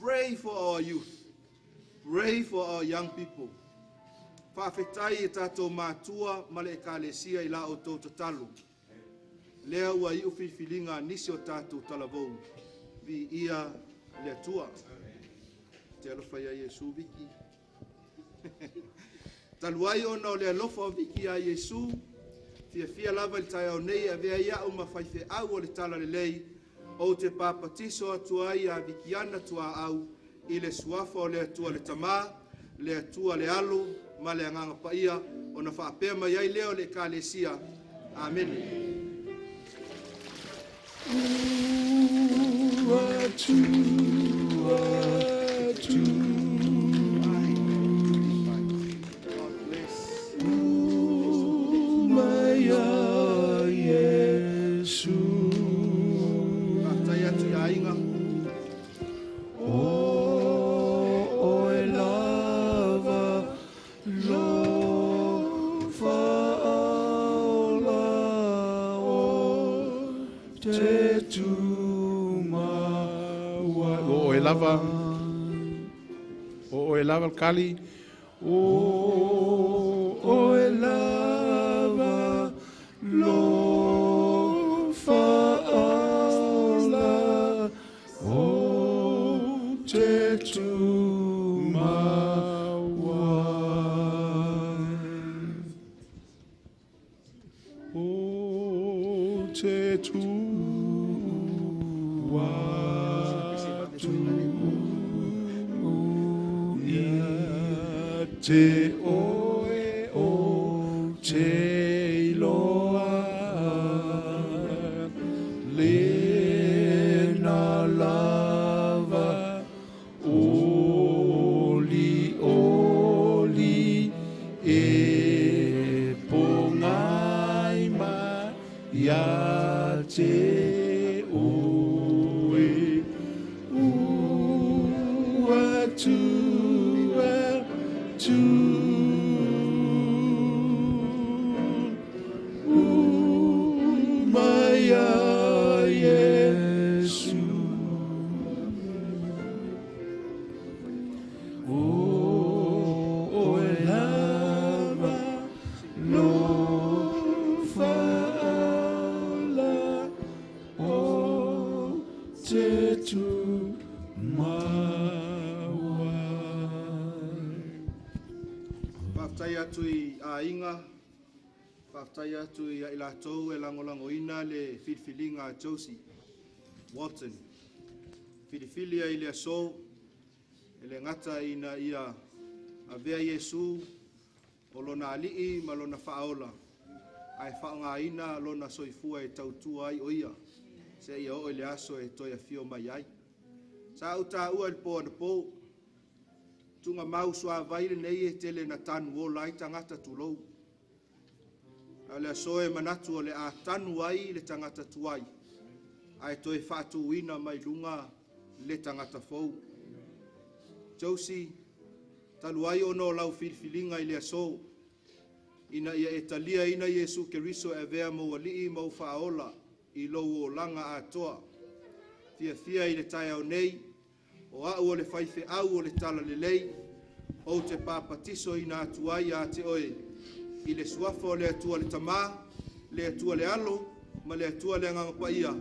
Pray for our youth. Pray for our young people. Whawhetai e tato mātua ma le kalesia I la o tō tatalo. Lea ua I uwhiwhilinga nisi o tato talavou. Vi ia le atua. Te alofa ia Yesu Viki. Taluai ona o le alofa o Viki a Yesu. Fia lava il tai au nei a vea ia uma Faiaoga o le tala le lei o te papatiso atua ia Vikiana tua au I le suafa o le atua le tamā, le atua le alo, ma le anganga paia o na whaapea mai ai leo le kalesia. Amen. O e lava kali o e lava lo faala o te tuma te tu watu ia te oe o te iloa lena lava oli oli e pongai ma ia te oe ua tua tu Maya Yesu o lava lo fala o te tu Whaftai atu i a inga, whaftai atu i a ilatou e langolango ina le whilwhilinga a Josie Walton. Whilwhilia i le aso, e le ngata ina ia a vea Yesu o lona alii ma lona whaola. Ai whaonga ina lona soifua e tautua ai o ia, se ia o le aso e toia fio mai ai. Sa uta ua le po na po, tunga mau sua vaile nei e tele na tanu o lai tangata tulou. A le asoe manatu o le a tanu ai le tangata tuai. Ai toi whatu wina mai lunga le tangata fou. Josie, talu ai ono lau whilwhilinga i le aso. Ina ia e talia ina Yesu Keriso e vea mo walii mau whaola i lou o langa a toa. Fia i le tai au nei, o au o le whaife au o le tala le lei, o te pāpatiso i nā atuai a te oe, i le suafa o le atua le tamā, le atua le alo, ma le atua le angangapa ia,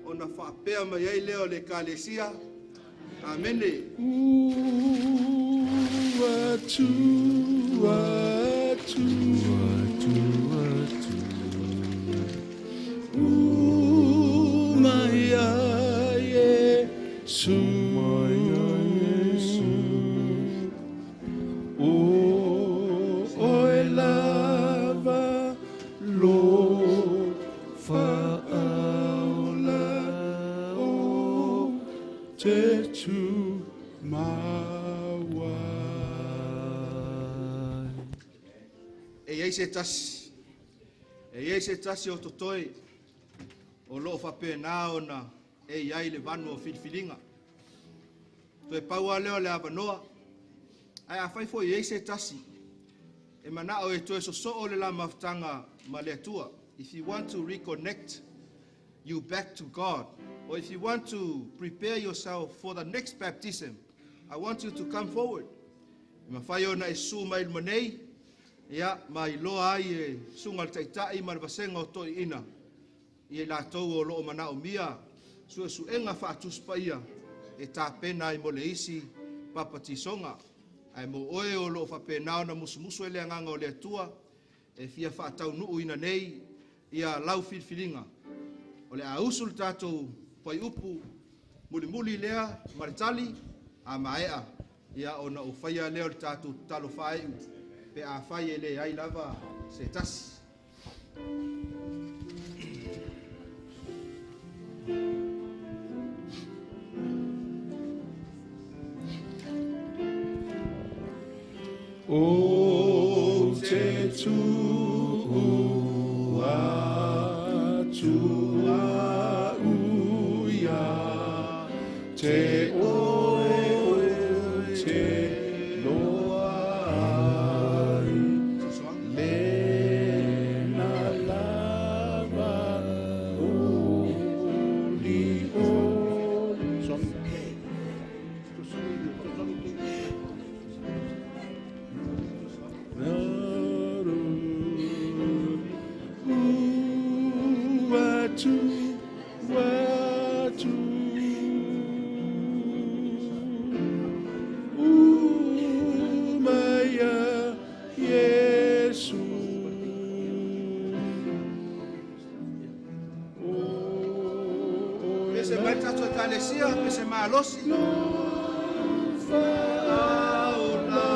o na whaapea mai ei leo le kālesia. Amene. Atu, atu, atu, atu. Maya Yesu, Maya Yesu. O lava lo fa'aula o te tu mawai. E iei se tasi. E iei se tasi o totoe. O loo whapena ona e iai le vanu o whilwhilinga. Toe paua leo le avanoa. Ai a whaifo i se tasi. E manao e toe so o le la maftanga ma le atua. If you want to reconnect you back to God, or if you want to prepare yourself for the next baptism, I want you to come forward. Ma whai ona e su mai manei, ia mai loa ai e sungal taitai ma le vasenga o toi ina. Ia lātou o loo manao mia, sua suenga whaatuspa ia, e tā pena ai mo le isi papatisonga. Ai mo oe o loo whapenao na musumusu e le anganga o le atua, e fia whaatau nuu ina nei, ia lau whilwhilinga. O le ausul tātou pai upu, muli lea, maritali, a maea, ia ona o whaia leo le tātou talo whae u, pe a whaia le ai lava se tasi. O te tu atua uia, te oe te loa ai, lena lava oli se mai tato ekalesia, pe se malosi. Faula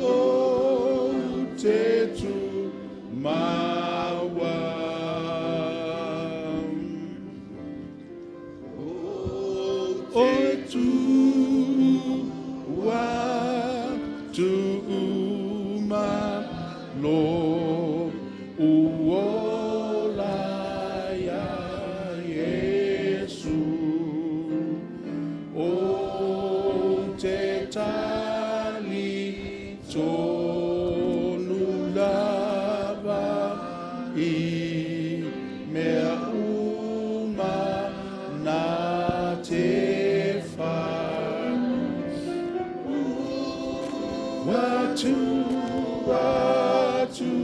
o te tu mawa. O tu wa tu ma lo uola ya Yesu. O te tali tonu lava I mea uma na te whai. Watu, watu,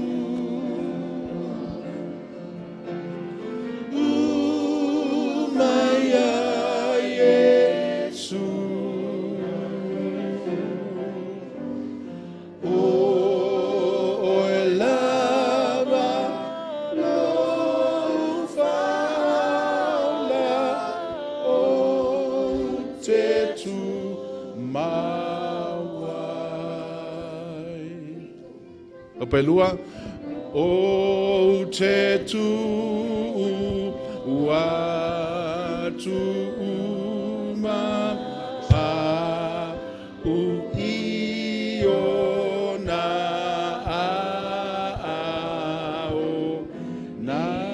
umaya Yesu. Pelua o te tu watu ma a u iona a o nai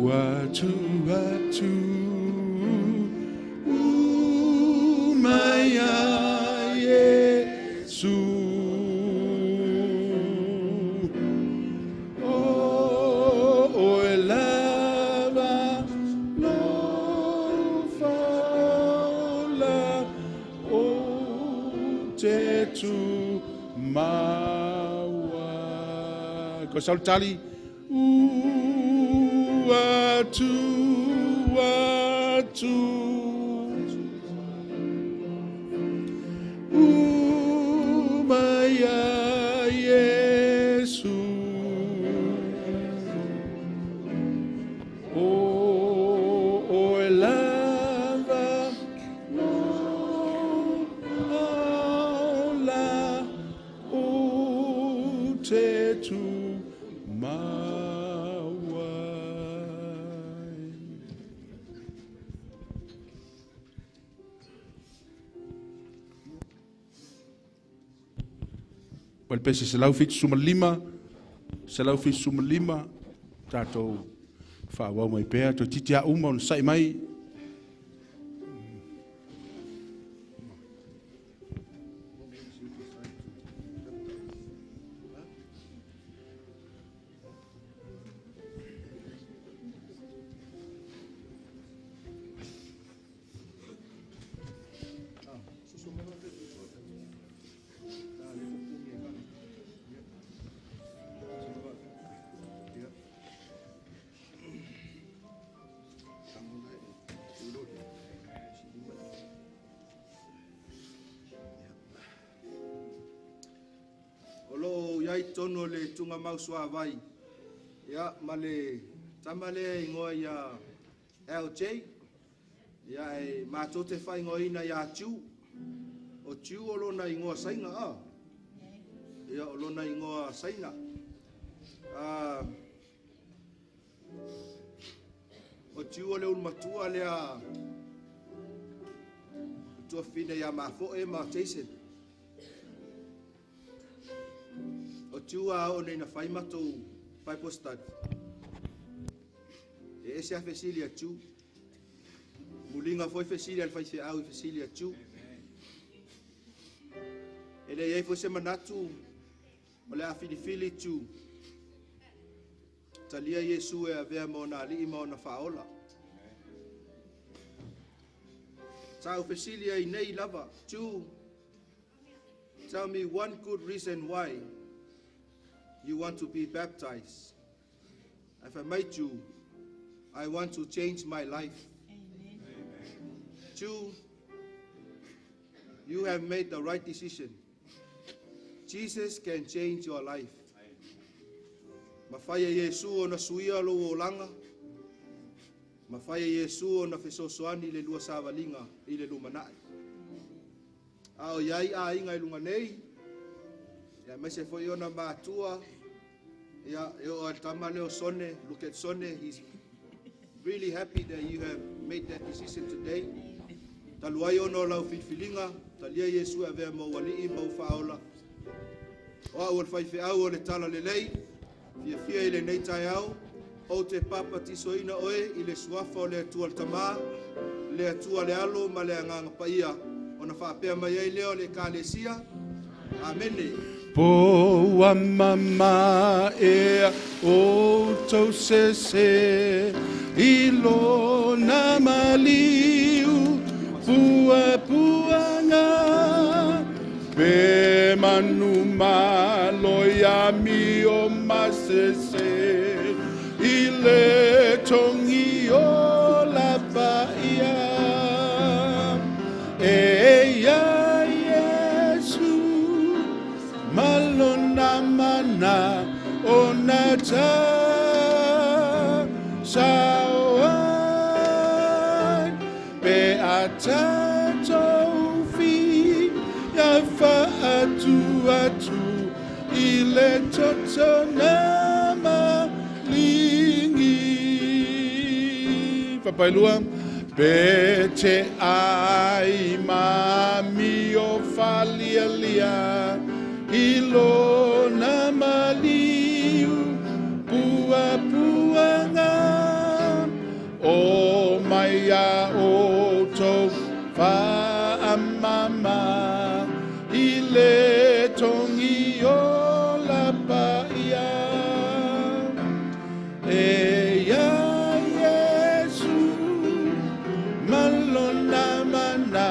watu watu umaya Yesu. O elava lo faula o te tu mawa. Ko saltali watu watu umaya Yesu. O elava lo la o te tu Wal pese se lau fitu suma lima, tātou whāwau mai pēr, tō titi a uma on sai mai. Iai tono le tunga mausua vai. Ia male tamale ingoa ia LJ. Ia e mātou te whai ngoina ia tiu. O tiu o lona ingoa sainga a. Ia o lona ingoa sainga. O tiu o le matua lea tua fina ia mafo e ma teisen. O tiu a o nei na whai matou whai postadi. E ese a fesili a tiu. Mulinga foi fesili al fai se au fesili a tiu. E le iei foi se manatu o le a filifili tiu. Talia Yesu e a vea mo na ali mo na faola. Tau fesili ai nei lava. Tiu, tell me one good reason why you want to be baptized. If I met you, I want to change my life. Amen. 2, you have made the right decision. Jesus can change your life. Mafaya Yesu ona suia lo olanga. Mafaya Yesu ona fesosoani le lua savalinga i le lumanai. Ao yai a inga ilunga nei. Ya mese foi ona matua. Ya yo altama leo sone, look at Sone. He's really happy that you have made that decision today. Taluai ono lau fifilinga, talia Yesu ave mo wali mo faola. O awal fai au le tala le lei. Fia ile nei tai au. O te papa tisoina oe ile suafa o le atua al tama. Le atua le alo ma le anganga paia. Ona whaapea mai ei leo le kālesia. Amene. Poa mama e o tau se ilo na maliu pua puanga pe manu maloya mi o masese ile tongi o la paia e ya Malona mana onata sawan be atato fi ya fa atu ile toto nama lingi papailua bete ai mami o falialia ilo na maliu pua puanga o maya o to fa amama ile tongi o la paia e ya Yesu malona mana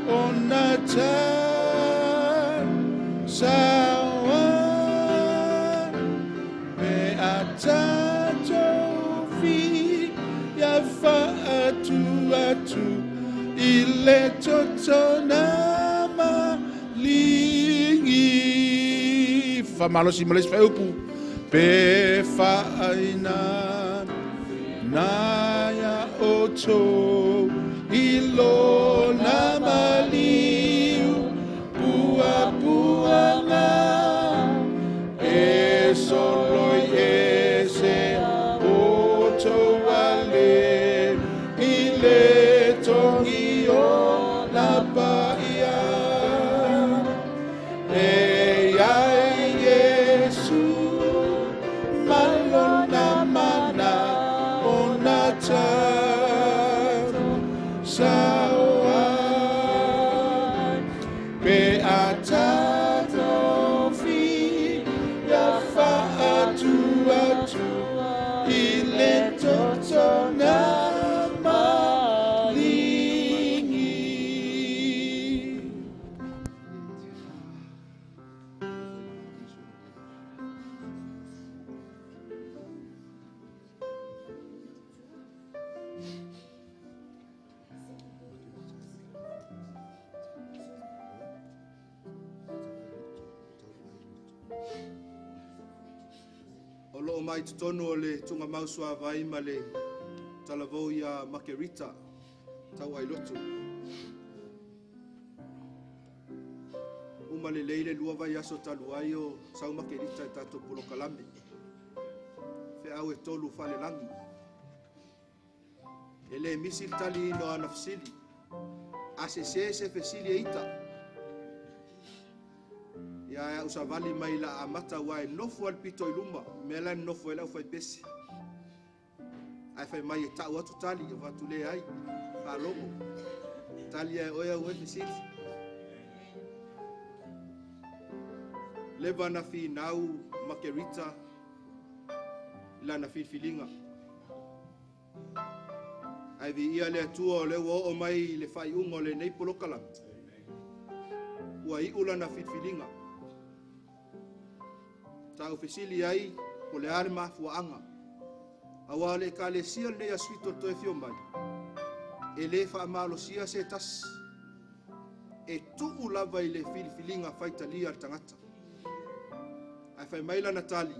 onata sawan me atato fi ya fa atu ile toto nama lingi fa malo si males Feau pe fa aina na ya oto ilo nama liu pua puanga e solo ese oto vale ile tongi o la paia e ai Yesu malona mana onata sawan pe atato fi ya fa atu ile toto nama lingi. O loo mai te tonu o le tunga mausua vai ma le talavou ia Makerita tau ai lotu. Uma le leile lua vai aso talu ai o sau Makerita e tato pulo kalame. Fe au e Tolu fale langi. E le misil tali ino ana fasili. Ase se fasili e ita. Ya usavali mai la amata wai nofu al pito iluma mela nofu ela fai pesi ai fai mai ta watu tali va tule ai fa logo tali ai oya we fisit leva na fi nau Makerita la na fi filinga ai vi ia le tuo le wo o mai le fai ungo le nei polokala wa i ula na fi filinga tau fesili ai o le ale mafuaanga. Awa le kalesia le asuito to e fio mai. E le fa amalosia se tas. E tuu lava i le filifilinga faitalia al tangata. Ai fai maila natali.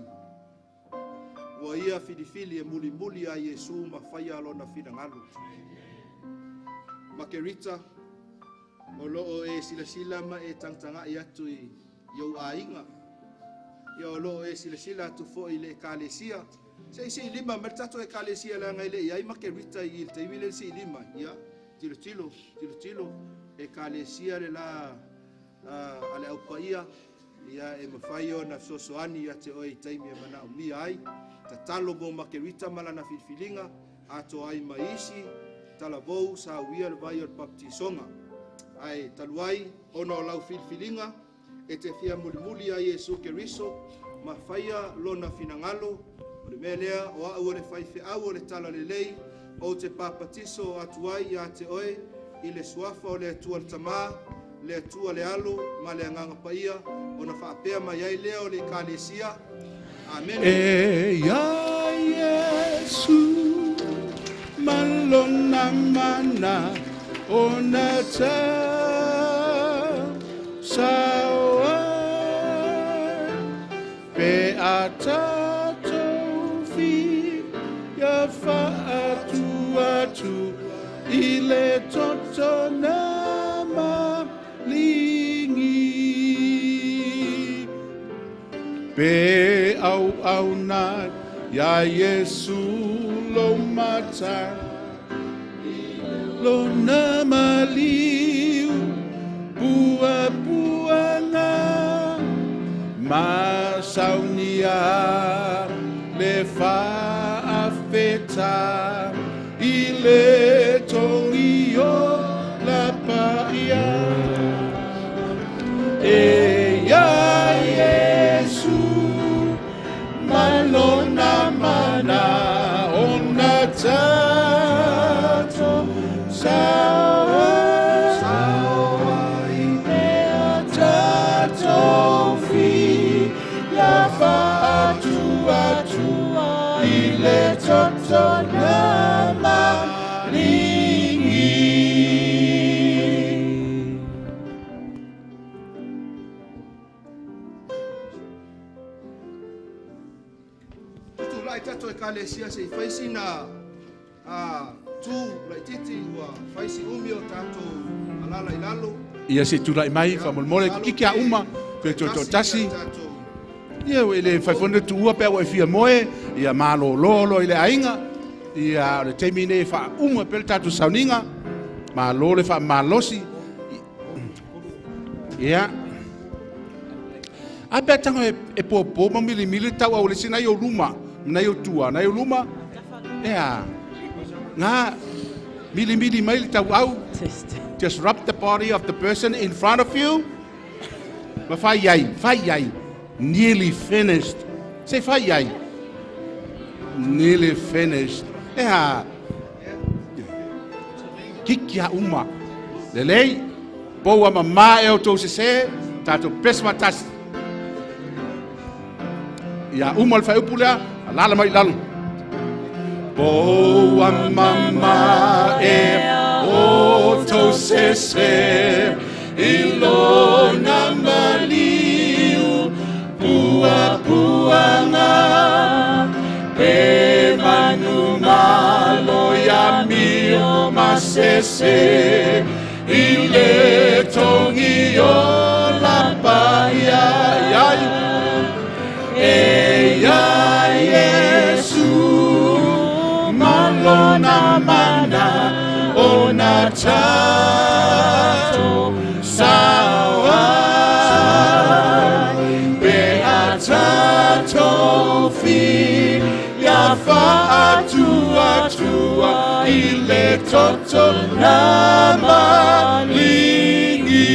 Wa ia filifili e muli a Yesu ma faia alona finangalu. Makerita, o loo e sila ma e tangtanga i atu i iau ainga. Ia o loo e sila atu fo i le kalesia. Se lima mertato e kalesia la ngai le iai makerita i il teimile se lima. Ia, tilo e kalesia le la ale au paia. Ia e mawhaio na sosoani ia te oi taimi e mana umi ai. Ta talo mo makerita malana filfilinga. Ato ai maisi. Talavou sa uia le vai o baptisonga. Ai taluai ona o lau filfilinga. E te fia muli a Yesu Keriso. Ma whaia lona finangalo. O le mea lea o au o le whaife au o le tala le lei. O te papatiso atuai ia te oe. I le suafa o le atua le tamā. Le atua le alo. Ma le anganga paia. O na whaapea mai ai lea o le kalesia. Amen. E ya Yesu malona mana ona ta sawa pe ata tofi ya fa atu ile toto nama lingi pe au na ya Yesu lo mata lo nama liu buana ma saunia le fa afeta ile tongio la paia e ya Yesu malona mana ona tato sawa ipea tato fi ya fa atu ile toto nama lingi. Lai tato e kalesia se faisi na tu lai titi wa faisi umi o tato alala ilalo. Ia se tulai mai fa mole kiki a uma pe to tasi. Ia ele fa fonde tu ua pe wa fia moe ia malo lolo ile ainga ia le temine fa uma pe tato sauninga malo le fa malosi. Ia abe tanga e popo ma mili tau au le sina yo luma. Na yo tua, na yo luma. Yeah. Nga mili mai tau au. Just rub the body of the person in front of you. Ma fai yai. Nearly finished. Say fai yai. Nearly finished. Yeah. Kikia uma. Lelei. Boa mama e o to se tato pesma tas. Ya umal fai upula. Lala mai lalu. Boa mama e o to se ilona maliu buana pe manu malo ya mio masese ile tongi o la paia ya Yesu malona mana ona tato sawa beata tofi ya fa atua ile toto nama lingi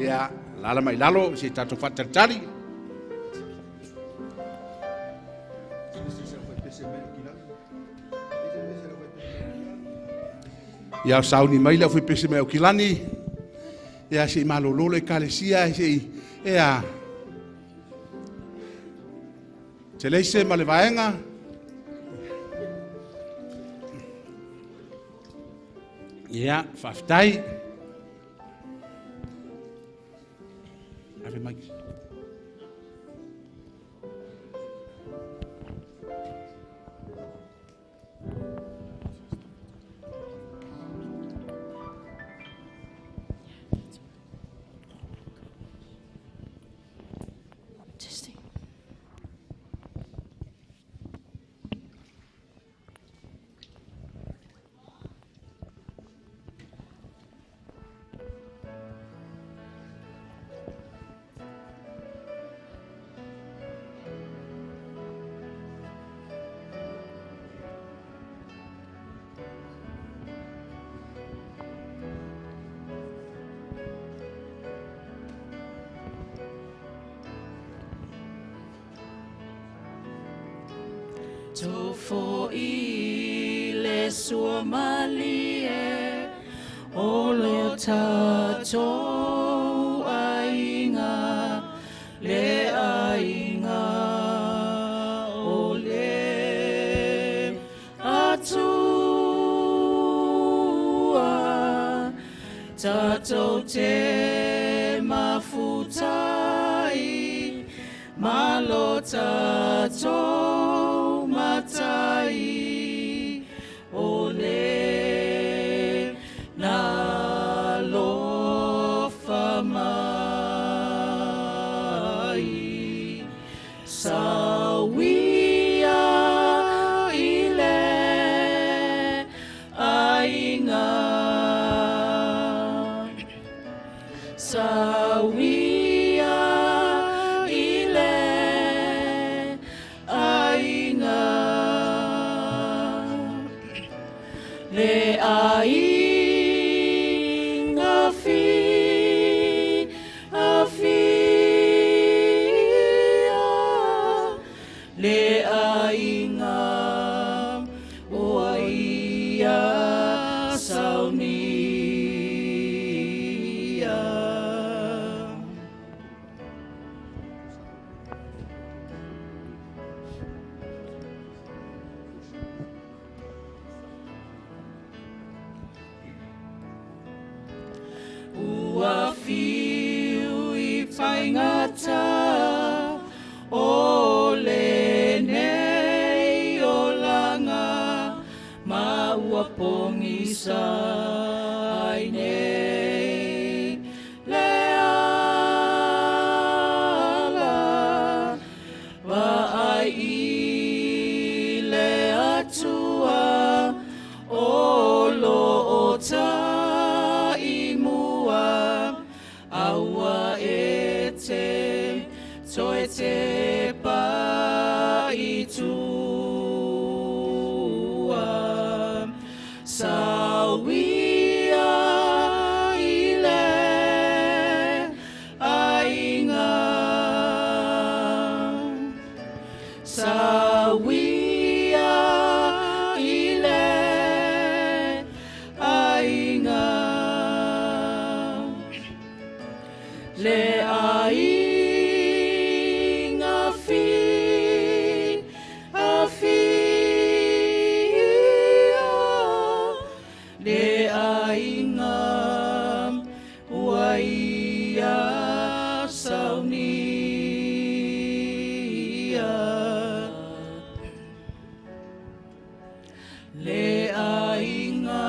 ya lala mai lalo si tato fatertari. Ia sauni mai la fui pese mai o kilani. Ea se malololo e kalesia e se ea te leise ma le vaenga ea whaftai ave mai Testing. Tofo I le sua malie o le tatou ainga le ainga o le atua tatou te mafutai malo tatou matai ole na lofa mai sawia ile ainga sawia ile ainga le ainga fi afia le ainga o ia saunia ua fiu I whaingata o le nei o langa ma ua pongisa ai nei le ala wa ai I le atua o lo o ta imua aua e te toe te pa I tua sawia I le ainga sawia I le ainga le ainga fi afia le ainga waia saunia le ainga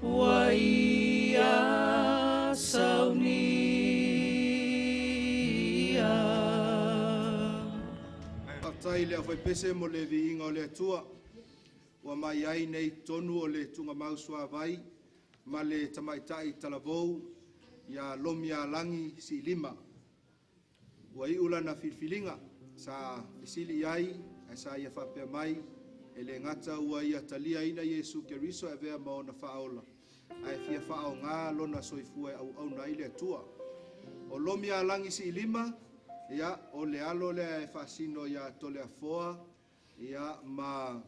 waia saunia Patai le awhai pese mo le viinga o le atua. Wa mai ai nei tonu o le tunga mausua vai. Ma le tamaitai talavou. Ia lomia langi si lima. Wa I ula na filfilinga. Sa isili ai. Sa ia whapea mai. E le ngata ua ia talia ina Yesu Keriso e vea maona whaola. Ai fia whao ngā lona soifua au na ile atua. O lomia langi si lima. Ia o le alo le e whasino ia tole a foa. Ia ma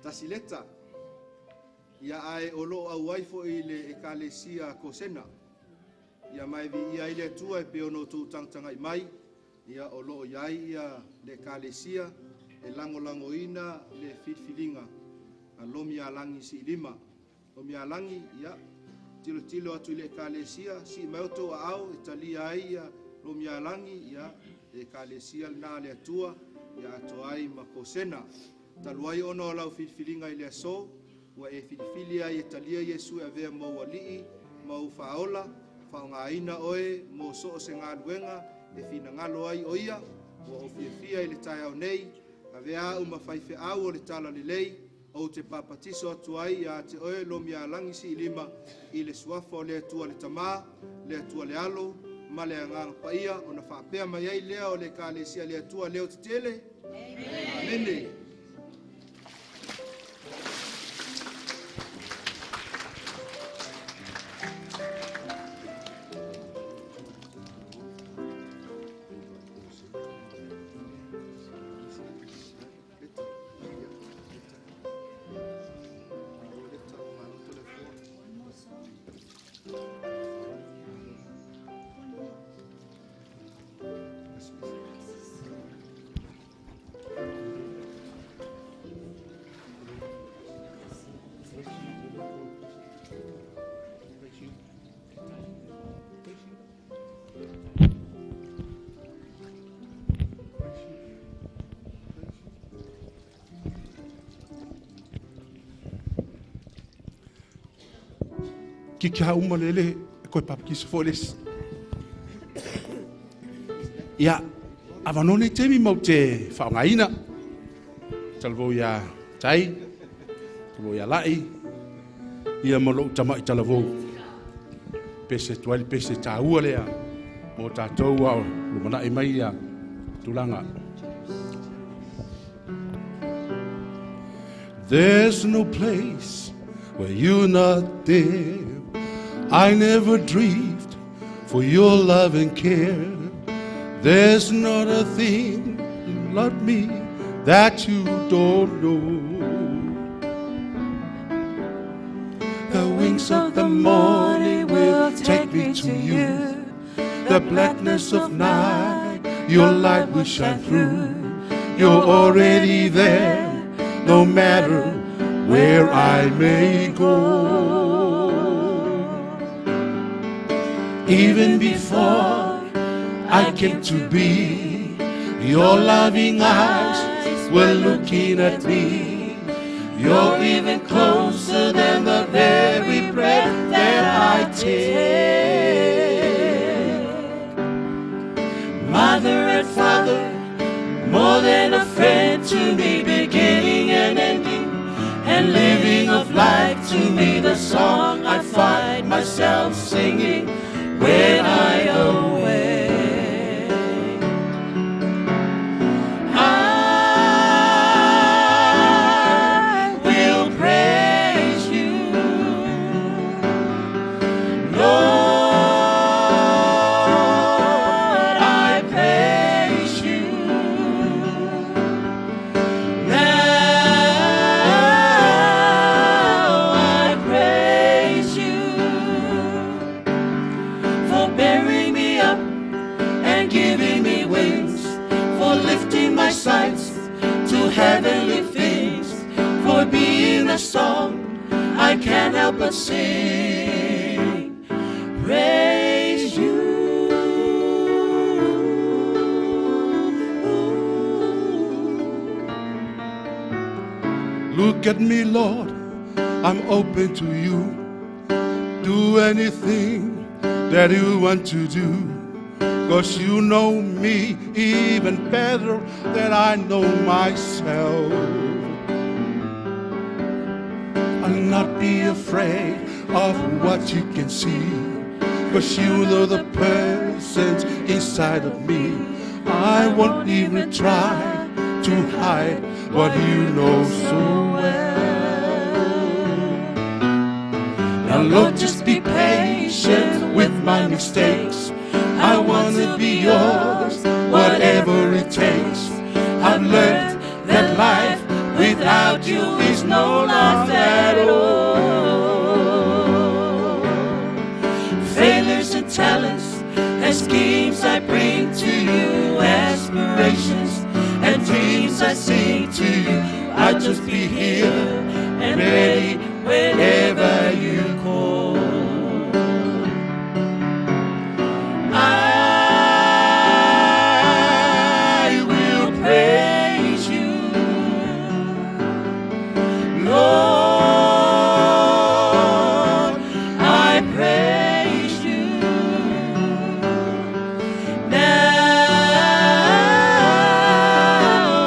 tasileta. Ia ai o lo au ai fo i le ekalesia kosena. Ia mai vi ia i le tua e pe ono tu tangtanga i mai. Ia o lo iai ia le ekalesia e lango ina le filfilinga. A lomi alangi si lima. Lomi alangi ia tilo atu i le ekalesia si mauto a au e talia ai ia lomi alangi ia le ekalesia na le atua ia ato ai ma kosena. Taluai ono lau filfilinga i le aso. Wa e filifilia e talia Yesu e vea mau alii, mau faola, whaongaina oe, mo so se ngā luenga, e fina ngalo ai oia, wa o fia i le tai au nei, a vea uma whaife au o le tala le lei, o te papatiso atu ai a te oe lo mia langisi i lima, i le suafa o le atua le tamā, le atua le alo, ma le anganga paia, o na whaapea mai ai lea o le ka le sia le atua leo te tele. Amen. Ki kia uma lele koe papakisa foles. Ia, avanone temi mau te whaongaina. Talvo ia tai, talvo ia lai. Ia malo tamai talavo. Pese tuali, pese tāua lea. Mo tātou au, lumana e mai ia tulanga. There's no place where you're not there. I never dreamed for your love and care. There's not a thing about me that you don't know. The wings of the morning will take me to you. The blackness of night, your light will shine through. You're already there, no matter where I may go. Even before I came to be, your loving eyes were looking at me. You're even closer than the very breath that I take. Mother and father, more than a friend to me, beginning and ending, and living of life to me, the song I find myself singing when I awake. I will praise you, Lord, I praise you. Now I praise you for bearing me up and giving me wings, for lifting my sights to heavenly things, for being a song I can't help but sing. Praise you. Look at me, Lord, I'm open to you. Do anything that you want to do, 'cause you know me even better than I know myself. I'll not be afraid of what you can see, 'cause you know the person's inside of me. I won't even try to hide what you know so well. Now Lord, just be patient with my mistakes. I want to be yours, whatever it takes. I've learned that life without you is no life at all. and schemes I bring to you, aspirations and dreams I sing to you. I'll just be here and ready whenever you call. I will praise you, Lord. I praise you. Now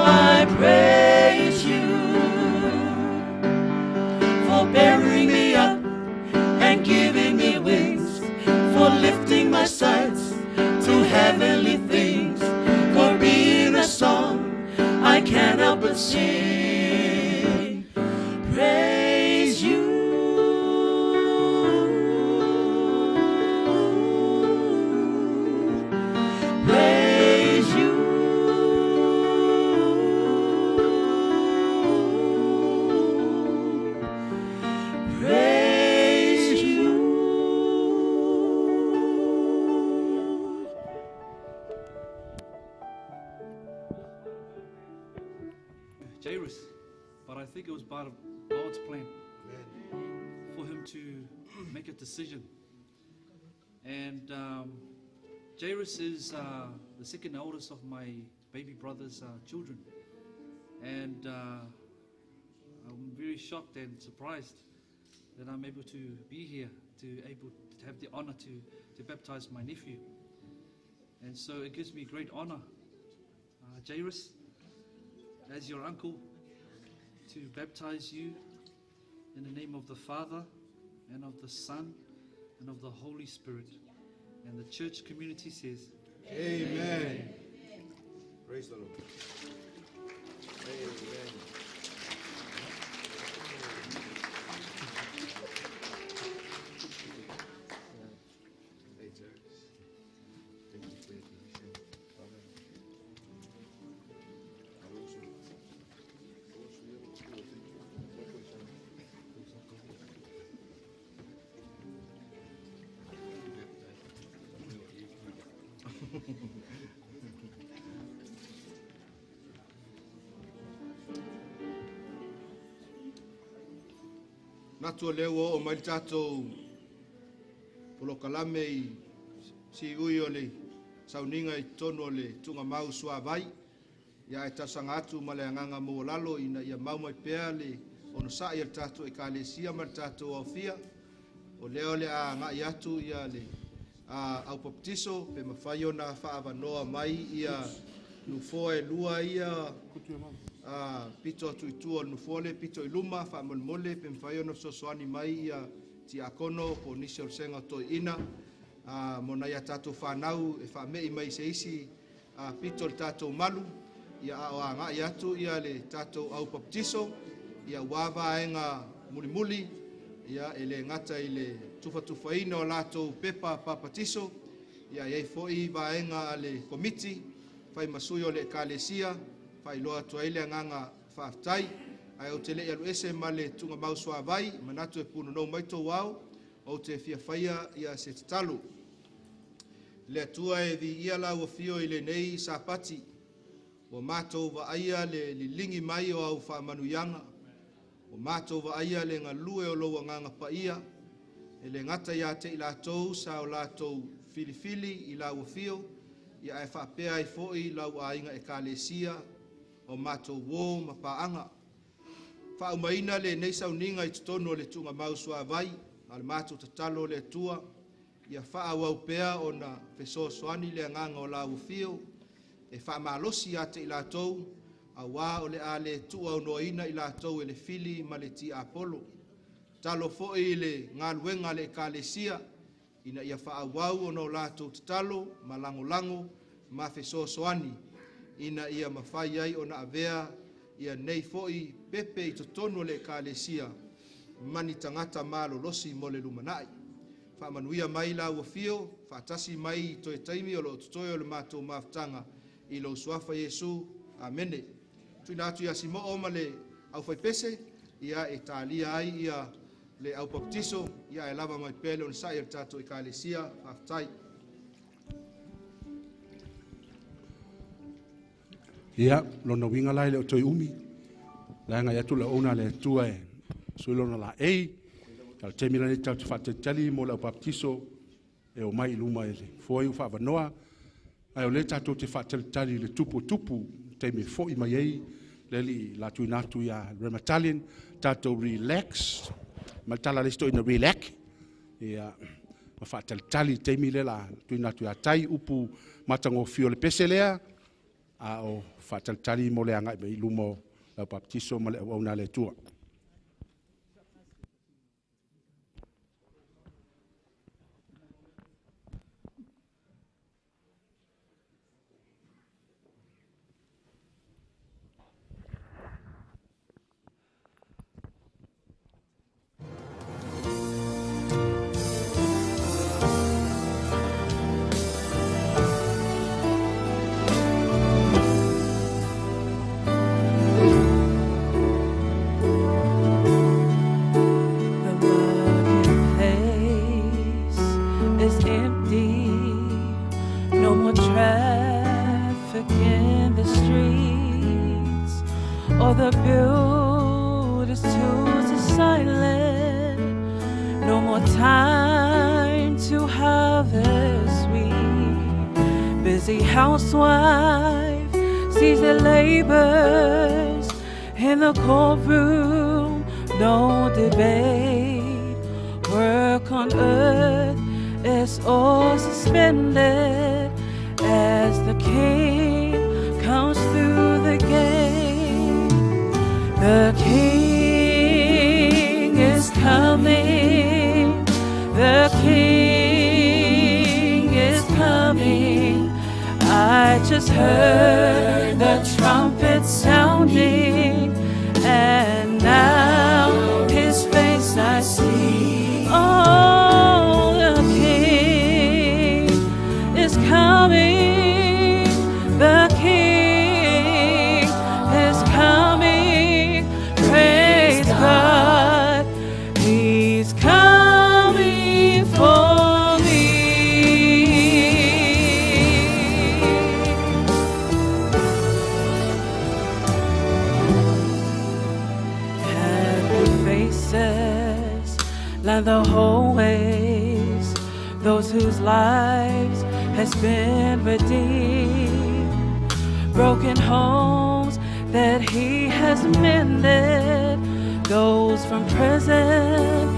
I praise you for bearing me up and giving me wings, for lifting my sights to heavenly things, for being a song I can't help but sing. Praise you. Praise you. Praise you. Jairus, but I think it was part of God's plan for him to make a decision. And Jairus is the second oldest of my baby brother's children. And I'm very shocked and surprised that I'm able to be here, to have the honor to baptize my nephew. And so it gives me great honor, Jairus, as your uncle, to baptize you in the name of the Father and of the Son and of the Holy Spirit. And the church community says, Amen. Praise the Lord. Amen. Natua leo o mai tatou polo kalame I si ui o le sauninga I tono o le tunga mau sua vai ia e tasanga atu ma le anganga mo lalo ina ia mau mai pea le ono sa ia tatou e kalesia ma tatou au fia o leo le a ngai atu ia le au baptiso pe mawhaiona whaavanoa mai ia nufoe lua ia pito tuitua nufole pito iluma fa molmole pe mfaio no sosoani mai ia ti akono po nisi o senga to ina mona ia tatu fanau e fa mei mai seisi pito tatu malu ia o anga ia tu ia le tatu au baptiso ia wava enga mulimuli ia ele ngata ile tufa ina o lato pepa papatiso ia ia foi va enga ale komiti fai masuyo le kalesia fai loa tuaile nganga whaftai ai o te le alu ese ma le tunga mau sua vai manatu e puno no maito wau o te fia whaia ia se tatalu le atua e vi ia la ua fio I le nei sapati o mātou wa aia le lilingi mai o au whaamanuyanga o mātou wa aia le ngalue o loa nganga paia e le ngata ia te I lātou sa o lātou filifili I la ua fio ia e whapea I foi lau a inga e kalesia o mātou wō ma paanga. Whaumaina le nei sauninga I tutono le tunga mau sua vai, al mātou tatalo le tua, ia whaawau pea o na peso soani le nganga o la ufio, e whaamalosi ate I lātou, a wā o le a le tua o noina I lātou e le fili ma le ti Apollo. Talo foi le ngaluenga le kalesia, ina ia whaawau o no lātou tatalo, ma lango ma peso soani, ina ia mawhai ai o na avea ia nei foi pepe I totono le kalesia mani tangata malo losi mo le lumanai. Whaamanuia mai la ua fio, whaatasi mai to e taimi o lo tutoe o le mātou maftanga I lo suafa Yesu. Amene. Tuina atu ia simo o ma le au whaipese, ia e tālia ai ia le au baptiso, ia e lava mai pele o sa ia tato I kalesia, whaftai. Ia, lona winga lai le o toi umi. La nga yatu la ona le tua e. Sui lona la ei. Tal temila ni tau te whate tali mo la baptiso. E o mai luma e le. Foi u wha wanoa. Ai o le tatou te whate tali le tupu tupu. Te me fo i mai ei. Le li la tui natu ia rematalian. Tatou relax. Maltala le sto ina relax. Ia. Ma whate tali te mi le la. Tui natu ia tai upu matango fio le pese lea. A o whataltali mo le anga i lumo la baptiso ma le au le tua. The beauty's tools are silent. No more time to harvest sweet. Busy housewife sees the labors in the courtroom. No debate. Work on earth is all suspended as the king comes through the gate. The King is coming, the King is coming. I just heard the trumpet sounding, and now his face I see. Oh, the King is coming, the King is coming. Praise God, He's coming for me. Happy faces line the hallways, those whose lives has been redeemed, broken homes that He has mended, those from prison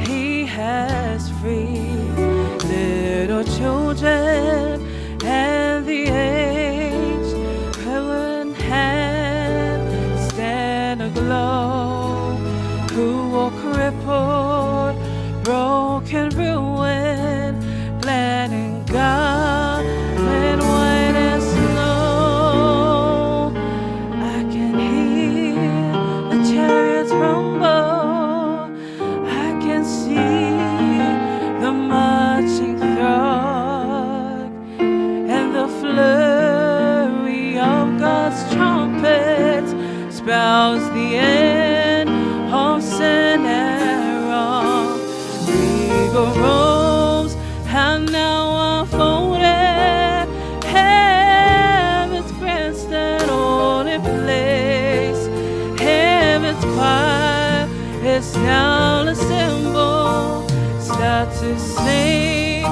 He has freed, little children and the aged, prevalent hand stand aglow, who are crippled, broken, ruined, glad in God when white as snow. I can hear the chariots rumble, I can see the marching throng, and the flurry of God's trumpets spells the end of sin and wrong. Regal robes have now unfolded, heaven's grandstand all in place, heaven's choir is now assembled, start to sing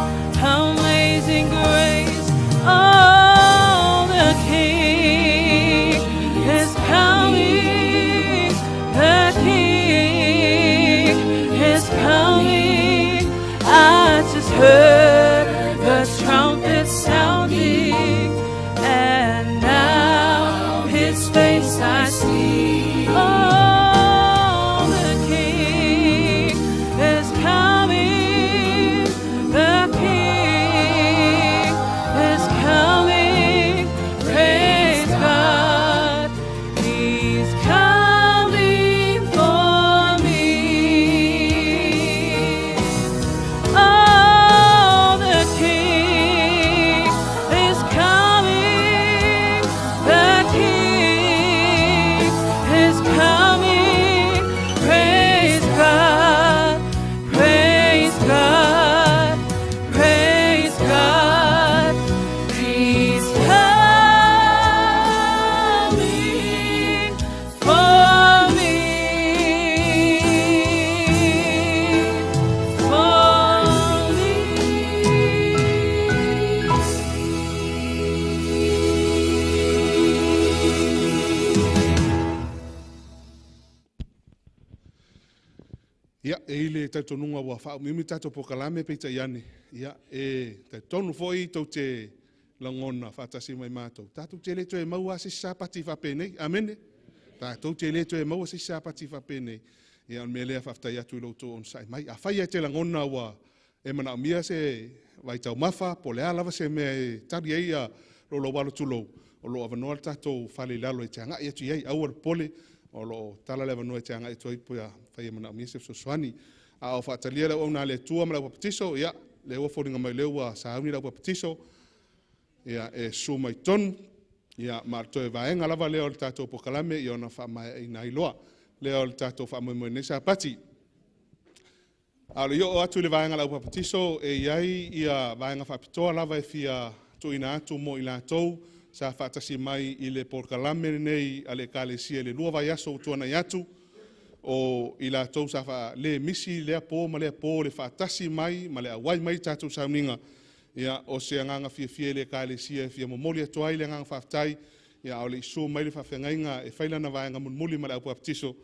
amazing grace. Oh, the King is coming, the King is coming. I just heard the trumpet sounding, and now His face I see. Oh, the King is coming, the King is coming. Praise God, He's coming for me. Oh, i le tautonunga wa whao mimi tato po kalame pe ta iane. Ia, te tonu foi tau te langona whatasi mai mātou. Tātou te leto e maua si sāpati whapene, amene? Tātou te leto e maua si sāpati whapene. Ia, on me lea whaftai atu i lauto on sai mai. A whaia te langona wa e mana mia se vai tau mafa, po lea lava se mea e tari ei a rolo walo tulou. O lo avanoa tātou whale lalo e te anga i atu iei, awar pole, o lo tala le avanoa e te anga i tu aipu ia whaia mana mia se fsoswani. A o whaatalia leo au nā le tua ma lau papatiso, ia, le ua whoringa mai leua sa auni lau papatiso, ia e su mai tonu, ia ma to e vaenga lava leo le tātou pokalame, ia ona wha mai i nai loa, leo le tātou wha mai mai nesa pati. A le o atu le vaenga lau papatiso, e iai ia vaenga whapitoa lava e fia tu ina atu mo i lātou, sa whaatasi mai i le pokalame nei a le kālesia le lua vai aso utuana i atu, o i lātou sa wha le misi lea pō ma lea pō le whaatasi mai, ma lea wai mai tātou sauninga, ia o se anganga fia le kālesia, fia momoli atuai le anganga whaftai, ia o le iso mai le whawhengainga e whailana vaenga munmuli ma le au paptiso.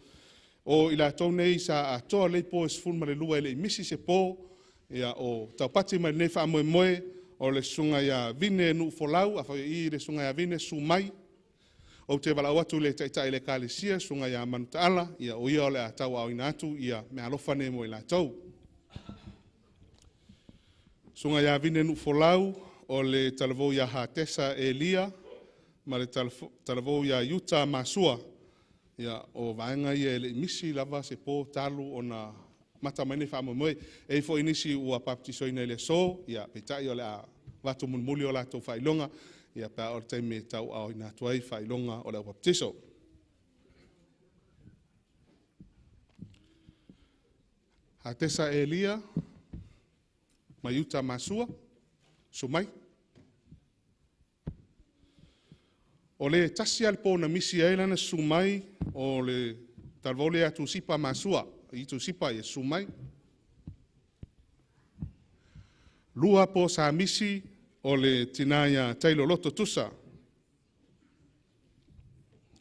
O i lātou nei sa atoa le pō e sfun ma le lua le misi se pō, ia o taupati mai nei wha moe moe, o le sunga ia vine nu folau, a whai i le sunga ia vine su mai, o te wala watu le taitai le kālesia, sunga ia manutaala, ia o ia o le atau au inatu, ia me alofane mo i lātou. Sunga ia vine nu folau, o le talavou ia Hatesa e Lia, ma le talavou ia Yuta Masua, ia o vaenga ia le misi lava se pō talu o na mata maine wha moe, e fo inisi ua paptiso ina le so, ia petai o le a watu munmuli o lātou whailonga, ia pā o te me tau au ina tuai whailonga o le paptiso. Hatesa e Lia, Mayuta Masua, sumai. O le tasi alpo na misi ailana sumai, o le talvole atu sipa Masua, i tu sipa e sumai. Lua po sa misi, o le tinaya tailo loto tusa.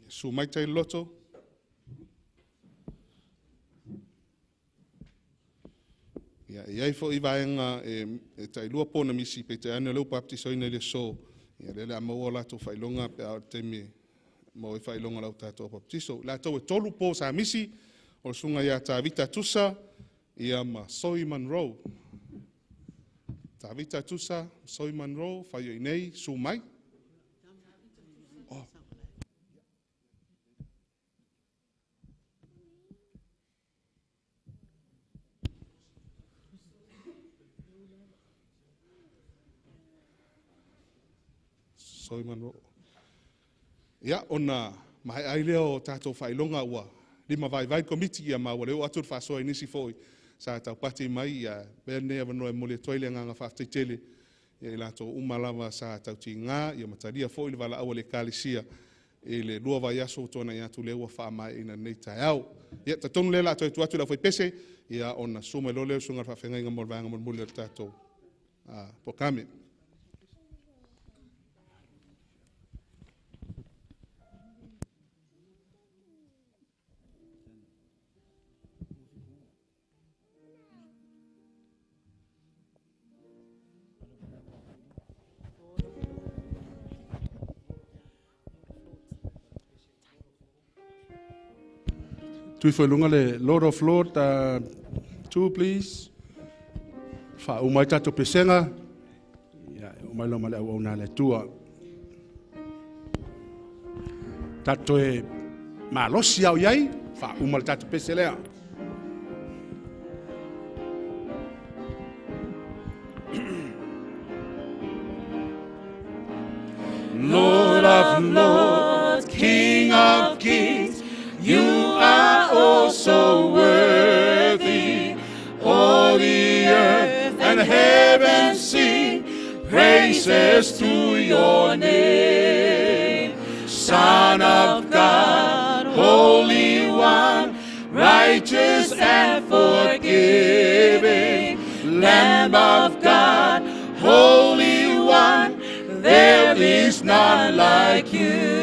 Sumai tailo loto. Ia iai fo i vaenga e tailua po na misi pe te ane leu paptiso ina le so. Ia lele a maua lato whailonga pe a te me mo e whailonga lau tātou paptiso. Lato e tolu po sa misi o sunga ia ta vita tusa ia ma Soi Monroe. Ta vita tusa, Soi Monroe, whaio i nei, su mai. Oh. Soi Monroe. Ia, ona mai ai leo tātou whailonga ua. Lima vai komiti ia maua leo atur whasoa inisi foi. Sa tau pati mai ia berne avanoa e mole toile nganga whaftai tele. Ia i lato umalawa sa tau ti ngā, ia mataria foi le wala awa le kālisia. E le lua vai aso tona ia tu leua whaamai ina nei tai au. Ia ta tonu le lato e tuatu la foi pese, ia ona suma lo leo sunga whawhenga inga morvanga mormuli o tātou pokame. Tui whailunga le Lord of Lord, two please. Wha umai tato pesenga. Ia, umai lo male au nā le tua. Tato e malosi au iai, wha umai tato peselea. Lord of Lords, King of Kings, you are oh so worthy. All the earth and heaven sing praises to your name. Son of God, Holy One, righteous and forgiving. Lamb of God, Holy One, there is none like you.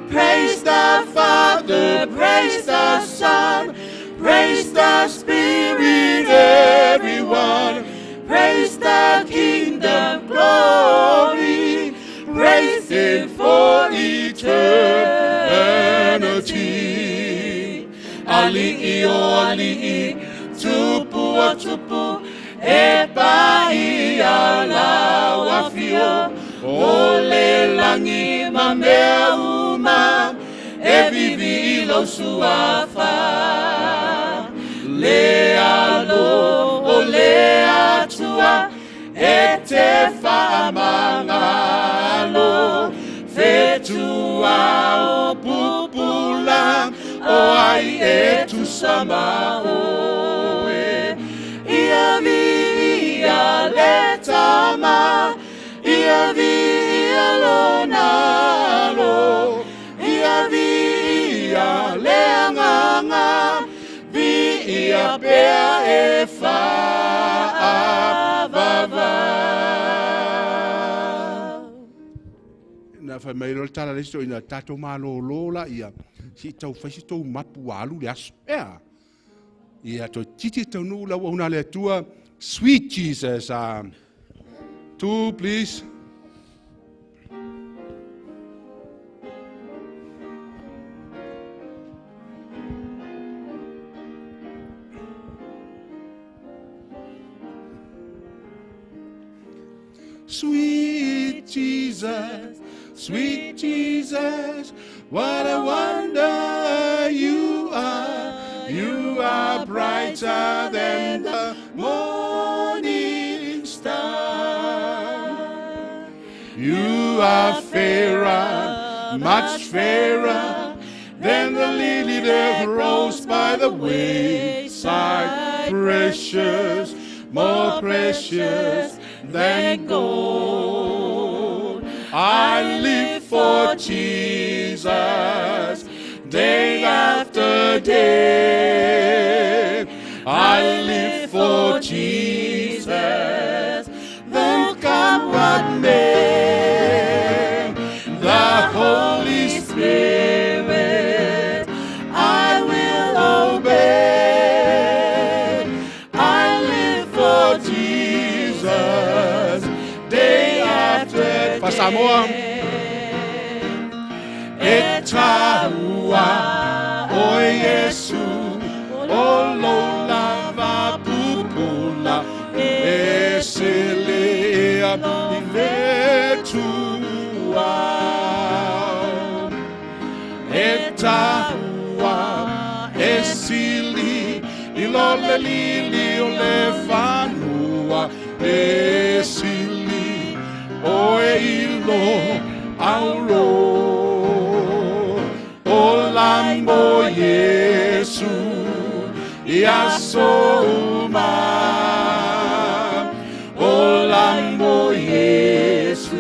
Praise the Father, praise the Son, Praise the Spirit, everyone. Praise the Kingdom glory. Praise Him for eternity. Ali'i o ali'i, tupu o tupu, e pa'i a lawa fio. O le langi ma mea uma, e vivi I lo suafa. Le alo o le atua, e te whaamangalo. Fetua o pupula, o ai e tu sama oe. Ia vi ia le tama, ia vi ia lo nalo. Ia vi ia le anganga, vi ia pea e whaavava. Na fa mai lo tala le sto ina tato malo lola ia si tau fa si tau mapu alu le aso ia to titi tau nu la una le tua sweet Jesus two please. Sweet Jesus, sweet Jesus, what a wonder you are. You are brighter than the morning star. You are fairer, much fairer than the lily that grows by the wayside. Precious, more precious than gold. I live for Jesus day after day. I live for Jesus, then come what may. The Holy Spirit I will obey. I live for Jesus day after day. Pa Samoa. E taua o Yesu o lo lava pupula e se lea I vetua. E taua e sili I lo le lili o le fanua e sili o e ilo auro. O lambo Yesu ia soma. O lambo Yesu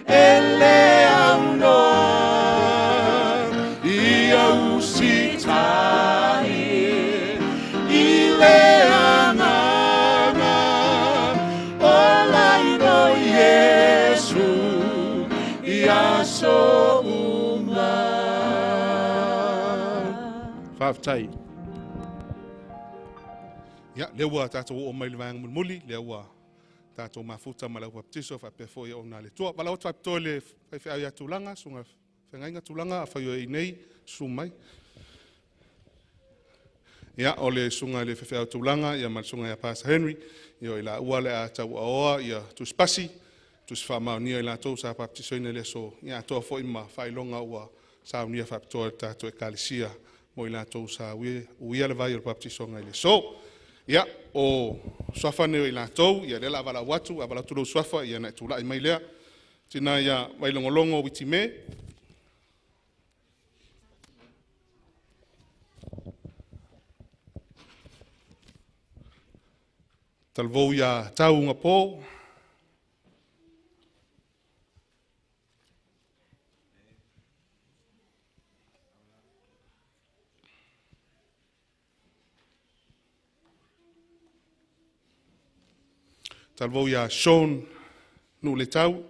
ele aunoa ia usitai ile anganga. O lambo Yesu ia soma. Faftai. Ya, lewa tātou o mai lewanga mulmuli, lewa tātou mafuta ma lau baptiso, whapefo ia o nā le tua. Wala o tātou le whaiwhau ia tūlanga, sunga whengainga tūlanga, a whaiu i nei, sumai. Ia, o le sunga le whaiwhau tūlanga, ia mal sunga ia Pastor Henry, ia i la ua le a tau aoa, ia tuspasi, tuswhamau nia i la tau sa baptiso ina le so, ia atoa fo ima whailonga ua sa unia whaptoa tātou e kalisia, mo i la tau sa uia le vai o baptiso ngai le so. Ia, o swafa neo i la tau, ia lela avala watu, avala tulu swafa, ia na tula i mai lea. Tina ia wailongolongo witi me. Talvou ia tau unga pō. Talvou ia Sean nu le tau.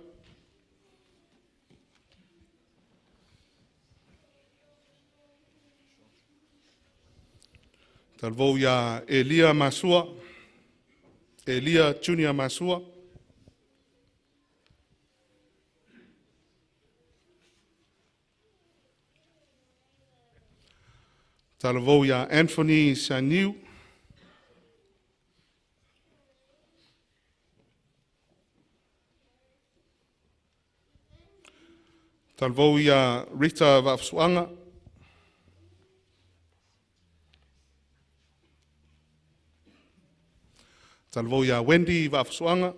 Talvou ia Elia Masua, Elia Junior Masua. Talvou ia Anthony Saniu. Talvou ia Rita Vafsuanga. Talvou ia Wendy Vafsuanga.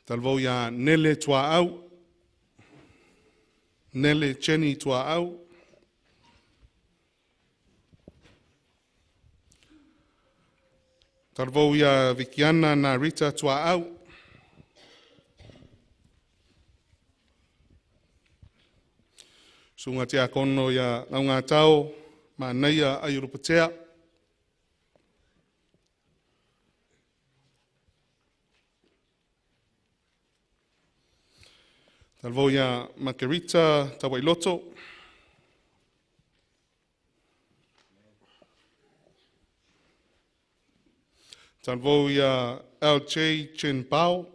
Talvou ia Nele Tuaau. Nele Jenny Tuaau. Talvou ia Vikiana na Rita Tuaau. Sunga tia kono ia ngā tau, ma neia ai rupatea. Talvou ia Margarita Tawailoto. Talvou ia LJ Chen Pao.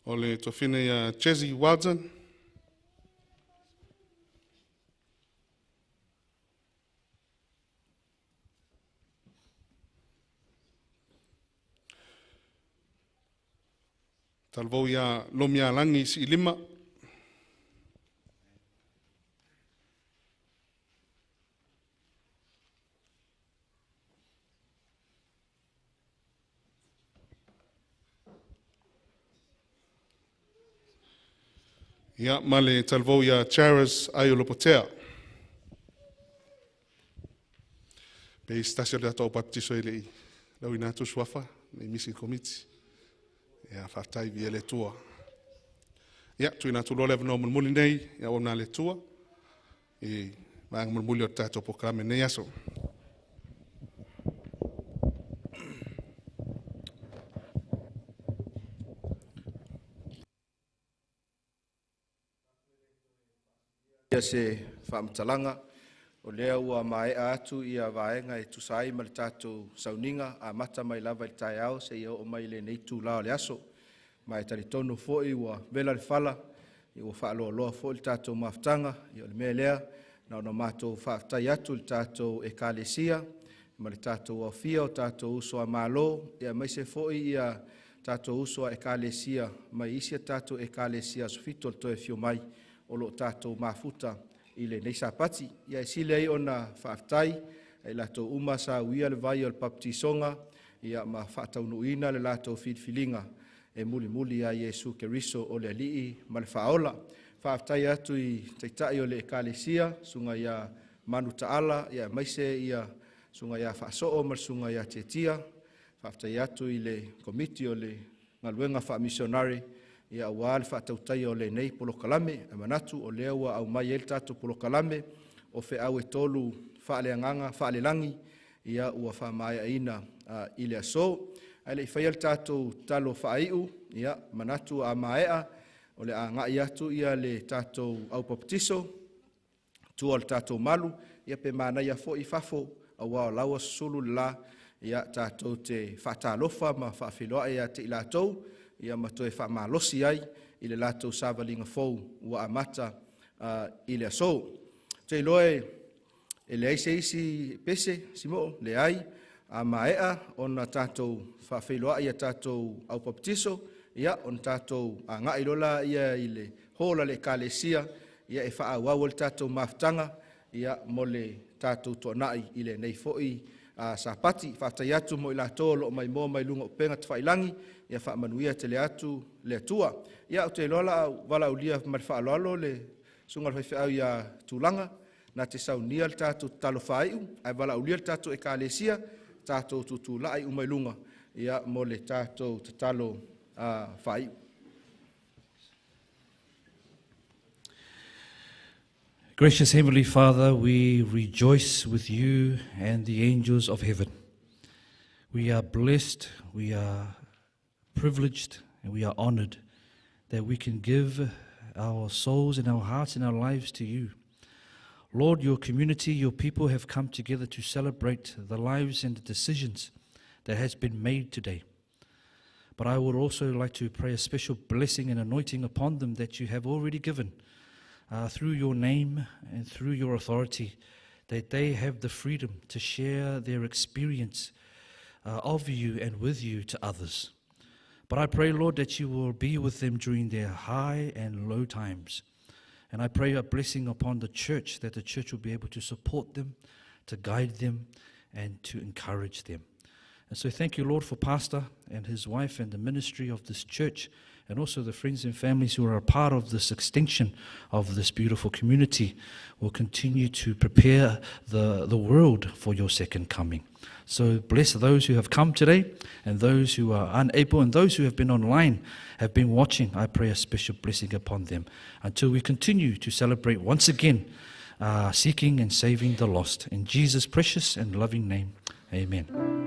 O le tofine ia Chezi Watson. Talvou ia Lomia Langi si lima. Ia male talvou ia Charis Aiolopotea. Pe stasio le ato baptiso ele lau ina tu swafa nei misi komiti. Ia fatai vi le tua. Ia tu ina tu lo level no muli nei ia ona le tua. E mang muli o tato programe nei aso. Ia se whaamatalanga, o lea ua maea atu ia vaenga e tusai ma le tātou sauninga a mata mai lava i tai au se ia o mai le nei tū lao le aso. Mai tali tono foi ua vela le fala, i ua whaaloa loa foi le tātou maftanga, i o le mea lea, na ona mātou whaatai atu le tātou e kālesia, ma le tātou au fia o tātou uso a mālo, ia mai se foi ia tātou uso a e kālesia, mai isia tātou e kālesia sofito le toe fio mai, o lo tātou mafuta i le nei sapati. Ia e sile ai ona whaatai, e latou uma sa uia le vai o le baptisonga, ia ma whaataunuina le latou filfilinga, e muli muli a Yesu Keriso o le alii ma le whaola. Whaatai atu i teitai o le ekalesia, sunga ia manu taala, ia maise ia sunga ia whaasoo ma sunga ia tetia. Whaatai atu i le komiti o le ngaluenga wha misionari, ia wal whaatautai o le nei polokalame, e manatu o lea ua au mai el tatu polokalame, o Feau e Tolu whaaleanganga, whaalelangi, ia ua whaamaya ina i le aso. Aile i whaial tatu talo whaaiu, ia manatu a maea, o le a ngai atu ia le tatu au baptiso, tua le tatu malu, ia pe mana ia fo i fafo, a wao lawa sulu la, ia tatu te whaatalofa ma whaafiloa ia te ilatou, ia matoe whaamalosi ai i le latou savalinga Feau ua amata i le aso. Te loe e le aise isi pese, simo, le ai, a maea ona tātou whawhiloa ia tātou au baptiso, ia on tātou a ngai lola ia i le hola le kālesia, ia e whaawau le tātou maftanga, ia mo le tātou tuanai i le nei foi sa pati, whaatai atu mo i la tōlo o mai mō mai lunga o penga te whailangi, ia whaamanuia te le atu le atua. Ia o te lola wala ulia mari whaaloalo le sungal whaiwhau ia tūlanga, na te saunia le tātou talo whaiu, ai wala ulia le tātou e kālesia, tātou tutulai umai lunga, ia mo le tātou te talo whaiu. Gracious Heavenly Father, we rejoice with you and the angels of heaven. We are blessed, we are privileged, and we are honored that we can give our souls and our hearts and our lives to you. Lord, your community, your people have come together to celebrate the lives and the decisions that has been made today. But I would also like to pray a special blessing and anointing upon them that you have already given through your name and through your authority, that they have the freedom to share their experience of you and with you to others. But I pray, Lord, that you will be with them during their high and low times. And I pray a blessing upon the church, that the church will be able to support them, to guide them, and to encourage them. And so thank you, Lord, for Pastor and his wife and the ministry of this church, and also the friends and families who are a part of this extension of this beautiful community will continue to prepare the world for your second coming. So bless those who have come today and those who are unable and those who have been online, have been watching. I pray a special blessing upon them until we continue to celebrate once again, seeking and saving the lost. In Jesus' precious and loving name, amen.